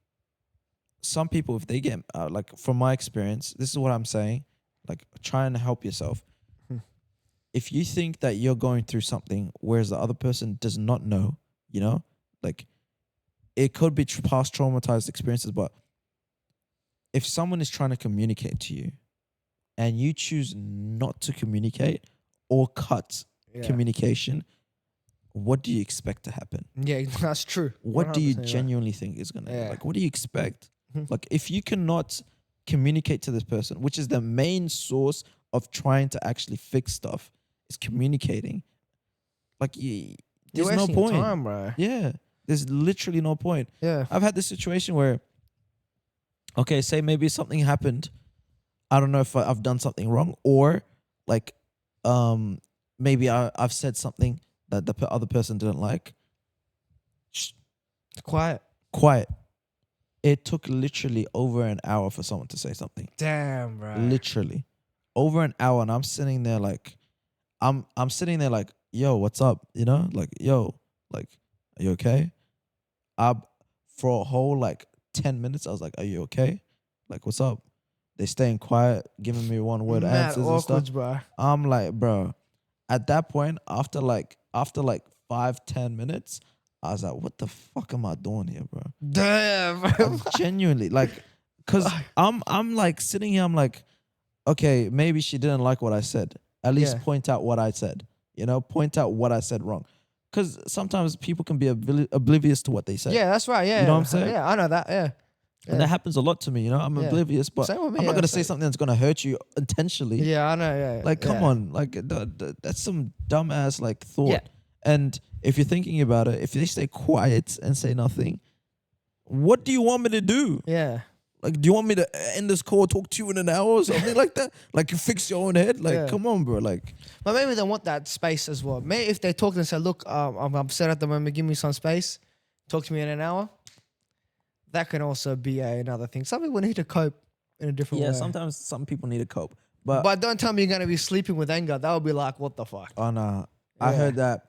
some people if they get like from my experience, this is what I'm saying. Like try and help yourself. Hmm. If you think that you're going through something, whereas the other person does not know, you know, like it could be past traumatized experiences, but if someone is trying to communicate to you, and you choose not to communicate or cut Yeah. communication, what do you expect to happen? Yeah, that's true. What do you 100% right. genuinely think is gonna Yeah. like? What do you expect? Mhm. Like, if you cannot communicate to this person, which is the main source of trying to actually fix stuff, is communicating. Like, You're there's no wasting your point. time, bro. Yeah, there's literally no point. Yeah. I've had this situation where, okay, say maybe something happened. I don't know if I've done something wrong, or like, maybe I've said something that the other person didn't like. Shh, It's quiet. quiet. It took literally over an hour for someone to say something. Damn, bro. Literally, over an hour, and I'm sitting there like, I'm sitting there like, yo, what's up? You know, like, yo, like, are you okay? For a whole like 10 minutes, I was like, are you okay? Like, what's up? They staying quiet, giving me one word Mad answers and stuff. awkward, bro. I'm like, bro, at that point, after like 5-10 minutes, I was like, what the fuck am I doing here, bro? Damn, bro. I'm genuinely like, cause I'm like sitting here, I'm like, okay, maybe she didn't like what I said. At least Yeah. point out what I said, you know, point out what I said wrong. Cause sometimes people can be oblivious to what they say. Yeah, that's right. Yeah. You know what I'm saying? Yeah, I know that. Yeah. And that happens a lot to me, you know, I'm Yeah. oblivious, but Same with me, I'm not yeah, going to say same. something that's going to hurt you intentionally. Yeah, I know. Yeah. Like, come yeah. on, like that's some dumbass like thought. Yeah. And if you're thinking about it, if they stay quiet and say nothing, what do you want me to do? Yeah. Like, do you want me to end this call, talk to you in an hour or something like that? Like, you fix your own head? Like, Yeah. come on, bro. Like, But maybe they want that space as well. Maybe if they talk and say, look, I'm upset at the moment, give me some space, talk to me in an hour. That can also be another thing. Some people need to cope in a different yeah, way. sometimes some people need to cope. But, But don't tell me you're going to be sleeping with anger. That would be like, what the fuck? oh, no. I Yeah. heard that.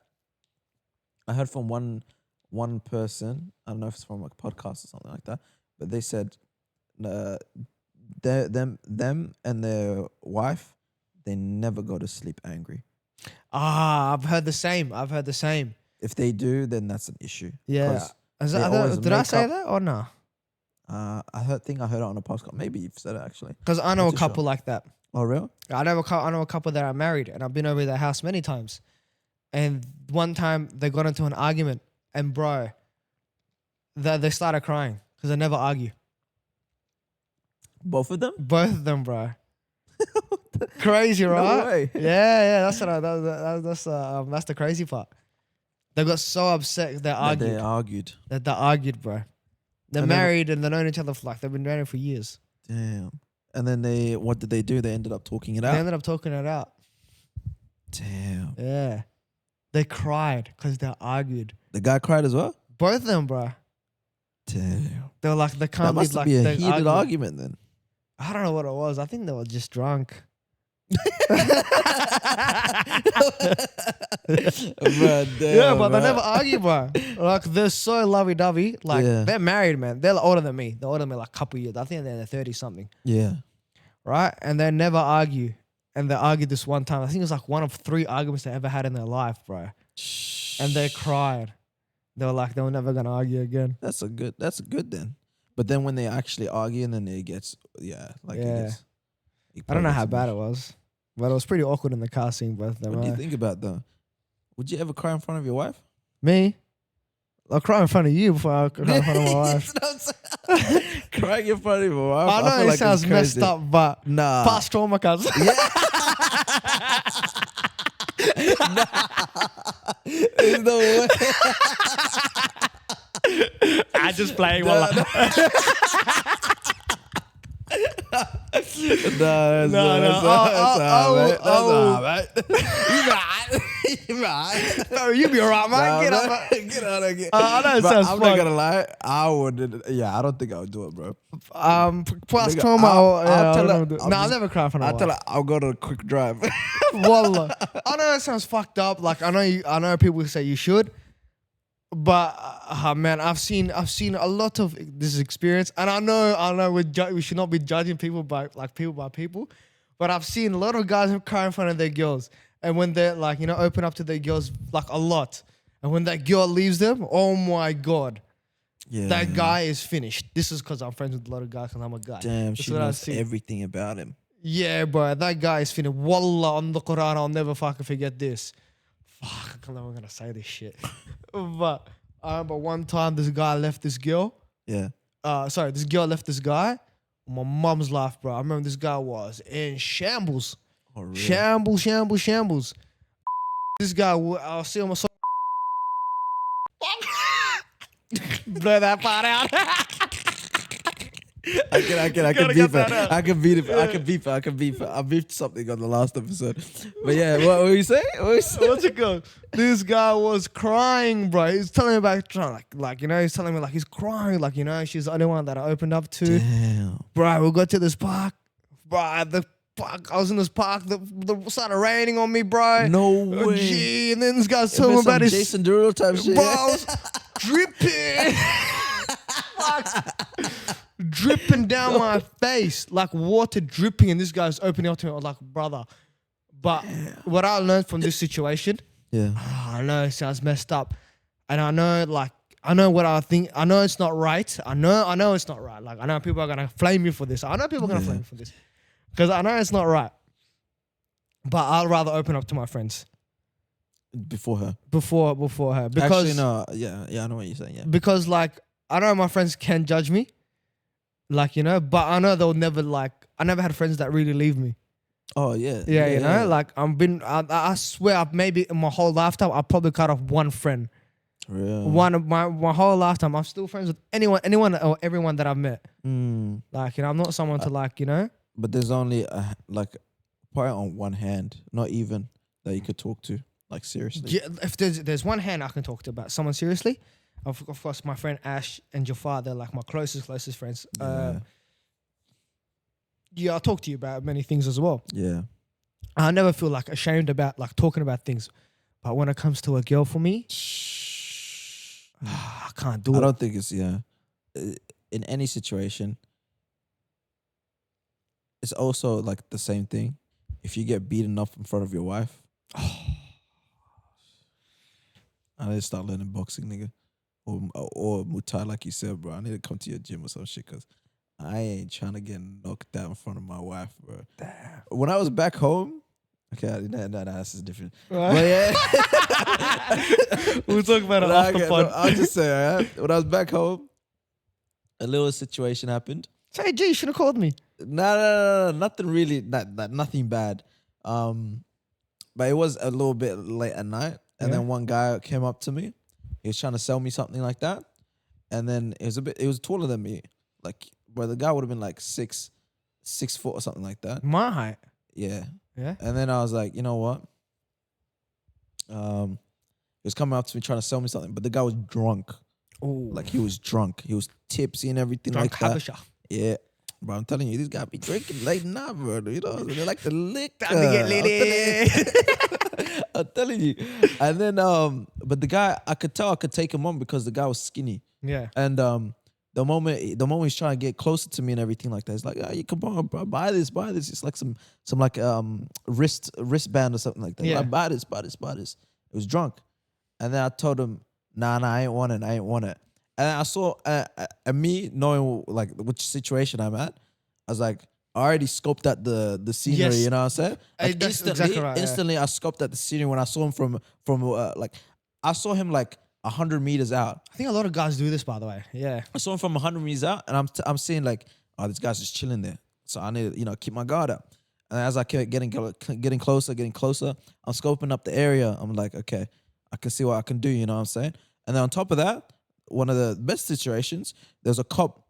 I heard from one person. I don't know if it's from a podcast or something like that. But they said them and their wife, they never go to sleep angry. Ah, I've heard the same. If they do, then that's an issue. Yeah. 'Cause Is they that, always did I make say up- that or no? I heard it on a podcast. Maybe you've said it actually. Because I know Not a too couple sure. like that. Oh, real? I know a couple that are married, and I've been over their house many times. And one time they got into an argument, and bro, they started crying because they never argue. Both of them? Both of them, bro. Crazy, right? way. Yeah. That's the crazy part. They got so upset they That argued. they argued. That they argued, bro. They're And then- married and they've known each other for like they've been married for years. Damn. And then what did they do? They ended up talking it They out. ended up talking it out. Damn. Yeah. They cried because they argued. The guy cried as well? Both of them, bro. Damn. They were like, they That can't must be like be a they heated argued. argument then. I don't know what it was. I think they were just drunk. Yeah, but they never argue, bro. Like they're so lovey-dovey. Like Yeah. they're married, man. They're older than me. They're older than me like a couple years. I think they're in their 30 something, Yeah. right? And they never argue. And they argued this one time. I think it was like one of 3 arguments they ever had in their life, bro. And they cried. They were like, they were never gonna argue again. That's good then. But then when they actually argue and then it gets Yeah. it I don't know how gets bad it emotional. was, but it was pretty awkward in the car seeing both of them. What do you eh? think about that? Would you ever cry in front of your wife? Me? I'll cry in front of you before I cry in front of my wife. Crying in front of your wife? I know feel it like it's sounds messed crazy. up, but Nah. past trauma, cuz. There's no way. I just playing while that's all right. You right. You right. No, you be alright, man. Get up. Man. Get out of here. I know it But sounds I'm fun. not gonna lie. I wouldn't. Yeah, I don't think I would do it, bro. Plus Nigga, trauma. I'll tell her- No, I'll I'll just- never cry in front I of tell her. her I'll go to a quick drive. Wallah. I know it sounds fucked up. Like I know people say you should, but man, I've seen a lot of this experience, and I know we should not be judging people by people, but I've seen a lot of guys who cry in front of their girls, and when they're like open up to their girls like a lot, and when that girl leaves them, oh my god. Yeah. That guy is finished. This is because I'm friends with a lot of guys and I'm a guy. Damn, That's she what I knows see. everything about him. Yeah, bro, that guy is finished. Wallah, on the Quran, I'll never fucking forget this. Fuck, I can't believe I'm gonna say this shit. But I remember one time this guy left this girl. Yeah. This girl left this guy. My mom's life, bro. I remember this guy was in shambles. Oh, really? Shambles. This guy, I'll see him. Blur that part out. I can Gotta beef get that it. out. I can beat it. I can beef it. I beefed something on the last episode. But yeah, what were you saying? What were you saying? What's it called? This guy was crying, bro. He's telling me about trying, he's telling me like he's crying, she's the only one that I opened up to. Damn. Bro, we got to this park. Bro, the park. I was in this park. The started raining on me, bro. No Oh, way. gee, and then this guy's It telling me was some about his Jason Derulo type shit. bro. I was dripping. Dripping down my face, like water dripping, and this guy's opening up to me. I was like, brother. But what I learned from this situation, Yeah. I know it sounds messed up, and I know what I think. I know it's not right. I know it's not right. Like I know people are gonna flame me for this. I know people are gonna flame me for this because I know it's not right. But I'd rather open up to my friends Before her. before her because Actually, no. Yeah, I know what you're saying. Yeah. because like I know my friends can judge me, but I know they'll never I never had friends that really leave me. Oh yeah. Yeah, like I swear I've maybe in my whole lifetime I probably cut off one friend. Real. One of my whole lifetime I'm still friends with anyone or everyone that I've met. Mm. I'm not someone to But there's only probably on one hand, not even that you could talk to, like seriously. yeah, if there's one hand I can talk to about someone seriously. Of course, my friend Ash and Jafar, they're like my closest friends. Yeah, I'll talk to you about many things as well. Yeah. I never feel ashamed about talking about things, but when it comes to a girl for me, I can't do I it. don't think it's in any situation. It's also like the same thing. If you get beaten up in front of your wife, I need to start learning boxing, nigga, or Muay Thai, like you said, bro. I need to come to your gym or some shit, cause I ain't trying to get knocked out in front of my wife, bro. Damn. When I was back home, okay, no, this is different. Right? But yeah, We'll talk about it But after okay, fun. no, I'll just say, alright, when I was back home, a little situation happened. Say, gee, you should have called me. No, nothing really, nothing bad. But it was a little bit late at night, and Yeah. then one guy came up to me. He was trying to sell me something like that, and then it was taller than me. Like, bro, the guy would have been like 6 foot or something like that. My height. Yeah. Yeah. And then I was like, you know what? He was coming up to me trying to sell me something, but the guy was drunk. Oh, Like, he was drunk. He was tipsy and everything drunk like that. Habesha. Yeah. Bro, I'm telling you, these guys be drinking late night, bro. You know, they like the liquor. Time to get litty. I'm telling you. And then, but the guy, I could take him on because the guy was skinny. Yeah. And the moment he's trying to get closer to me and everything like that, it's like, oh, you come on, bro, buy this. It's like some like wristband or something like that. Yeah. Like, buy this. It was drunk. And then I told him, nah, I ain't want it. And I saw me knowing like which situation I'm at. I was like, I already scoped out the scenery. Yes. You know what I'm saying? Like That's exactly right, yeah. instantly, I scoped out the scenery when I saw him from like I saw him like 100 meters out. I think a lot of guys do this, by the way. Yeah. I saw him from 100 meters out, and I'm seeing like, oh, this guy's just chilling there. So I need to keep my guard up. And as I kept getting closer, I'm scoping up the area. I'm like, okay, I can see what I can do. You know what I'm saying? And then on top of that, one of the best situations, there was a cop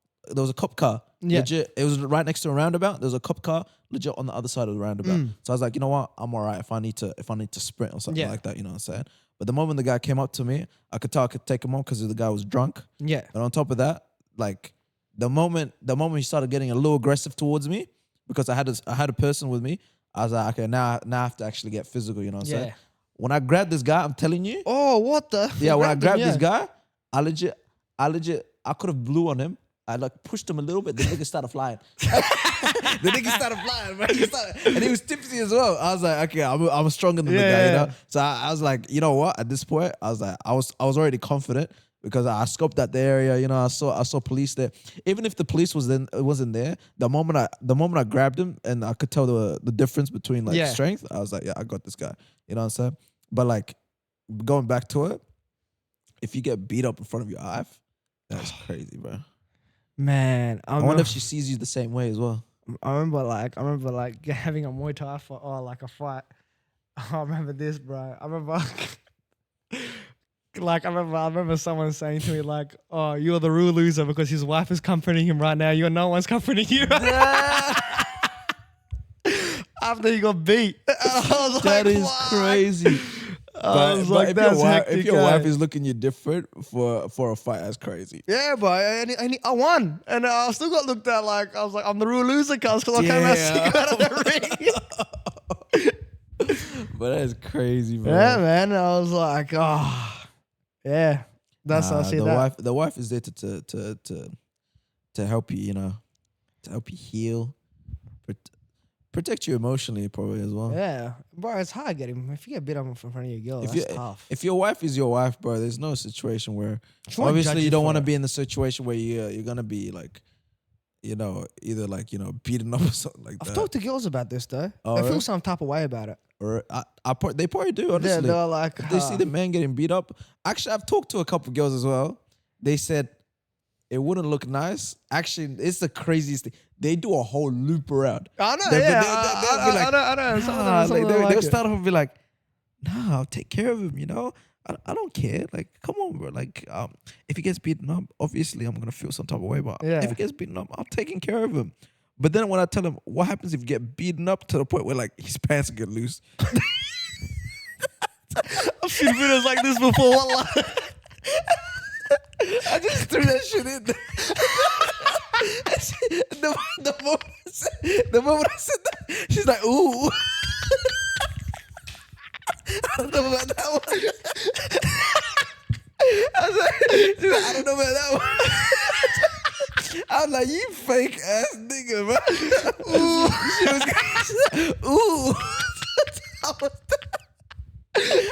car Yeah. Legit, it was right next to a roundabout. There was a cop car, legit on the other side of the roundabout. So I was like, you know what? I'm all right if I need to sprint or something Yeah. like that. You know what I'm saying? But the moment the guy came up to me, I could tell I could take him on because the guy was drunk. Yeah. And on top of that, like the moment he started getting a little aggressive towards me, because I had a person with me, I was like, okay, now I have to actually get physical. You know what I'm saying? Yeah. When I grabbed this guy, I'm telling you, Oh, what the? yeah, when I grabbed this yeah. guy, I could have blew on him. I like pushed him a little bit. The nigga started flying. The nigga started flying, man. And he was tipsy as well. I was like, okay, I'm stronger than the guy, you know. So I was like, you know what? At this point, I was like, I was already confident because I scoped out the area. You know, I saw police there. Even if the police wasn't there, the moment I grabbed him and I could tell the difference between like Yeah. strength, I was like, yeah, I got this guy. You know what I'm saying? But like going back to it, if you get beat up in front of your wife, that's crazy, bro. Man, I wonder if she sees you the same way as well. I remember like having a Muay Thai fight or like a fight. I remember this, bro. I remember I remember someone saying to me like, "Oh, you're the real loser because his wife is comforting him right now. No one's comforting you." After he got beat, I was That like, is "What?" crazy. I was like, if "That's your wife, hectic, if your eh?" wife is looking you different for a fight, that's crazy. Yeah, bro, and I won, and I still got looked at like I was like, I'm the real loser, cuz I came out sick out of the ring. But that is crazy, bro. Yeah, man. I was like, oh, yeah. That's how I see the that. The wife is there to help you, you know, to help you heal, protect you emotionally, probably as well. Yeah, bro, it's hard getting. If you get beat up in front of your girl, If that's you- tough. If your wife is your wife, bro, there's no situation where She won't judge obviously you don't for want to it. be in the situation where you're gonna be like, you know, either like, you know, beaten up or something like I've that. talked to girls about this though. Oh, They really? feel some type of way about it. Or they probably do, honestly. They're like, If they see the man getting beat up. Actually, I've talked to a couple girls as well. They said it wouldn't look nice. Actually, it's the craziest thing. They do a whole loop around. I know, They'll be- yeah. they'll be like, I know. Some of them- Nah, some like, of them they'll like it. start off and be like, nah, I'll take care of him, you know? I don't care. Like, come on, bro. Like, if he gets beaten up, obviously I'm going to feel some type of way. But Yeah. if he gets beaten up, I'm taking care of him. But then when I tell him, what happens if you get beaten up to the point where, like, his pants get loose? I've seen videos like this before. Wallah. I just threw that shit in there. the moment I said that, she's like, ooh. I don't know about that one. She's like, I don't know about that one. I was like, you fake ass nigga, bro. Ooh. She was ooh.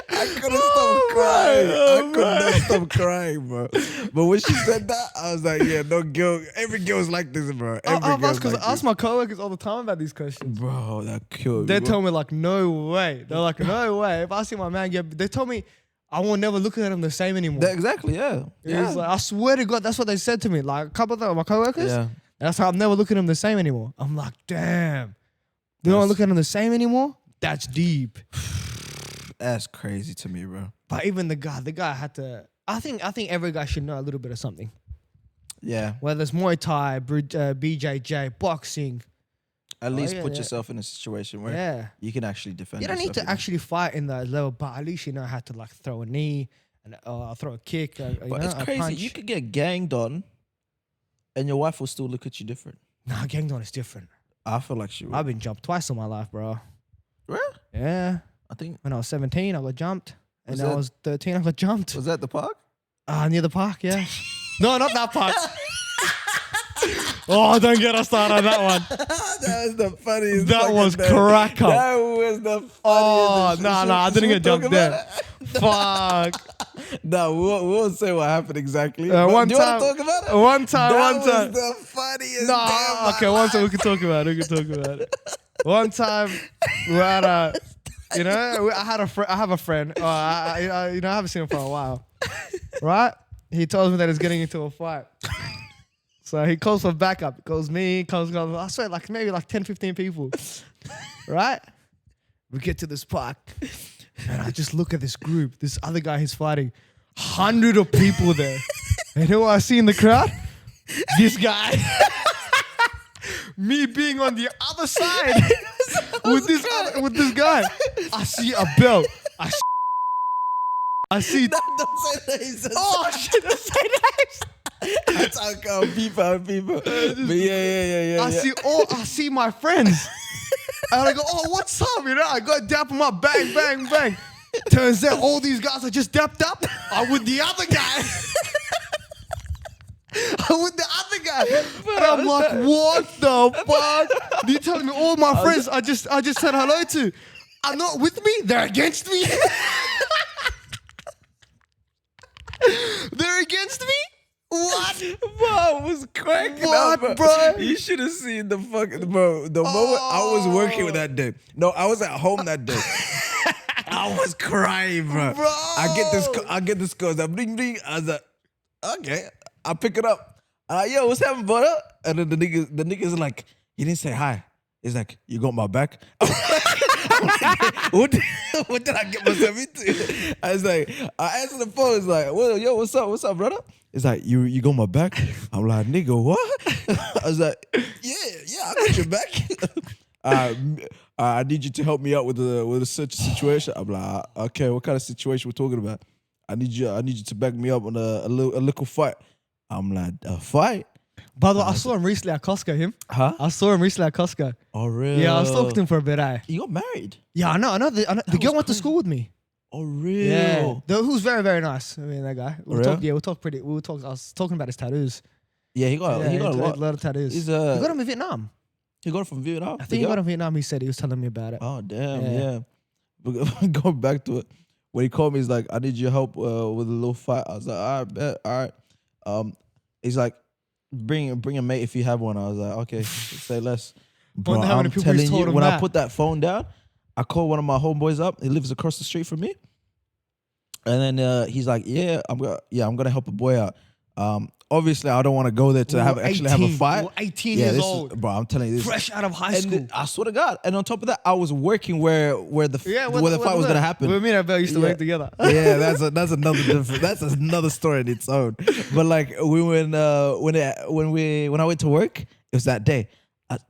I couldn't stop crying. I could not stop crying, bro. But when she said that, I was like, yeah, no girl. Every girl's like this, bro. I've asked because I ask my coworkers all the time about these questions. Bro, that killed They me. tell me like, no way. They're like, no way. If I see my man get, they told me I won't never look at him the same anymore. Exactly, yeah. It's like, I swear to God, that's what they said to me. Like a couple of my coworkers. Yeah. That's how I'm never looking at him the same anymore. I'm like, damn. You don't look at him the same anymore? That's deep. That's crazy to me, bro. But even the guy had to. I think every guy should know a little bit of something. Yeah. Whether it's Muay Thai, BJJ, boxing. At least yeah, put yeah. yourself in a situation where Yeah. you can actually defend You don't need yourself, to you know? actually fight in that level, but at least you know how to like throw a knee and throw a kick. But it's crazy. Punch. You could get ganged on and your wife will still look at you different. Nah, gang on is different. I feel like she would. I've been jumped twice in my life, bro. Really? Yeah. I think, When I was 17, I got jumped. And Was when I that- was 13, I got jumped. was that the park? Near the park, yeah. No, not that park. Oh, don't get us started on that one. That was the funniest. That fucking was thing. crack up. That was the funniest. Oh, thing. no, I Should didn't we get talk jumped about there. it? Fuck. No, we won't say what happened exactly. But One do you time, want to talk about it? One time. That was the funniest. Nah, damn okay, one time we can talk about it. One time we had a, I have a friend. I haven't seen him for a while. Right? He tells me that he's getting into a fight. So he calls for backup. He calls me, I swear, like maybe like 10, 15 people. Right? We get to this park. And I just look at this group. This other guy he's fighting. 100 of people there. And who I see in the crowd? This guy. me being on the other side with this guy. I see a belt. I see. Don't say names. Oh shit! Don't say names. That's how come people. But yeah. I see my friends. And I go, oh, what's up? You know, I go dap them up, bang, bang, bang. Turns out all these guys are just dapped up. I'm with the other guy. I'm with the other guy. And I'm like, what the fuck? You telling me all my friends I just said hello to are not with me? They're against me? They're against me? What? Bro, I was cracking What, up, bro? You should have seen the fucking bro. The moment I was working with that day. No, I was at home that day. I was crying, bro. Bro. I get this call. That bling bling. I was like, okay, I pick it up. Yo, what's happening, brother? And then the niggas like, he didn't say hi. He's like, you got my back? what did I get myself into? I was like, I answered the phone. It's like, well, yo, what's up, brother? It's like, you got my back? I'm like, nigga, what? I was like, yeah, I got your back. I need you to help me out with such a situation. I'm like, okay, what kind of situation we're talking about? I need you to back me up on a little fight. I'm like, a fight? By the way, I saw him recently at Costco, him. Huh? I saw him recently at Costco. Oh, really? Yeah, I was talking to him for a bit, eh? You got married? Yeah, I know. The girl was went to crazy. school with me. Oh, real? Yeah. Who's very, very nice. I mean, that guy. Real? I was talking about his tattoos. Yeah, he got a lot. of tattoos. He's He got him in Vietnam. He got it from Vietnam. I think he got him in Vietnam. He said he was telling me about it. Oh damn, Yeah. yeah. But going back to it, when he called me, he's like, "I need your help with a little fight." I was like, "All right, bet, all right." He's like, "Bring a mate if you have one." I was like, "Okay, say less." Bro, Wonder how many I'm people telling he's told you, him when I that. put that phone down, I called one of my homeboys up. He lives across the street from me, and then he's like, "Yeah, I'm gonna help a boy out." Obviously, I don't want to go there to actually have a fight. We were 18 Yeah, years this old. is, bro. I'm telling you, this Fresh out of high and school. I swear to God. And on top of that, I was working where the fight was gonna happen. Me and Abel used to Yeah. work together. Yeah, that's another different. That's another story in its own. But like when I went to work, it was that day.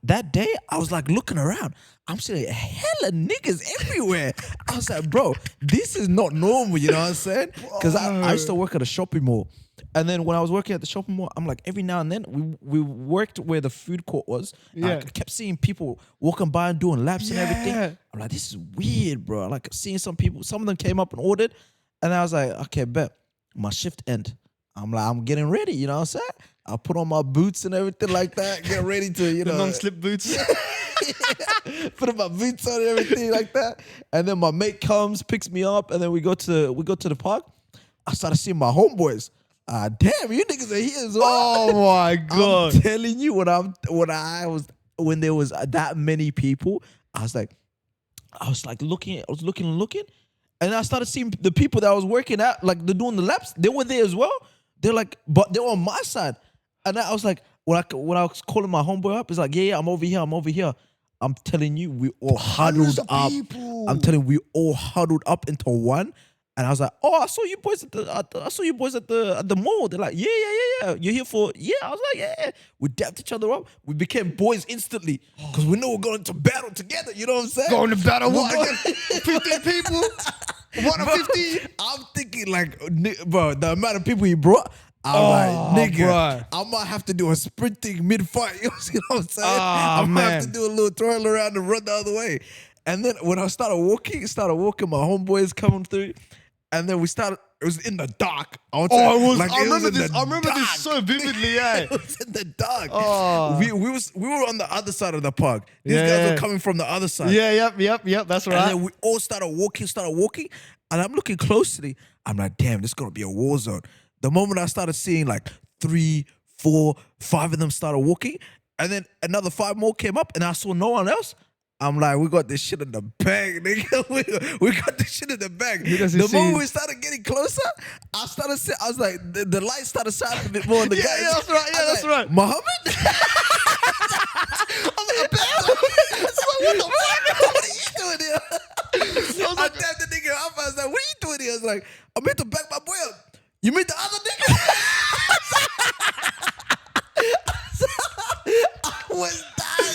That day, I was like looking around. I'm seeing hella niggas everywhere. I was like, bro, this is not normal. You know what I'm saying? Because I used to work at a shopping mall. And then when I was working at the shopping mall, I'm like, every now and then, we worked where the food court was. Yeah. I kept seeing people walking by and doing laps and Yeah. everything. I'm like, this is weird, bro. Like seeing some people, some of them came up and ordered. And I was like, okay, bet. My shift end. I'm like, I'm getting ready, you know what I'm saying? I put on my boots and everything like that, get ready to, you The know. non-slip boots. Put my boots on and everything like that. And then my mate comes, picks me up, and then we go to the park. I started seeing my homeboys. Damn, you niggas are here as well. Oh my God. I'm telling you, when there was that many people, I was looking, and I started seeing the people that I was working at, like they're doing the laps, they were there as well. They're like, but they were on my side. And I was like, when I was calling my homeboy up, it's like, yeah, I'm over here. I'm telling you, we all Hundreds huddled of up. people. I'm telling you, we all huddled up into one. And I was like, oh, I saw you boys at the mall. They're like, yeah. You're here for, yeah. I was like, yeah. We dapped each other up. We became boys instantly. Because we know we're going to battle together. You know what I'm saying? Going to battle We're what? going- 15 people? What, Bro, 50? I'm thinking like, bro, the amount of people he brought, I'm like, nigga, bro. I might have to do a sprinting mid-fight. You know what I'm saying? Oh, I might have to man. do a little twirl around and run the other way. And then when I started walking, my homeboys coming through. And then it was in the dark. I remember this so vividly, yeah. It was in the dark. Oh. We were on the other side of the park. These Yeah, guys yeah. were coming from the other side. Yeah, yep, that's And right. then we all started walking, and I'm looking closely. I'm like, damn, this is gonna be a war zone. The moment I started seeing like 3, 4, 5 of them started walking, and then another 5 more came up, and I saw no one else. I'm like, we got this shit in the bag, nigga. We got this shit in the bag. Because you The moment see- we started getting closer, I was like, the light started shining a bit more on the Yeah, guys. yeah, that's right, yeah, I was that's like, right. Muhammad? I'm like, what the fuck? What are you doing here? I tapped the nigga up. I was like, what are you doing here? I was like, I'm here to back my boy up. You meet the other nigga? I was dying.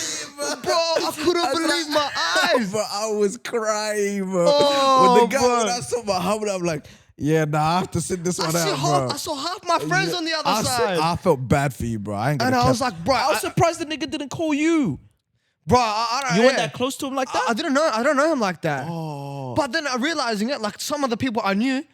bro, I was crying, bro. Oh, when bro. I saw Muhammad, I'm like, yeah, nah, I have to sit this one out, bro. I saw half my friends on the other side. I felt bad for you, bro. I ain't gonna And I cap. was like, bro, I was surprised the nigga didn't call you. bro, I don't You know. went that close to him like that? I didn't know. I don't know him like that. Oh. But then realizing it, like some of the people I knew,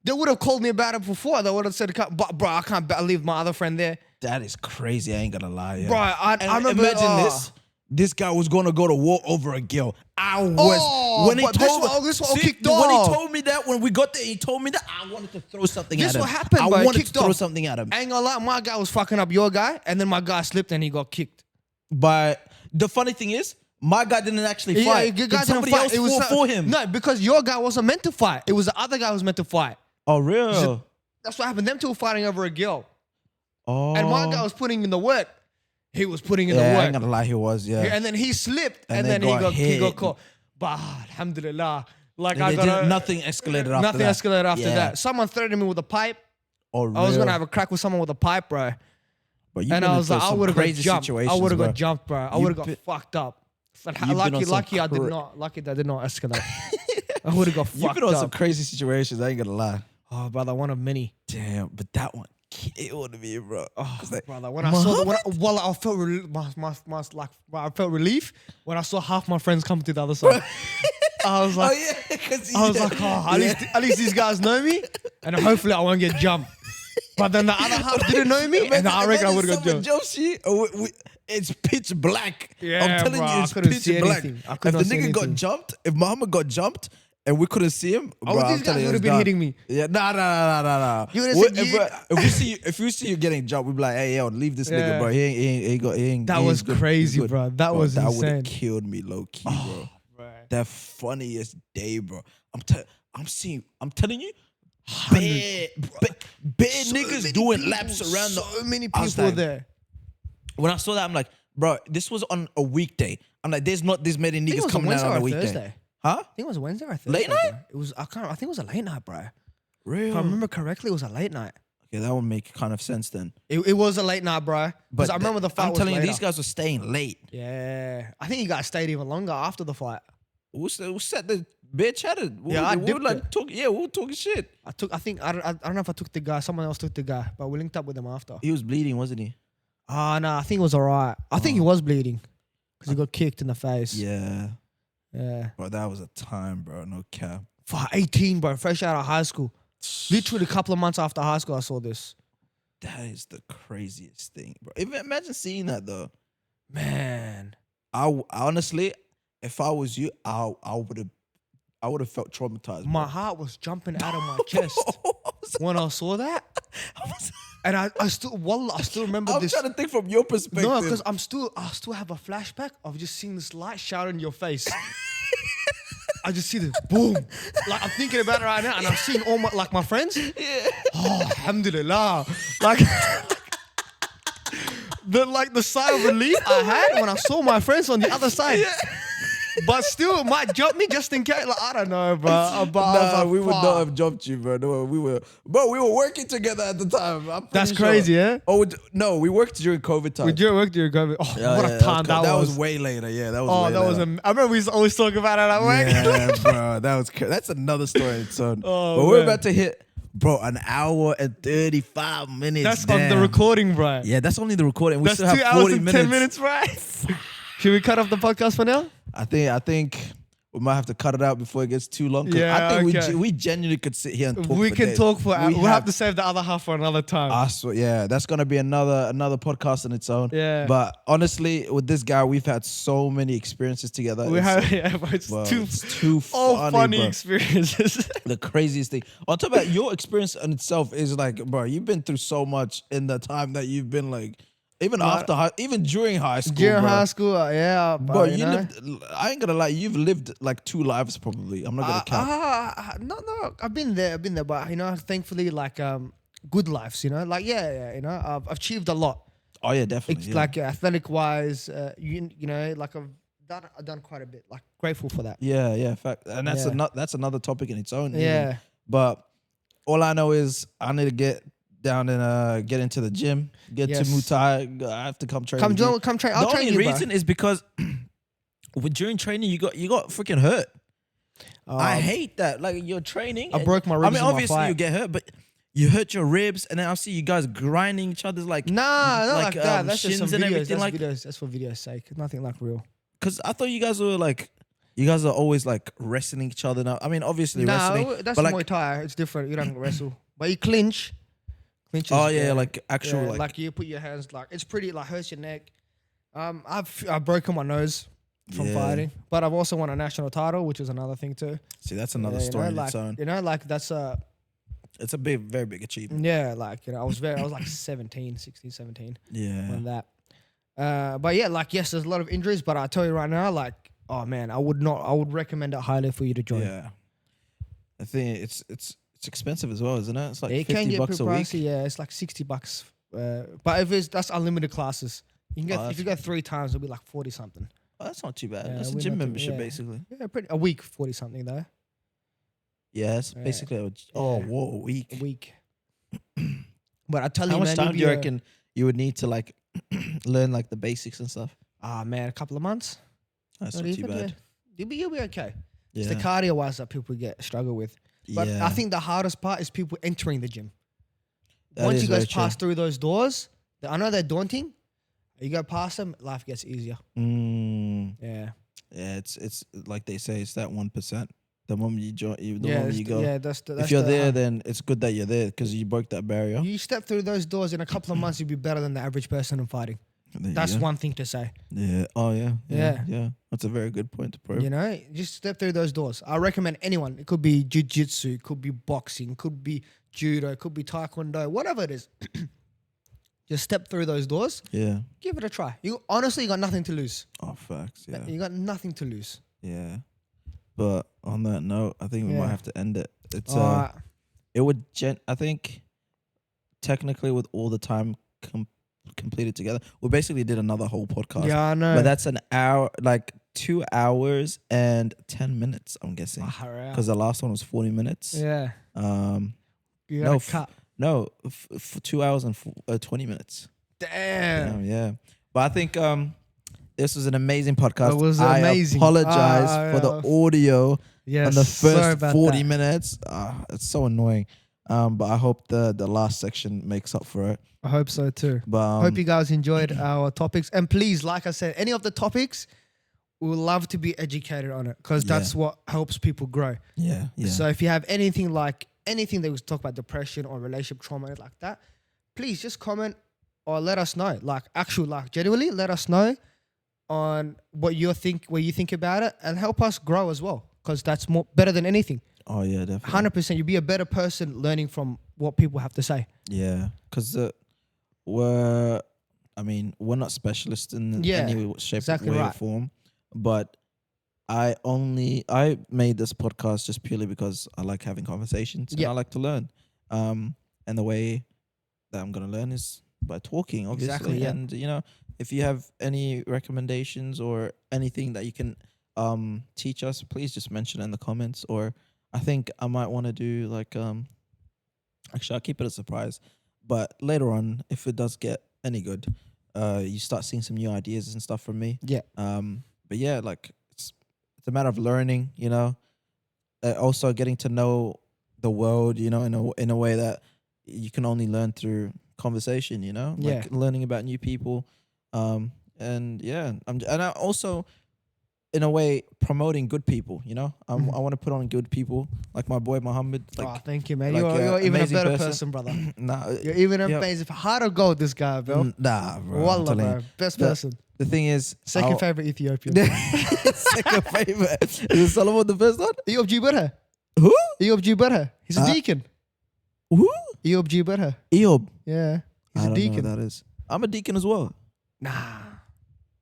they would have called me about it before. They would have said, but bro, I can't leave my other friend there. That is crazy. I ain't gonna lie. Yeah. Bro, I remember. Imagine this. This guy was gonna go to war over a girl. I was when he but told me. this one See, kicked when off. he told me that, when we got there, he told me that I wanted to throw something This at him. what happened, I bro. It wanted kicked to throw off. something at him. I ain't gonna lie, my guy was fucking up your guy, and then my guy slipped and he got kicked. But the funny thing is, my guy didn't actually fight. your guy didn't Somebody fight. else fought for him. No, because your guy wasn't meant to fight. It was the other guy who was meant to fight. Oh, real? That's what happened. Them two were fighting over a girl. Oh. And my guy was putting in the work. He was putting in yeah, the I work. ain't gonna lie, he was, yeah. And then he slipped, And and, they then he got got hit. caught. But alhamdulillah, like And I they got didn't- nothing escalated after nothing that. escalated after Yeah. that. Someone threatened me with a pipe. Oh, real? I was gonna have a crack with someone with a pipe, bro. But you've And been I was into like, I some would have got crazy jumped. I situations, would have bro. got jumped, bro. I You've would have got been- fucked up. But You've been on some lucky I did cra- not. Lucky that did not escalate. I would have got You've fucked been on some up. crazy situations, I ain't gonna lie. Oh, brother, one of many. Damn, but that one killed me, bro. Oh, It's like, brother, when I saw I felt I felt relief when I saw half my friends come to the other side. I was oh like, yeah, because I was like, oh, at least these guys know me, and hopefully I won't get jumped. But then the other half didn't know me, and I reckon I would have got jumped. jumps you, it's pitch black. Yeah, I'm telling bro, you, I it's couldn't pitch see black. anything. I If could the not see nigga got anything. jumped, if Muhammad got jumped, and we couldn't see him, bro, these I'm guys telling you, would've it's been done. hitting me. Yeah, nah. You would've said, If we see you getting jumped, we'd be like, hey, yo, leave this nigga, Yeah. bro. He ain't. That he was ain't good. crazy, He's good. bro. That was that would insane. have killed me, low key, bro. That funniest day, bro. I'm telling you, bare niggas doing laps around so many I was people like- there. When I saw that, I'm like, bro, this was on a weekday. I'm like, there's not this many I think it niggas was a coming out Wednesday on or a a weekday. Thursday. Huh? I think it was a Wednesday or a Thursday. Late night? bro. It was. I think it was a late night, bro. Real? If I remember correctly, it was a late night. Okay, that would make kind of sense then. It was a late night, bro. Because I remember the fight I'm was telling you, later. these guys were staying late. Yeah, I think you guys stayed even longer after the fight. We sat the bare chatted. Yeah, I we were dipped like it. talking. Yeah, we were talking shit. I don't know if I took the guy. Someone else took the guy, but we linked up with him after. He was bleeding, wasn't he? Ah, no, I think it was alright. I think he was bleeding because he got kicked in the face. Yeah, Yeah. bro, that was a time, bro. No cap. For 18, bro, fresh out of high school. Literally a couple of months after high school, I saw this. That is the craziest thing, bro. Imagine seeing that though. Man. I honestly, if I was you, I would have felt traumatized. My bro. heart was jumping out of my chest when I saw that. And I still remember I'm this. trying to think from your perspective. No, because I still have a flashback of just seeing this light shout in your face. I just see this boom. Like I'm thinking about it right now, and I'm seeing all my friends. Yeah. Oh, alhamdulillah. Like the sigh of relief I had when I saw my friends on the other side. But still, it might jump me just in case. Like, I don't know, bro. But I was Nah, like, we would fuck. not have jumped you, bro. No, we were working together at the time. I'm pretty That's sure. crazy, yeah? Oh no, we worked during COVID time. We did work during COVID. Oh, Yeah, what yeah, a time cool. that was. was way later. Yeah, that was. Oh, way that was. later. I remember we used to always talk about it at work. Yeah, bro, that was. That's another story. Its own. Oh, but we're man. about to hit, bro, an hour and 35 minutes. That's on the Damn. recording, bro. Yeah, that's only the recording. We That's still have 2 hours 40 and minutes. 10 minutes, right? Should we cut off the podcast for now? I think we might have to cut it out before it gets too long. 'cause Yeah, I think okay. we genuinely could sit here and talk. We for can days. talk for. We We'll have to save the other half for another time. I swear, yeah, that's gonna be another podcast on its own. Yeah. But honestly, with this guy, we've had so many experiences together. we It's- have, yeah, but it's well, too, it's too all funny, funny bro. experiences. The craziest thing. On top of that, your experience in itself is like, bro, you've been through so much in the time that you've been like, even even during high school. During bro. high school, yeah, Bro, you know? lived. I ain't gonna lie. You've lived like 2 lives probably. I'm not gonna count. No, I've been there, but you know, thankfully, like good lives, you know, like yeah, you know, I've achieved a lot. Oh yeah, definitely. It's yeah. like athletic wise, you know, like I've done quite a bit. Like grateful for that. yeah, fact. And that's Yeah. that's another topic in its own. even. Yeah. But all I know is I need to get down and get into the gym, get Yes. to Muay Thai. I have to come train. Come with you. train. The I'll train only you, bro. reason is because during training you got freaking hurt. I Um, hate that. Like you're training. I and- broke my I ribs mean, in my obviously fight. you get hurt, but you hurt your ribs, and then I see you guys grinding each other's like. Nah, not like that. That's just shins some and videos. everything That's like. videos. That's for video's sake. Nothing like real. Because I thought you guys were like, you guys are always like wrestling each other now. I mean, obviously wrestling. No, that's but like, Muay Thai. It's different. You don't wrestle, but you clinch. Clinch. oh yeah, like actual yeah, like. you put your hands like it's pretty like hurts your neck. I've broken my nose from Yeah. fighting, but I've also won a national title, which is another thing too. See, that's another Yeah, story in like, its own. like that's It's a big, very big achievement. yeah, like I was like 16, 17 Yeah. when that. But yeah, like yes, there's a lot of injuries, but I tell you right now, like oh man, I would recommend it highly for you to join. Yeah. I think it's expensive as well, isn't it? It's like it can 50 get bucks pretty a week. pricey. Yeah, it's like $60. But if that's unlimited classes, you can get Oh, if you go 3 times, it'll be like 40 something. Oh, that's not too bad. Yeah, That's a we're gym not too- membership yeah. basically. Yeah, pretty a week 40 something though. Yeah, it's Yeah. basically oh Yeah. whoa, a week. A week. But I tell How you, much man, time you'll do you be a- reckon you would need to like learn like the basics and stuff? Ah man, a couple of months. That's Not not too even, bad. yeah. You'll be okay. Yeah. It's the cardio wise that people struggle with. But yeah. I think the hardest part is people entering the gym. That Once is you guys very true. pass through those doors, I know they're daunting. You go past them, life gets easier. Mm, Yeah. yeah, it's like they say, it's that 1%. The moment you join, the yeah, moment you go, yeah, that's if you're there, then it's good that you're there because you broke that barrier. you step through those doors in a couple of months, you'll be better than the average person in fighting. There you That's go. one thing to say. Yeah. Oh yeah. Yeah. Yeah. That's a very good point to prove. You know, just step through those doors. I recommend anyone. It could be jiu-jitsu, it could be boxing, it could be judo, it could be taekwondo, whatever it is. Just step through those doors. Yeah. Give it a try. You honestly, you got nothing to lose. Oh, facts. Yeah. You got nothing to lose. Yeah. But on that note, I think we Yeah. might have to end it. It's Uh, it would I think technically with all the time completed together, we basically did another whole podcast. yeah, I know. But that's an hour, like 2 hours and 10 minutes, I'm guessing. Because the last one was 40 minutes. yeah, you no, gotta cut. No, for 2 hours and 20 minutes. Damn. Yeah. But I think this was an amazing podcast. It was I amazing. apologize for the audio Yes, on the sorry first about 40 that. minutes. It's so annoying. But I hope the last section makes up for it. I hope so too. But Hope you guys enjoyed our topics. And please, like I said, any of the topics, we would love to be educated on it because Yeah. that's what helps people grow. yeah. So if you have anything that we talk about depression or relationship trauma and like that, please just comment or let us know. Genuinely let us know on what you think about it and help us grow as well. Because that's better than anything. Oh yeah, definitely. 100%. You'll be a better person learning from what people have to say. Yeah, because we're not specialists in Yeah, any shape, exactly way, or right. form. But I made this podcast just purely because I like having conversations and Yeah. I like to learn. And the way that I'm gonna learn is by talking, obviously. Exactly, yeah. And if you have any recommendations or anything that you can teach us, please just mention it in the comments. Or I think I might want to do like actually I'll keep it a surprise. But later on, if it does get any good, you start seeing some new ideas and stuff from me. Yeah. But yeah, like it's a matter of learning, also getting to know the world, in a way that you can only learn through conversation, like Yeah. learning about new people. And yeah, and I also, in a way, promoting good people. I want to put on good people, like my boy Muhammad. Like, thank you, man. like, You're even a amazing better person. person, brother. nah, You're even Yeah. amazing. Hard to go with this guy, bro. nah, bro. I'm Wallah, telling you. bro. Best The- person. The thing is, Second favorite Ethiopian. second favorite. Is it Solomon the first one? Eyob G. Who? Eyob G. He's a deacon. Who? Eyob G. Eob. Yeah. He's I a don't know deacon. who that is. I'm a deacon as well. Nah.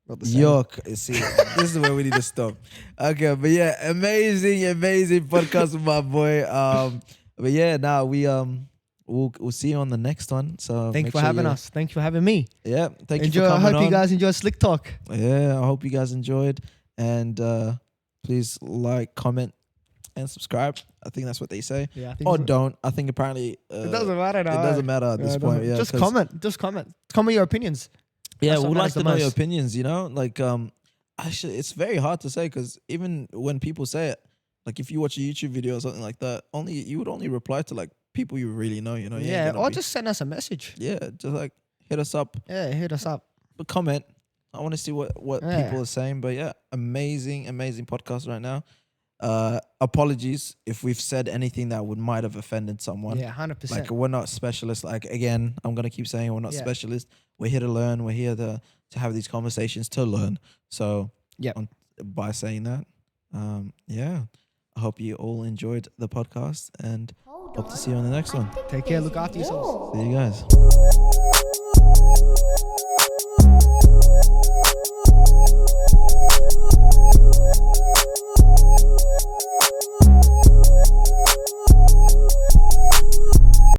Not the same. Yuck. See, this is where we need to stop. Okay, but yeah, amazing podcast with my boy. But yeah, now we'll see you on the next one. So Thank you make for sure having us. Thank you for having me. Yeah, thank Enjoy. you for I coming hope you on. guys enjoy Slick Talk. Yeah, I hope you guys enjoyed, and please like, comment, and subscribe. I think that's what they say. Yeah, I think Or so. don't. I think apparently It doesn't matter it now. doesn't matter at this it point. doesn't- Yeah, just 'cause- comment. Just comment. Comment your opinions. Yeah, That's what we'd like matters to the know your most. opinions. Like Actually, it's very hard to say because even when people say it, like if you watch a YouTube video or something like that, you would only reply to like people you really know. You know. You ain't Yeah, gonna or be- just send us a message. yeah, just like hit us up, Yeah, hit us up. but comment. I want to see what Yeah. people are saying. But yeah, amazing podcast right now. Apologies if we've said anything that might have offended someone. Yeah, 100%. Like we're not specialists. Like again, I'm gonna keep saying we're not Yeah. specialists. We're here to learn. We're here to have these conversations to learn. So Yep. by saying that, yeah, I hope you all enjoyed the podcast and hope to see you on the next one. Take care. Look after yourselves. See you guys.